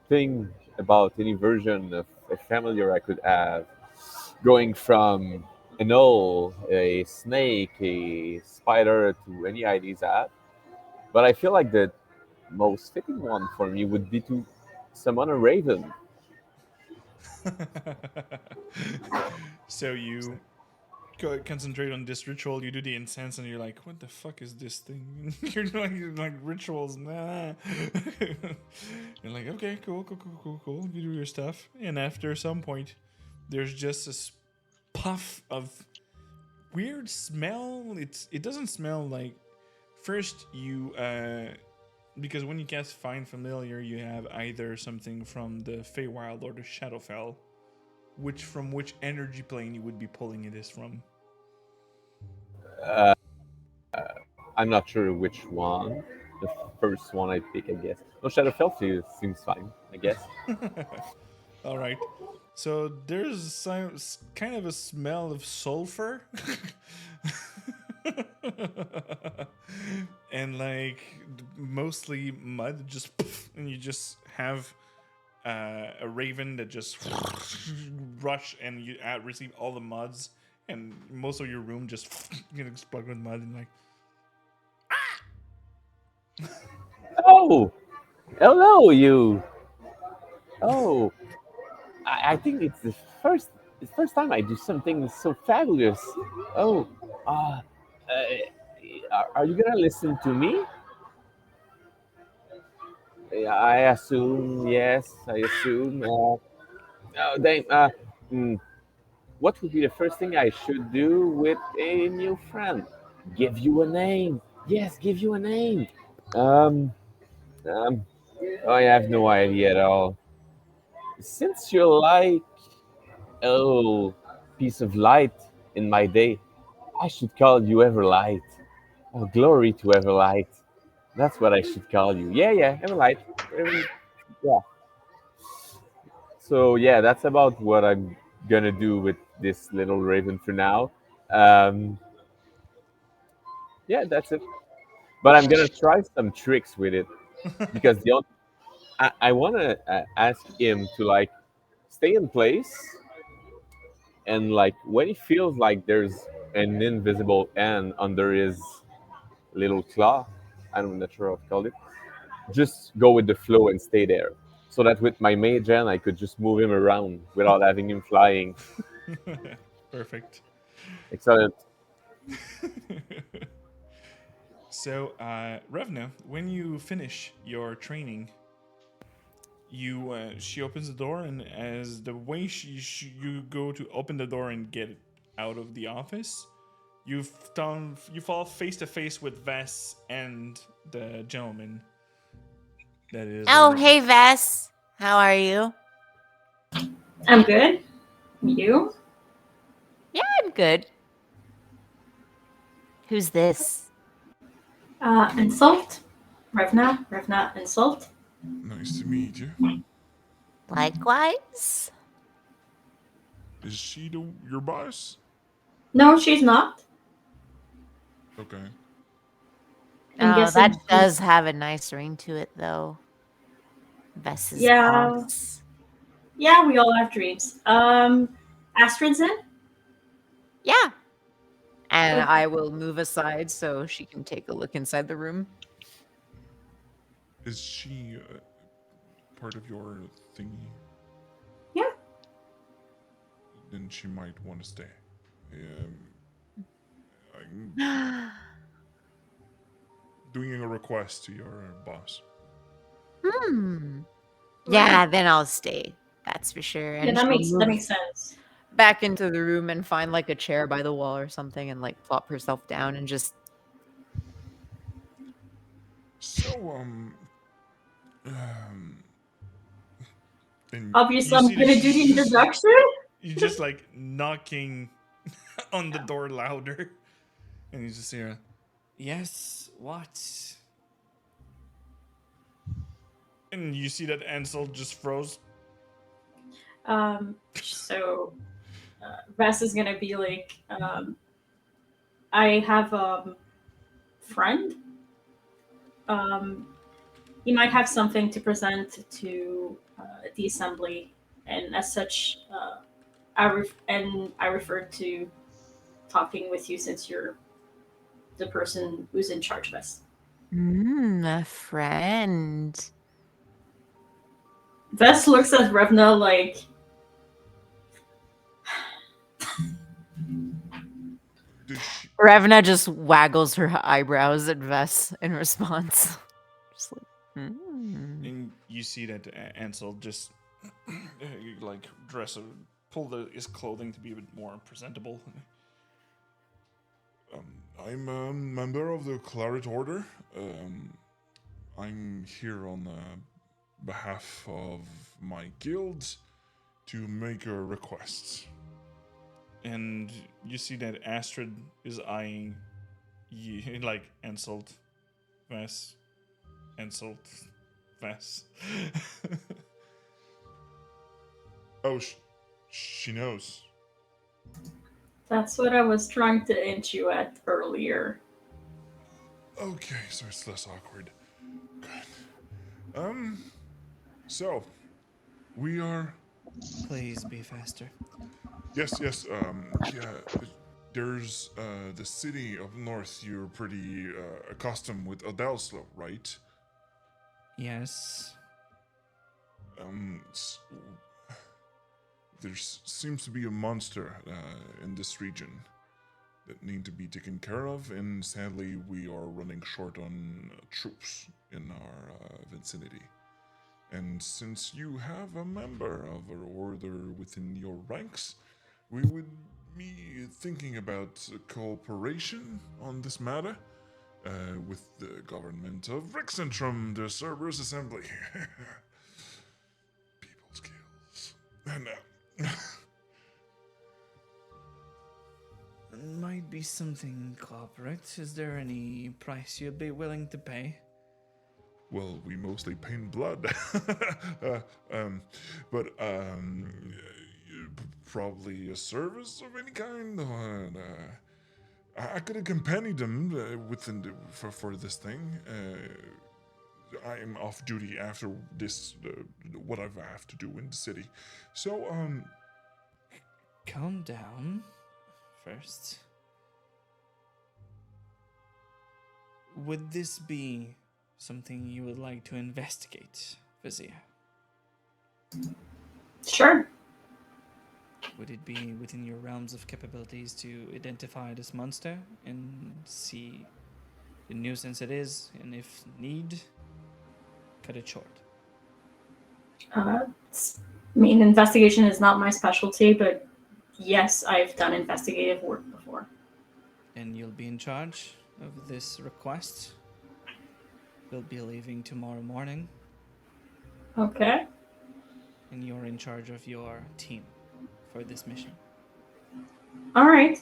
think about any version of a familiar I could have, going from an owl, a snake, a spider, to any ideas I have. But I feel like the most fitting one for me would be to summon a raven. So you concentrate on this ritual. You do the incense, and you're like, "What the fuck is this thing?" You're like rituals, nah. You're like, "Okay, cool. You do your stuff." And after some point, there's just this puff of weird smell. It doesn't smell like. First, you because when you cast Find Familiar, you have either something from the Feywild or the Shadowfell. Which energy plane you would be pulling it is from? Uh, I'm not sure which one. The first one I pick, I guess. No, Shadowfell seems fine, I guess. All right. So there's kind of a smell of sulfur. And like mostly mud, just and you just have a raven that just rush and you receive all the muds, and most of your room just gets plugged with mud and like. Oh, hello, you. Oh, I think it's the first time I do something so fabulous. Oh, are you gonna listen to me? Yeah, I assume. Yes, I assume. Then, mm, what would be the first thing I should do with a new friend? Give you a name. Yes, give you a name. Um, um, I have no idea at all. Since you're like a little piece of light in my day, I should call you Everlight. Oh, glory to Everlight. That's what I should call you. Yeah, Everlight. Yeah. So yeah, that's about what I'm gonna do with this little raven for now. Um, yeah, that's it. But I'm gonna try some tricks with it because I wanna ask him to like stay in place and like when he feels like there's an invisible hand under his little claw, I'm not sure how to call it, just go with the flow and stay there. So that with my mage hand, I could just move him around without having him flying. Perfect. Excellent. So, Revna, when you finish your training, she opens the door, and as the way you go to open the door and get out of the office, you fall face to face with Vess and the gentleman. That is. Oh, hey, Vess. How are you? I'm good. You? Yeah, I'm good. Who's this? Insult. Revna, insult. Nice to meet you. Likewise. Is she your boss? No, she's not. Okay. I'm Oh, guessing that she's- does have a nice ring to it, though. Vess's Yeah. boss. Yeah, we all have dreams. Astrid's in? Yeah. And Okay. I will move aside so she can take a look inside the room. Is she part of your thingy? Yeah. Then she might want to stay. I'm doing a request to your boss. Yeah, then I'll stay. That's for sure. And Yeah, that she'll makes move sense. back into the room and find like a chair by the wall or something and like plop herself down and just So, and Obviously, you I'm see that gonna do the she's just- introduction. You're just like knocking on the door louder, and you just hear, Yes, what? and you see that Ansel just froze. So Vess is gonna be like, I have a friend. He might have something to present to the assembly, and as such, I referred to talking with you since you're the person who's in charge of us. A friend. Vess looks at Revna like, Does she? Ravna just waggles her eyebrows at Vess in response. Just like, And you see that Ansel just like pull his clothing to be a bit more presentable. I'm a member of the Claret Order. I'm here on behalf of my guild to make a request. And you see that Astrid is eyeing you, like insult, Vess, insult, Vess. Oh, she knows. That's what I was trying to hint you at earlier. Okay, so it's less awkward. Good. So we are. Please be faster. Yes. Yeah. There's the city up north. You're pretty accustomed with Adelslo, right? Yes. S- there seems to be a monster in this region that need to be taken care of, and sadly, we are running short on troops in our vicinity. And since you have a member of our order within your ranks, we would be thinking about cooperation on this matter with the government of Rixentrum, the Cerberus Assembly. People skills. And Might be something corporate. Is there any price you'd be willing to pay? well, we mostly paint blood. But probably a service of any kind. I could accompany them for this thing. I'm off duty after this, what I have to do in the city. So, Calm down first. Would this be something you would like to investigate, Vizier? Sure. Would it be within your realms of capabilities to identify this monster and see the nuisance it is, and if need, cut it short? I mean, investigation is not my specialty, but yes, I've done investigative work before. And you'll be in charge of this request. We'll be leaving tomorrow morning, Okay. and you're in charge of your team for this mission. All right.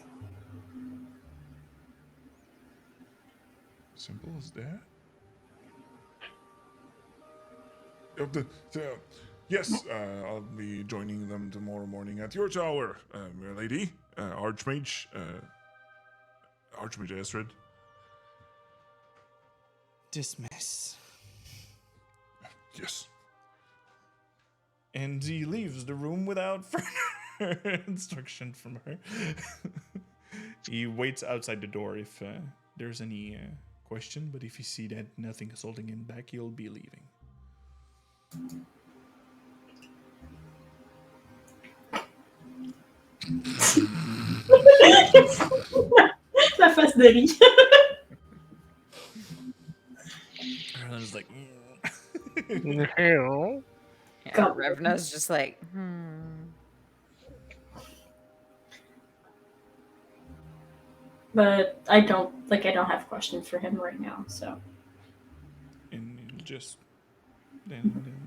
simple as that. Yes, I'll be joining them tomorrow morning at your tower, my lady, Archmage Astrid. Dismiss. Yes. And he leaves the room without further instruction from her. He waits outside the door if there's any question, but if you see that nothing is holding him back, he'll be leaving. La face de riz. Everyone's like, Hell. Yeah, Go. Revna's just like, But I don't have questions for him right now, so. and just then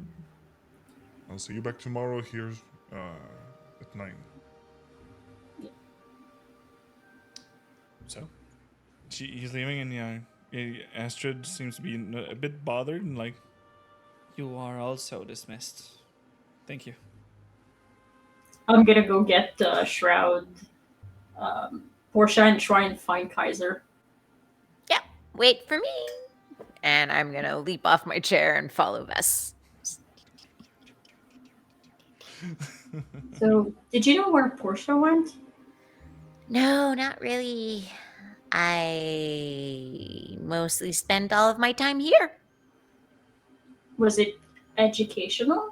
I'll see you back tomorrow here at 9. so he's leaving, and Astrid seems to be a bit bothered and like, You are also dismissed. Thank you. I'm gonna go get Shroud, Portia, and try and find Kaiser. yeah, wait for me. And I'm going to leap off my chair and follow Vess. So, did you know where Portia went? No, not really. I mostly spent all of my time here. Was it educational?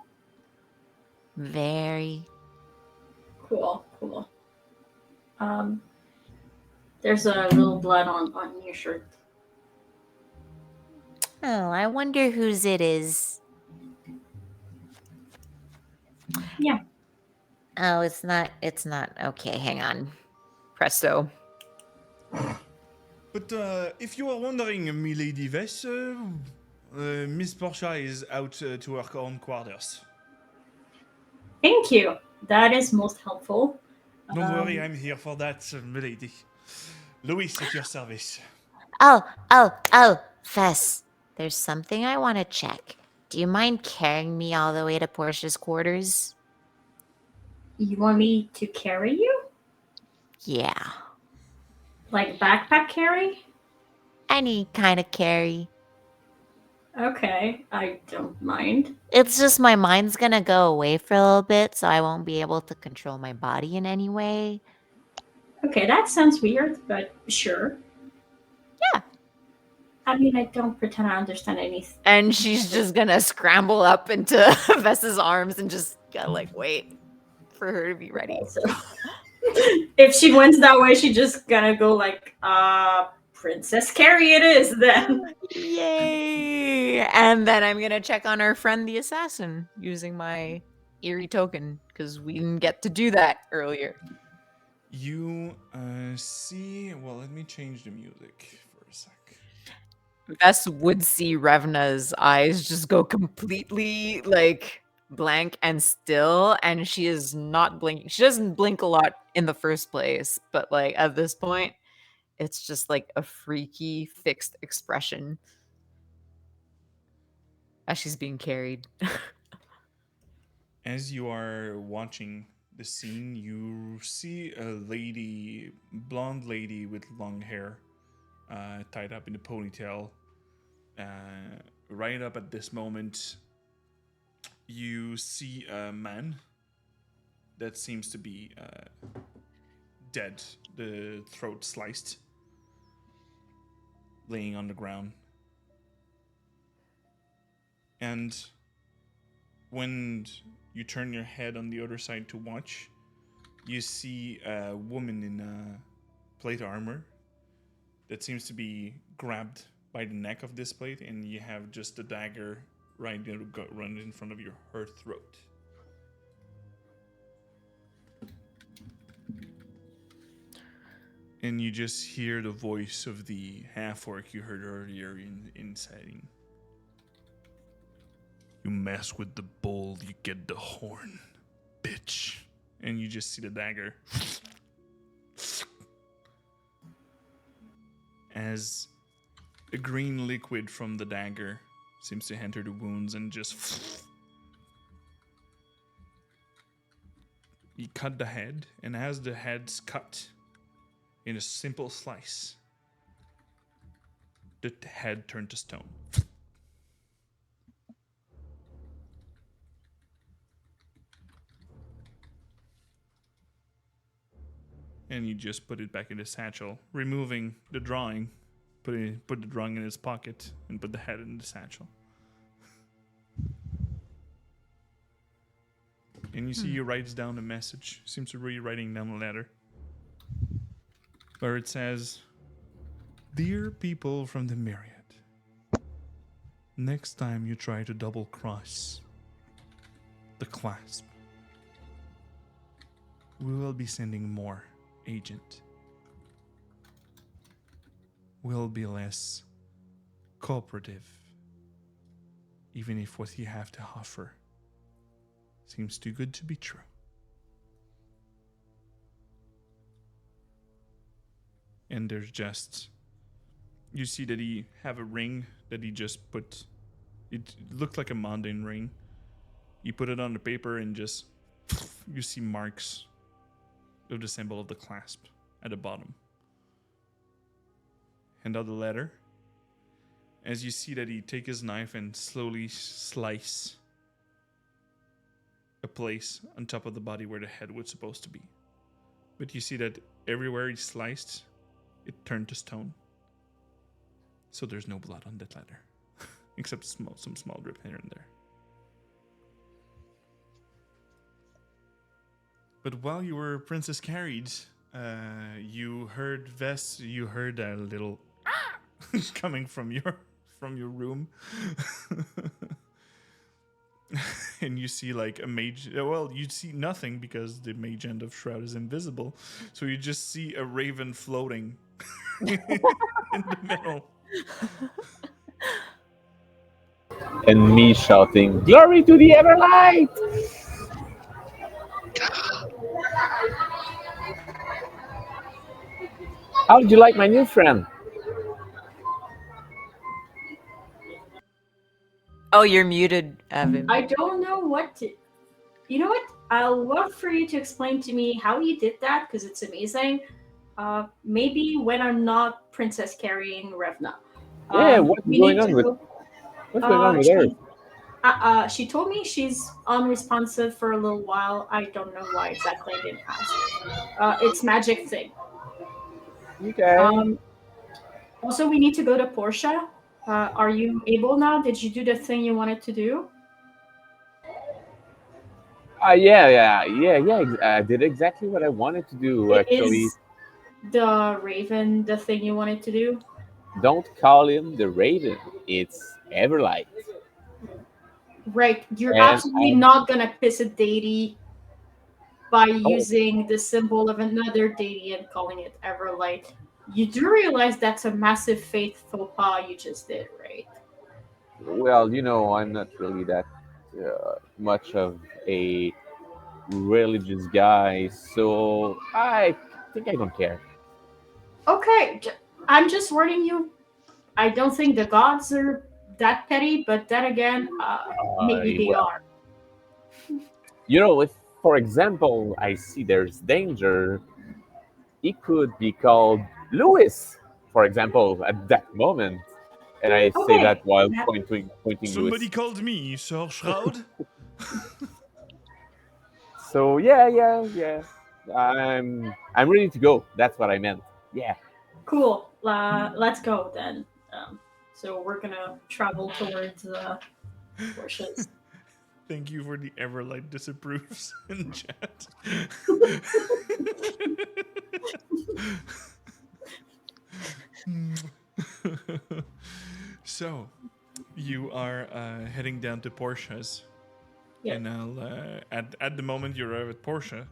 Very. Cool. There's a little blood on your shirt. Oh, I wonder whose it is. Yeah. Oh, it's not. It's not. Okay, hang on. Presto. But if you are wondering, Milady Vess, Miss Portia is out to her own quarters. Thank you. That is most helpful. Don't worry, I'm here for that, Milady. Louis, at your service. Oh, Fess. There's something I want to check. Do you mind carrying me all the way to Portia's quarters? You want me to carry you? Yeah. Like backpack carry? Any kind of carry. Okay, I don't mind. It's just my mind's gonna go away for a little bit, so I won't be able to control my body in any way. Okay, that sounds weird, but sure. Yeah. I mean, I don't pretend I understand anything. And she's just gonna scramble up into Vess's arms and just gotta like wait for her to be ready. So, if she went that way, she just gonna go like, Princess Carrie it is then. Yay! And then I'm gonna check on our friend the assassin using my eerie token because we didn't get to do that earlier. You see. Well, let me change the music for a sec. Vess would see Revna's eyes just go completely like blank and still, and she is not blinking. She doesn't blink a lot in the first place, but like at this point, it's just like a freaky fixed expression as she's being carried. As you are watching the scene, you see a lady, blonde lady with long hair, tied up in a ponytail. Right up at this moment, you see a man that seems to be dead, the throat sliced, laying on the ground. And when you turn your head on the other side to watch, you see a woman in plate armor that seems to be grabbed by the neck of this plate, and you have just a dagger right in front of her throat. And you just hear the voice of the half-orc you heard earlier in setting. You mess with the bull, you get the horn, bitch. And you just see the dagger. As a green liquid from the dagger seems to enter the wounds and just... You cut the head, and as the head's cut in a simple slice, the head turned to stone. And you just put it back in the satchel, removing the drawing, put the drawing in his pocket, and put the head in the satchel. And you see he writes down a message. Seems to be writing down a letter. Where it says, "Dear people from the Myriad, next time you try to double cross the clasp, we will be sending more agent. We'll be less cooperative, even if what you have to offer seems too good to be true." And there's just, you see that he have a ring that he just put, it looked like a mundane ring. You put it on the paper and just, you see marks of the symbol of the clasp at the bottom. Hand out the letter. As you see that he take his knife and slowly slice a place on top of the body where the head was supposed to be. But you see that everywhere he sliced, it turned to stone. So there's no blood on that letter, except some small drip here and there. But while you were princess carried, You heard Vess. You heard a little coming from your room, and you see like a mage. Well, you see nothing because the mage end of Shroud is invisible. So you just see a raven floating in the middle. And me shouting, "Glory to the Everlight!" How would you like my new friend? Oh, you're muted, Evan. I don't know what to. You know what? I'll love for you to explain to me how you did that because it's amazing. Maybe when I'm not princess carrying Revna. Yeah, what's We going need on to with go. what's going on with her? She told me she's unresponsive for a little while. I don't know why exactly. I didn't ask. It's magic thing. Okay. Also, we need to go to Portia. Are you able now? Did you do the thing you wanted to do? Yeah. I did exactly what I wanted to do. Actually, Is the Raven the thing you wanted to do? don't call him the Raven. It's Everlight. Right. You're And absolutely not gonna piss a deity by oh, using the symbol of another deity and calling it Everlight. You do realize that's a massive faith faux pas you just did, right? well, I'm not really that much of a religious guy, so I think I don't care. Okay, I'm just warning you. I don't think the gods are that petty, but then again, maybe they Well, are. if, for example, I see there's danger, it could be called Lewis, for example, at that moment. And I say that Okay, while that- pointing Somebody Lewis. called me, Sir Shroud. So yeah. I'm ready to go. That's what I meant. Yeah. Cool. Let's go then. So we're gonna travel towards Portia's. Thank you for the Everlight disapproves in chat. So, you are heading down to Portia's. Yeah. And I'll, at the moment you arrive at Portia,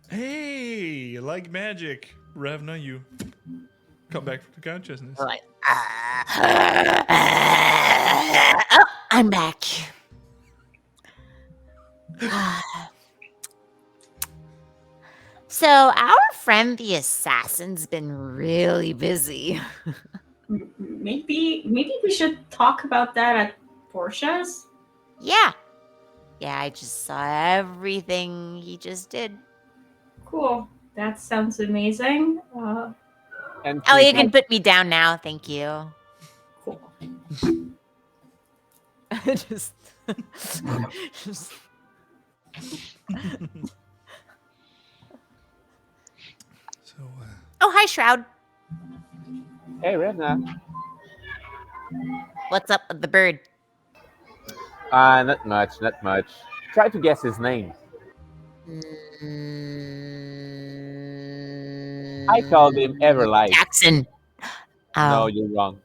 hey, like magic, Ravna, you come back to consciousness. Like, oh, I'm back. So our friend the assassin's been really busy. Maybe we should talk about that at Portia's. Yeah, I just saw everything he just did. Cool. That sounds amazing. And Oh, you Kate, can put me down now. Thank you. Cool. just, just So, Oh, hi, Shroud. hey, Revna. What's up with the bird? Not much. Try to guess his name. I called him Everlight. Jackson. No, Oh, you're wrong.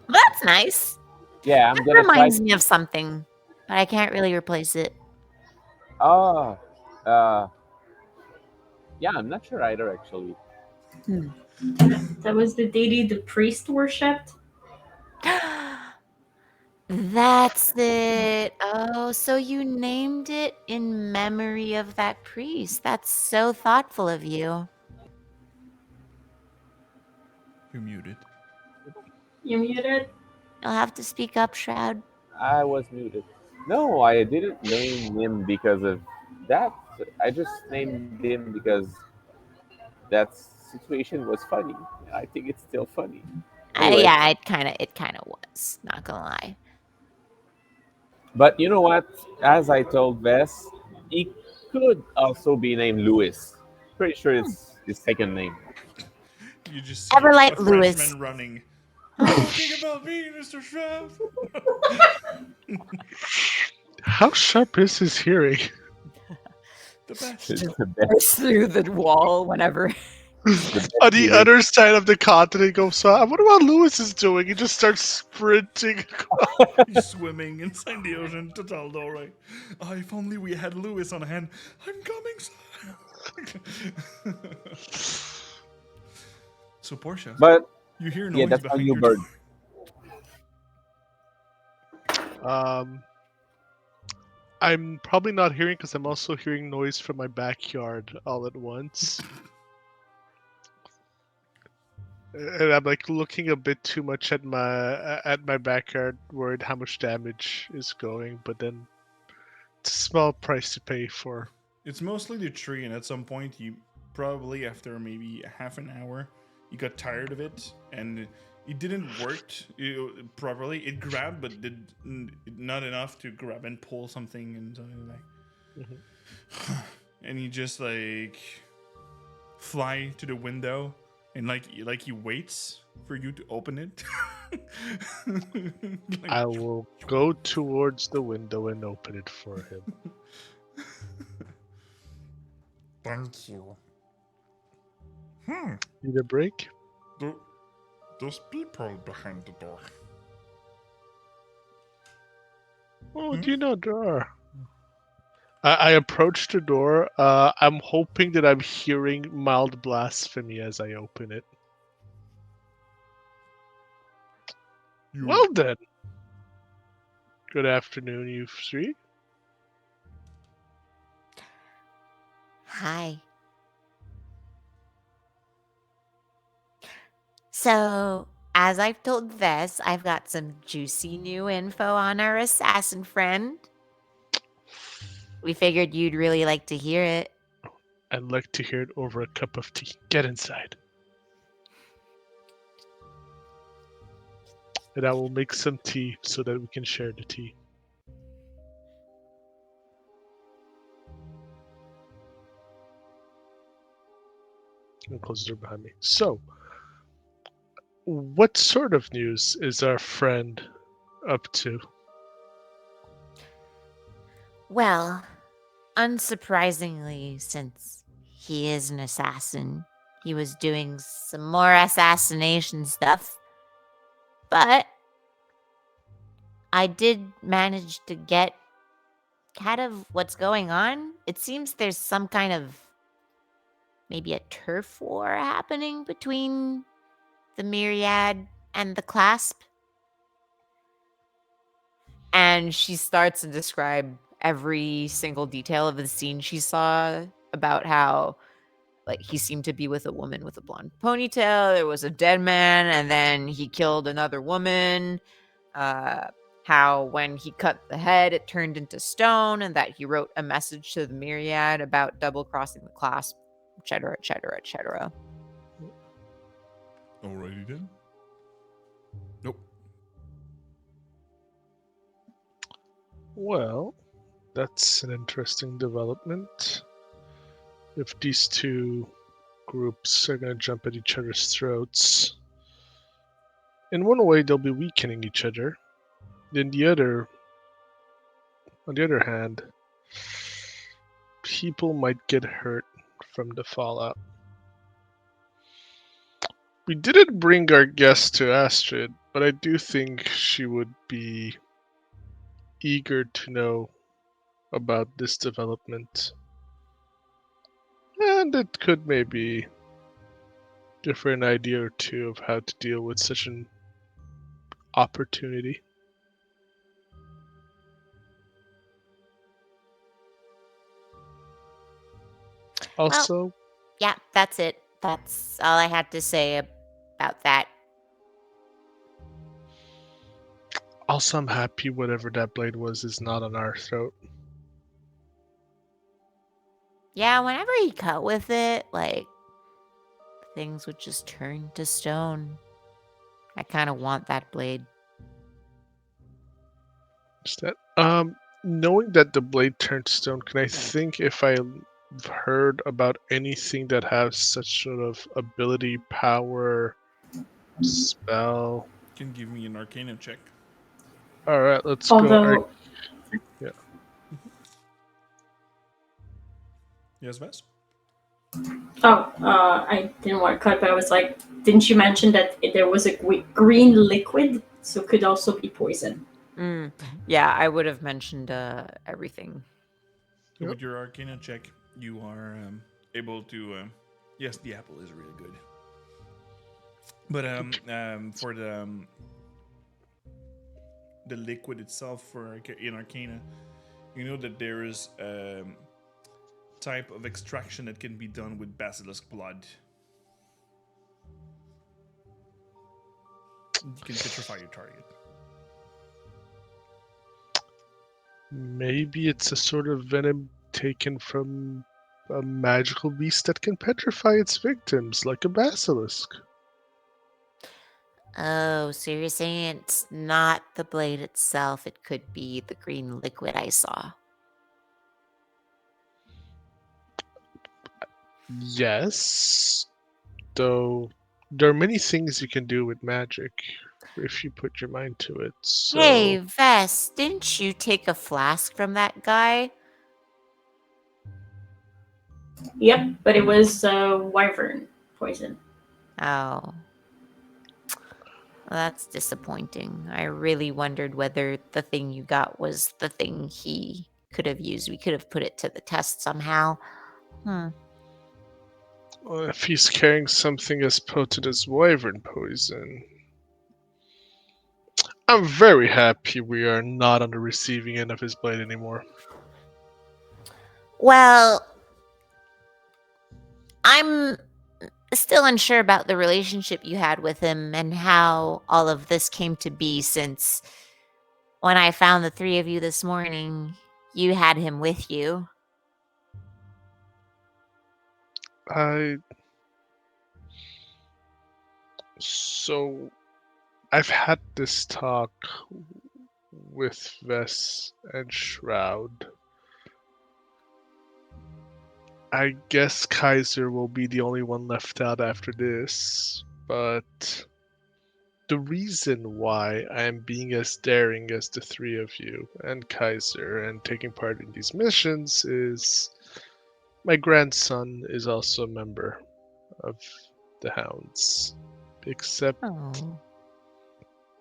that's nice. Yeah, I'm That gonna try. reminds me of something, but I can't really replace it. Oh, yeah, I'm not sure either, actually. That was the deity the priest worshipped. That's it. Oh, so you named it in memory of that priest. That's so thoughtful of you. you're muted. You muted. You'll have to speak up, Shroud. I was muted. No, I didn't name him because of that. I just named him because that situation was funny. I think it's still funny. Anyway, Yeah, it kind of was. Not gonna lie. but you know what? As I told Vess, he could also be named Louis. Pretty sure it's his second name. You just see Everlight a Lewis. Frenchman running. Talking about me, Mr. Shroud. How sharp is his hearing? The best. It's the best. Burst through the wall whenever. On the other side of the continent goes, so I wonder what Lewis is doing. He just starts sprinting. He's swimming inside the ocean to tell Dora. Oh, if only we had Lewis on hand. I'm coming, sir. So, Portia, But you hear yeah, noise that's my behind new your bird. door. I'm probably not hearing because I'm also hearing noise from my backyard all at once. And I'm like looking a bit too much at my backyard, worried how much damage is going. But then it's a small price to pay for. It's mostly the tree, and at some point, you probably after maybe half an hour, you got tired of it, and it didn't work properly. It grabbed, but did not enough to grab and pull something, and something like. And you just like fly to the window, and like he waits for you to open it. Like, I will go towards the window and open it for him. Thank you. Need a break? There's people behind the door. Oh, do you know there are? I approach the door. I'm hoping that I'm hearing mild blasphemy as I open it. Well then. Good afternoon, you three. Hi. So, as I've told Vess, I've got some juicy new info on our assassin friend. We figured you'd really like to hear it. I'd like to hear it over a cup of tea. Get inside. And I will make some tea so that we can share the tea. And close the door behind me. So, what sort of news is our friend up to? Well, unsurprisingly, since he is an assassin, he was doing some more assassination stuff. But I did manage to get kind of what's going on. It seems there's some kind of maybe a turf war happening between the Myriad and the Clasp. And she starts to describe every single detail of the scene she saw about how, like, he seemed to be with a woman with a blonde ponytail. There was a dead man, and then he killed another woman. How when he cut the head, it turned into stone, and that he wrote a message to the Myriad about double-crossing the Clasp, etc., etc., etc. Alrighty then. Nope. Well, that's an interesting development. If these two groups are going to jump at each other's throats, in one way they'll be weakening each other. On the other hand, people might get hurt from the fallout. We didn't bring our guest to Astrid, but I do think she would be eager to know about this development. And it could maybe give her an idea or two of how to deal with such an opportunity. Also, Yeah, that's it. That's all I had to say about that. also, I'm happy whatever that blade was is not on our throat. Yeah, whenever he cut with it, like, things would just turn to stone. I kind of want that blade. Is that knowing that the blade turned stone, can I think if I've heard about anything that has such sort of ability, power, spell? You can give me an Arcana check. All right, let's Although, go. Yeah. Yes, Vess? Oh, I didn't want to cut, but I was like, didn't you mention that there was a green liquid, so could also be poison? Yeah, I would have mentioned everything. So Yep. with your Arcana check, you are able to. Yes, the apple is really good. But for the liquid itself in Arcana, you know that there is type of extraction that can be done with basilisk blood. You can petrify your target. Maybe it's a sort of venom taken from a magical beast that can petrify its victims, like a basilisk. Oh, so you're saying it's not the blade itself, it could be the green liquid I saw. Yes, though there are many things you can do with magic if you put your mind to it. Hey, So Vess, didn't you take a flask from that guy? Yep, but it was wyvern poison. Oh. Well, that's disappointing. I really wondered whether the thing you got was the thing he could have used. We could have put it to the test somehow. if he's carrying something as potent as wyvern poison, I'm very happy we are not on the receiving end of his blade anymore. Well, I'm still unsure about the relationship you had with him and how all of this came to be, since when I found the three of you this morning, you had him with you. I so I've had this talk with Vess and Shroud. I guess Kaiser will be the only one left out after this, but the reason why I am being as daring as the three of you and Kaiser and taking part in these missions is my grandson is also a member of the Hounds, except Oh.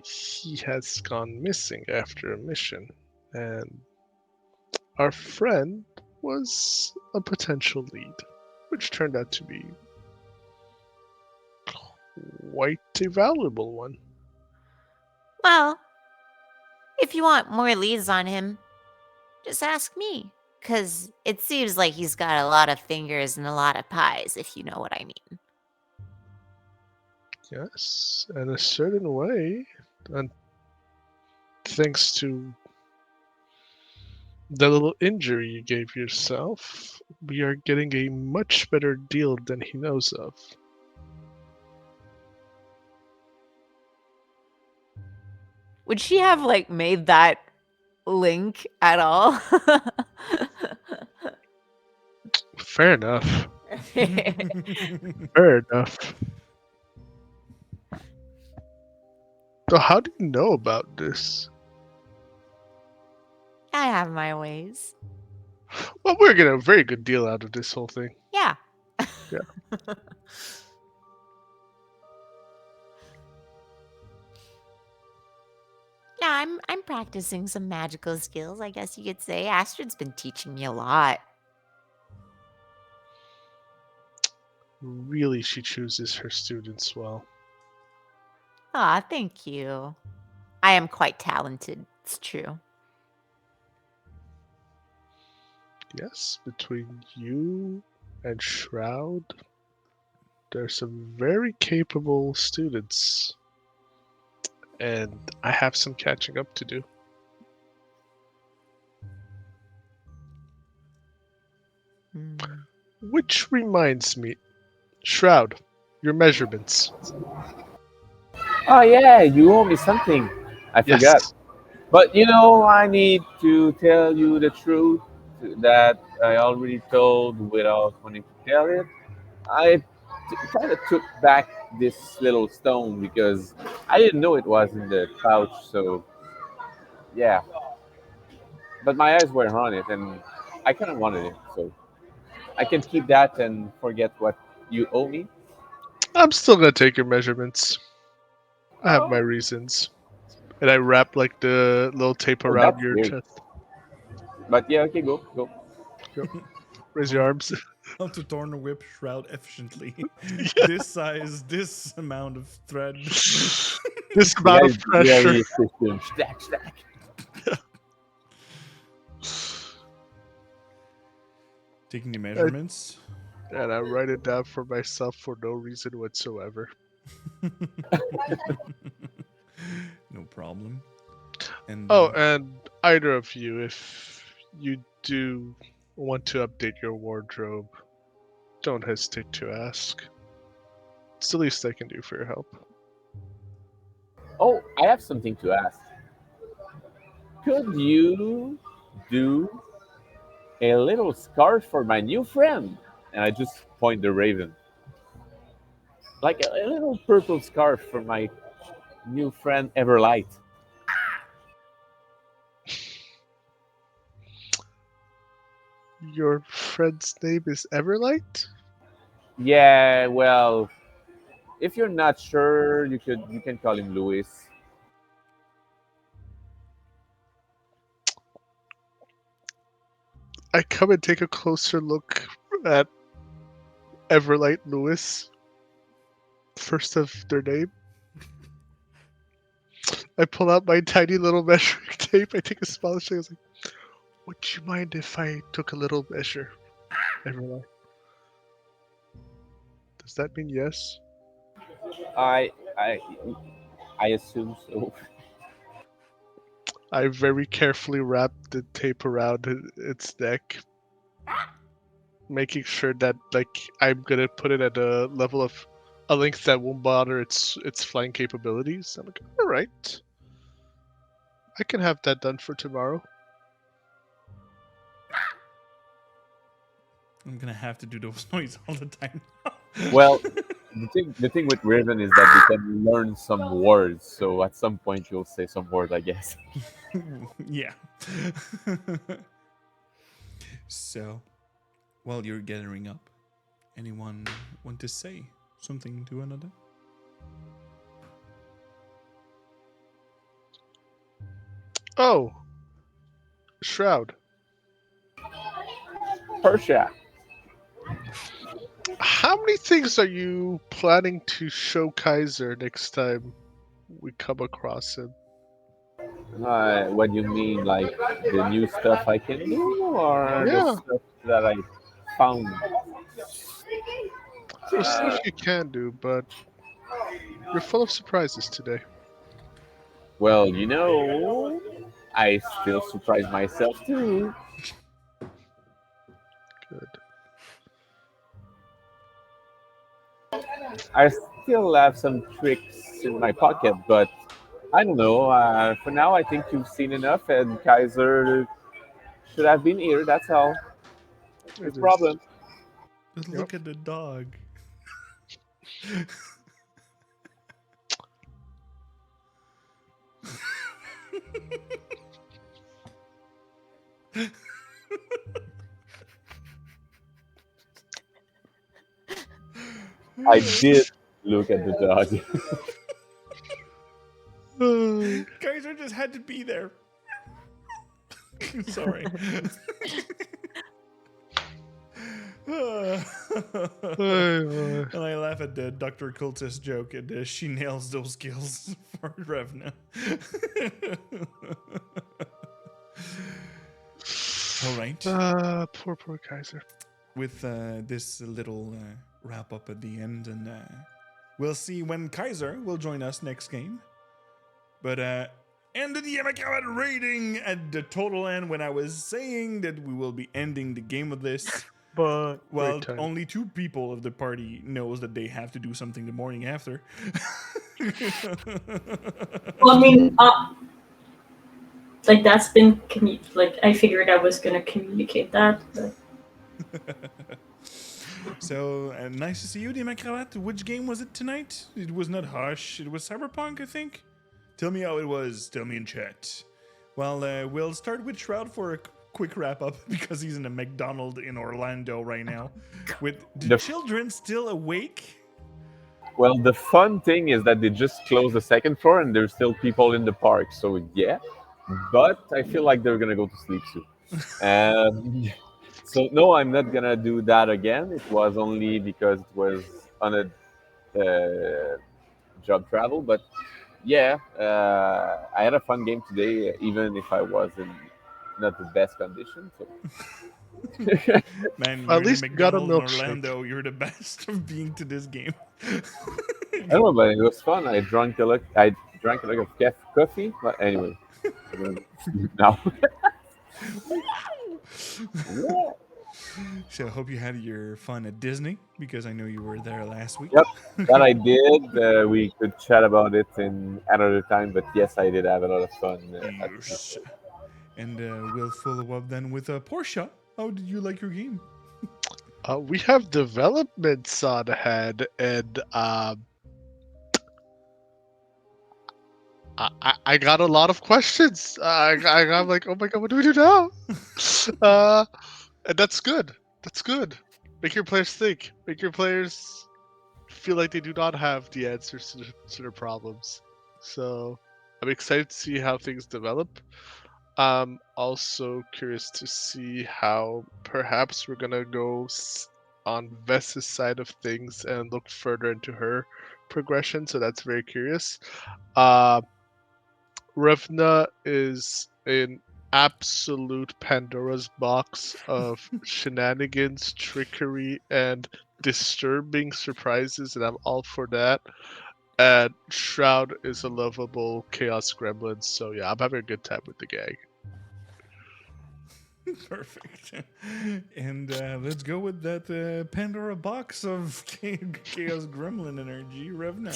he has gone missing after a mission, and our friend was a potential lead, which turned out to be quite a valuable one. Well, if you want more leads on him, just ask me. Because it seems like he's got a lot of fingers and a lot of pies, if you know what I mean. Yes, in a certain way, and thanks to the little injury you gave yourself, we are getting a much better deal than he knows of. Would she have like made that link at all? Fair enough. Fair enough. So, how do you know about this? I have my ways. Well, we're getting a very good deal out of this whole thing. Yeah. Yeah. Yeah, I'm practicing some magical skills, I guess you could say. Astrid's been teaching me a lot. Really, she chooses her students well. Ah, thank you. I am quite talented, it's true. Yes, between you and Shroud, there's some very capable students. And I have some catching up to do. Which reminds me, Shroud, your measurements. Oh yeah, you owe me something. I forgot. Yes. But you know, I need to tell you the truth that I already told without wanting to tell it. I kind of took back this little stone because I didn't know it was in the pouch. So yeah, but my eyes were on it, and I kind of wanted it. So I can keep that and forget what you owe me. I'm still gonna take your measurements. I have my reasons. And I wrap like the little tape Oh, around that's your weird. chest. But yeah, okay, go, go. Yep. Raise your arms. How to torn a whip shroud efficiently. Yeah. This size, this amount of thread. This The amount guy of is pressure. very efficient. Stack, stack. Taking the measurements. And I write it down for myself for no reason whatsoever. No problem. And Oh, and either of you, if you do want to update your wardrobe, don't hesitate to ask. It's the least I can do for your help. Oh, I have something to ask. Could you do a little scarf for my new friend? And I just point the raven. Like a little purple scarf for my new friend Everlight. Your friend's name is Everlight? Yeah, well, if you're not sure, you can call him Louis. I come and take a closer look at Everlight Lewis. First of their name. I pull out my tiny little measuring tape. I take a small thing. I was like, would you mind if I took a little measure? Everlight. Does that mean yes? I I I assume so. I very carefully wrap the tape around its neck, making sure that like I'm gonna put it at a level of a length that won't bother its flying capabilities. I'm like, all right, I can have that done for tomorrow. I'm gonna have to do those noises all the time. Well, the thing with Raven is that they can learn some words. So at some point you'll say some word, I guess. Yeah. So, while you're gathering up, anyone want to say something to another? Oh, Shroud. Persia. How many things are you planning to show Kaiser next time we come across him? What do you mean, like the new stuff I can do, or the Yeah, stuff that I found? the stuff you can do, but you're full of surprises today. Well, I still surprise myself too. Good. I still have some tricks in my pocket, but I don't know. For now, I think you've seen enough, and Kaiser should have been here. That's all. No It is. problem. But Yep. look at the dog. I did look at the dog. Kaiser just had to be there. Sorry. And I laugh at the Dr. Cultist joke, and she nails those skills for Revna. All right. Poor Kaiser. With this little wrap up at the end, and we'll see when Kaiser will join us next game. But and the Yamakawa rating at the total end when I was saying that we will be ending the game with this. But Well, Great time. only 2 people of the party knows that they have to do something the morning after. Well, I mean, like that's been like I figured I was gonna communicate that. But... So nice to see you, Dimakrawat. Which game was it tonight? It was not Hush. It was Cyberpunk, I think. Tell me how it was. Tell me in chat. Well, we'll start with Shroud for a quick quick wrap up because he's in a McDonald's in Orlando right now. With the The- children still awake? Well, the fun thing is that they just closed the second floor and there's still people in the park. So yeah, but I feel like they're gonna go to sleep soon. So no, I'm not gonna do that again. It was only because it was on a job travel. But yeah, I had a fun game today, even if I was in not the best condition. So Man, At you're in a least you got a McDonald's in milkshake. Orlando. You're the best of being to this game. I don't know, but it was fun. I drank a lot of coffee. But anyway, I'm gonna sleep now. Yeah. So I hope you had your fun at Disney because I know you were there last week. Yep, that I did. We could chat about it in another time, but yes, I did have a lot of fun. At Yes. And we'll follow up then with Portia. How did you like your game? We have developments on ahead, and I got a lot of questions. I'm like, oh my god, what do we do now? And that's good. That's good. Make your players think. Make your players feel like they do not have the answers to their problems. So I'm excited to see how things develop. I'm also curious to see how perhaps we're gonna go on Vess's side of things and look further into her progression. So that's very curious. Revna is an absolute Pandora's box of shenanigans, trickery, and disturbing surprises, and I'm all for that. And Shroud is a lovable chaos gremlin, so yeah, I'm having a good time with the gang. Perfect. And let's go with that Pandora box of Chaos Gremlin energy, Revna.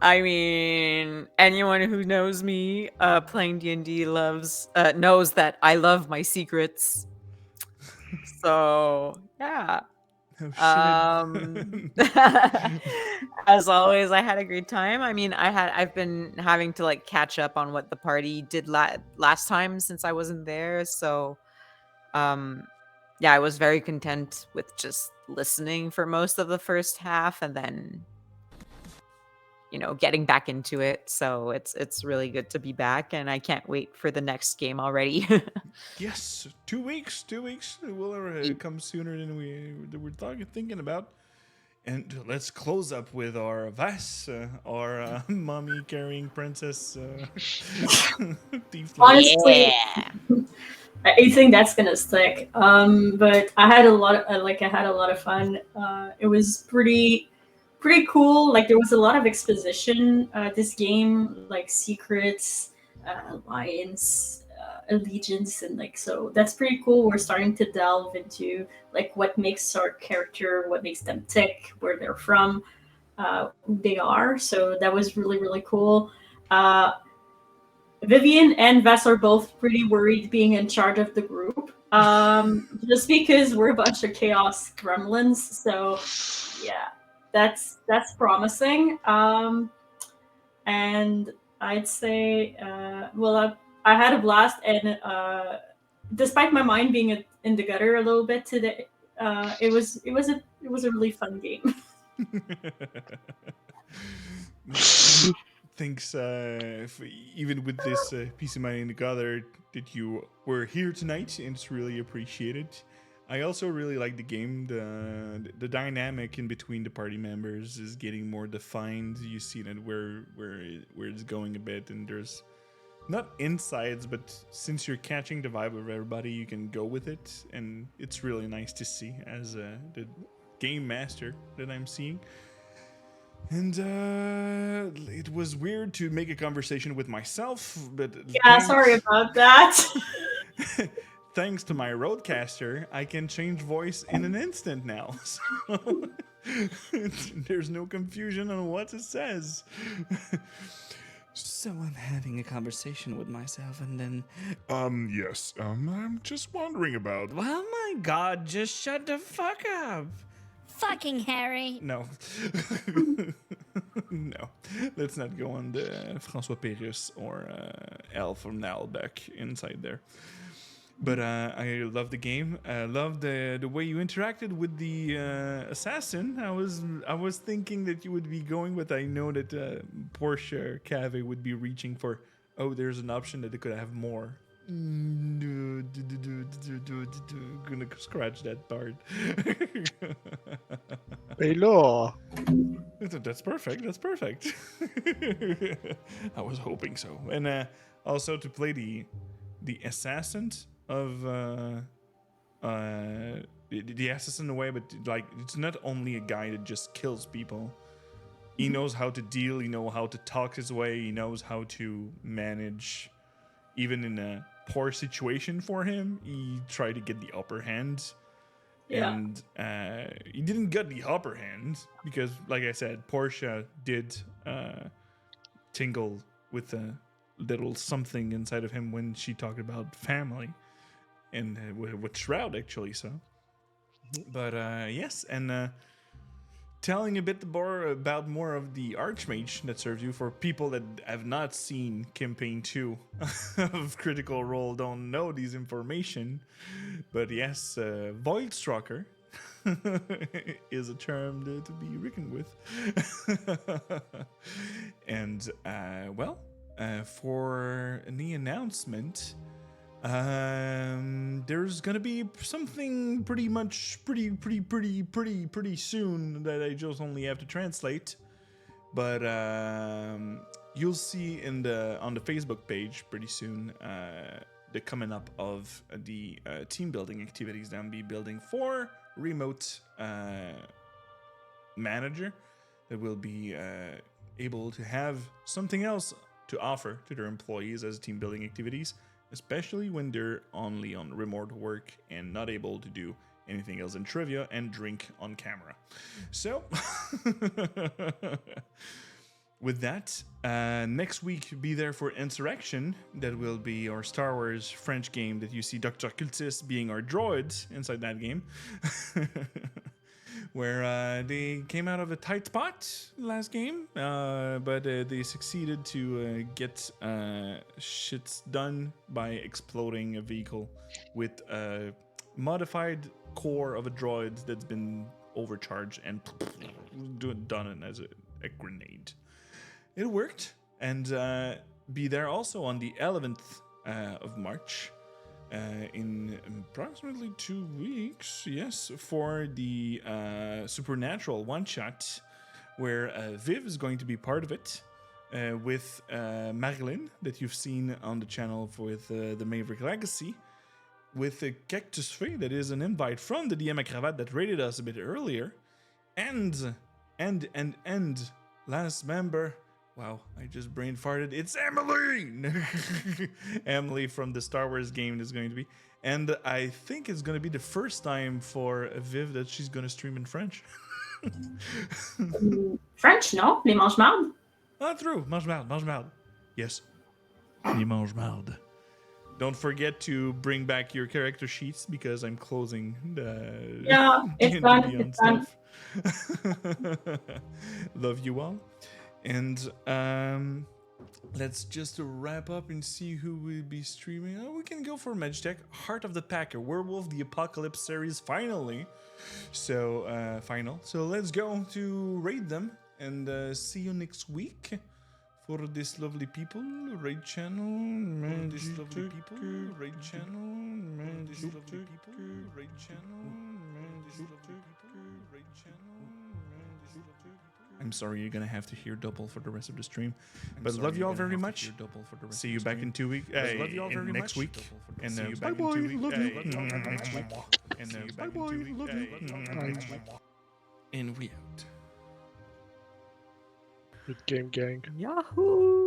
I mean, anyone who knows me playing D&D knows that I love my secrets. So, yeah. Oh, shit. As always, I had a great time. I mean, I've been having to like catch up on what the party did last time since I wasn't there. So, yeah, I was very content with just listening for most of the first half and then getting back into it. So it's really good to be back, and I can't wait for the next game already. Yes, 2 weeks. 2 weeks. It will come sooner than we were thinking about. And let's close up with our Vas, our mommy carrying princess. Thief Honestly, I think that's gonna stick. But I had a lot of fun. It was pretty cool. Like there was a lot of exposition. This game, like secrets, alliance, allegiance, and like so that's pretty cool. We're starting to delve into like what makes our character, what makes them tick, where they're from, who they are. So that was really cool. Vivian and Vess are both pretty worried being in charge of the group. Just because we're a bunch of chaos gremlins. So yeah, that's promising. And I'd say, I had a blast, and despite my mind being in the gutter a little bit today, it was a really fun game. Thanks, even with this piece of mind in the gutter, that you were here tonight, and it's really appreciated. I also really like the game. The dynamic in between the party members is getting more defined. You see that where it's going a bit, and there's not insides, but since you're catching the vibe of everybody, you can go with it, and it's really nice to see as the game master that I'm seeing. And it was weird to make a conversation with myself, but Yeah, sorry about that. thanks to my roadcaster, I can change voice in an instant now. So there's no confusion on what it says. So I'm having a conversation with myself, and then, Yes. I'm just wondering about. oh my god, just shut the fuck up. Fucking Harry. No. No, let's not go on the François Pérus or Al from Nalbeck inside there. But I love the game. I love the way you interacted with the assassin. I was thinking that you would be going, but I know that Porsche Cave would be reaching for. Oh, there's an option that it could have more. Gonna scratch that part. Hello. That's perfect. That's perfect. I was hoping so. And also to play the assassin of the assassin in a way, but like it's not only a guy that just kills people. He knows how to deal. He knows how to talk his way. He knows how to manage, even in a poor situation for him. He tried to get the upper hand. Yeah. And he didn't get the upper hand because, like I said, Portia did tingle with a little something inside of him when she talked about family, and with Shroud actually. So, but yes, and telling a bit more about more of the Archmage that serves you for people that have not seen campaign 2 of Critical Role, don't know these information. But yes, Voidstrucker is a term to be reckoned with. And well, for the announcement, there's gonna be something pretty soon that I just only have to translate, but you'll see on the Facebook page pretty soon the coming up of the team building activities that I'll be building for remote manager that will be able to have something else to offer to their employees as team building activities, especially when they're only on remote work and not able to do anything else than trivia and drink on camera. So, with that, next week, be there for Insurrection. That will be our Star Wars French game that you see Dr. Cultis being our droid inside that game. Where they came out of a tight spot last game, but they succeeded to get shits done by exploding a vehicle with a modified core of a droid that's been overcharged and done it as a grenade. It worked, and be there also on the 11th of March. In approximately 2 weeks, yes, for the Supernatural one-shot, where Viv is going to be part of it, with Marilyn, that you've seen on the channel with the Maverick Legacy, with Cactus Fay, that is an invite from the DM Cravat that rated us a bit earlier, and last member. Wow, I just brain farted. It's Emily! Emily from the Star Wars game is going to be. And I think it's going to be the first time for Viv that she's going to stream in French. French, no? Les mange marde? Ah, true. Mange marde. Yes. Les mange marde. Don't forget to bring back your character sheets because I'm closing the Yeah, it's done. Beyond It's done. stuff. Love you all. And let's just wrap up and see who will be streaming. Oh, we can go for Magitech, Heart of the Packer, Werewolf the Apocalypse series finally. So final. So let's go to raid them and see you next week for this lovely people. Raid channel. This lovely people. Raid channel. This lovely people. Raid channel. This lovely people. Raid channel. I'm sorry, you're gonna have to hear double for the rest of the stream. But love you all very much. See you back in 2 weeks. Love you all very next week. And see you back in 2 weeks. Next week. And see you back in 2 weeks. And we out. Good game, gang. Yahoo!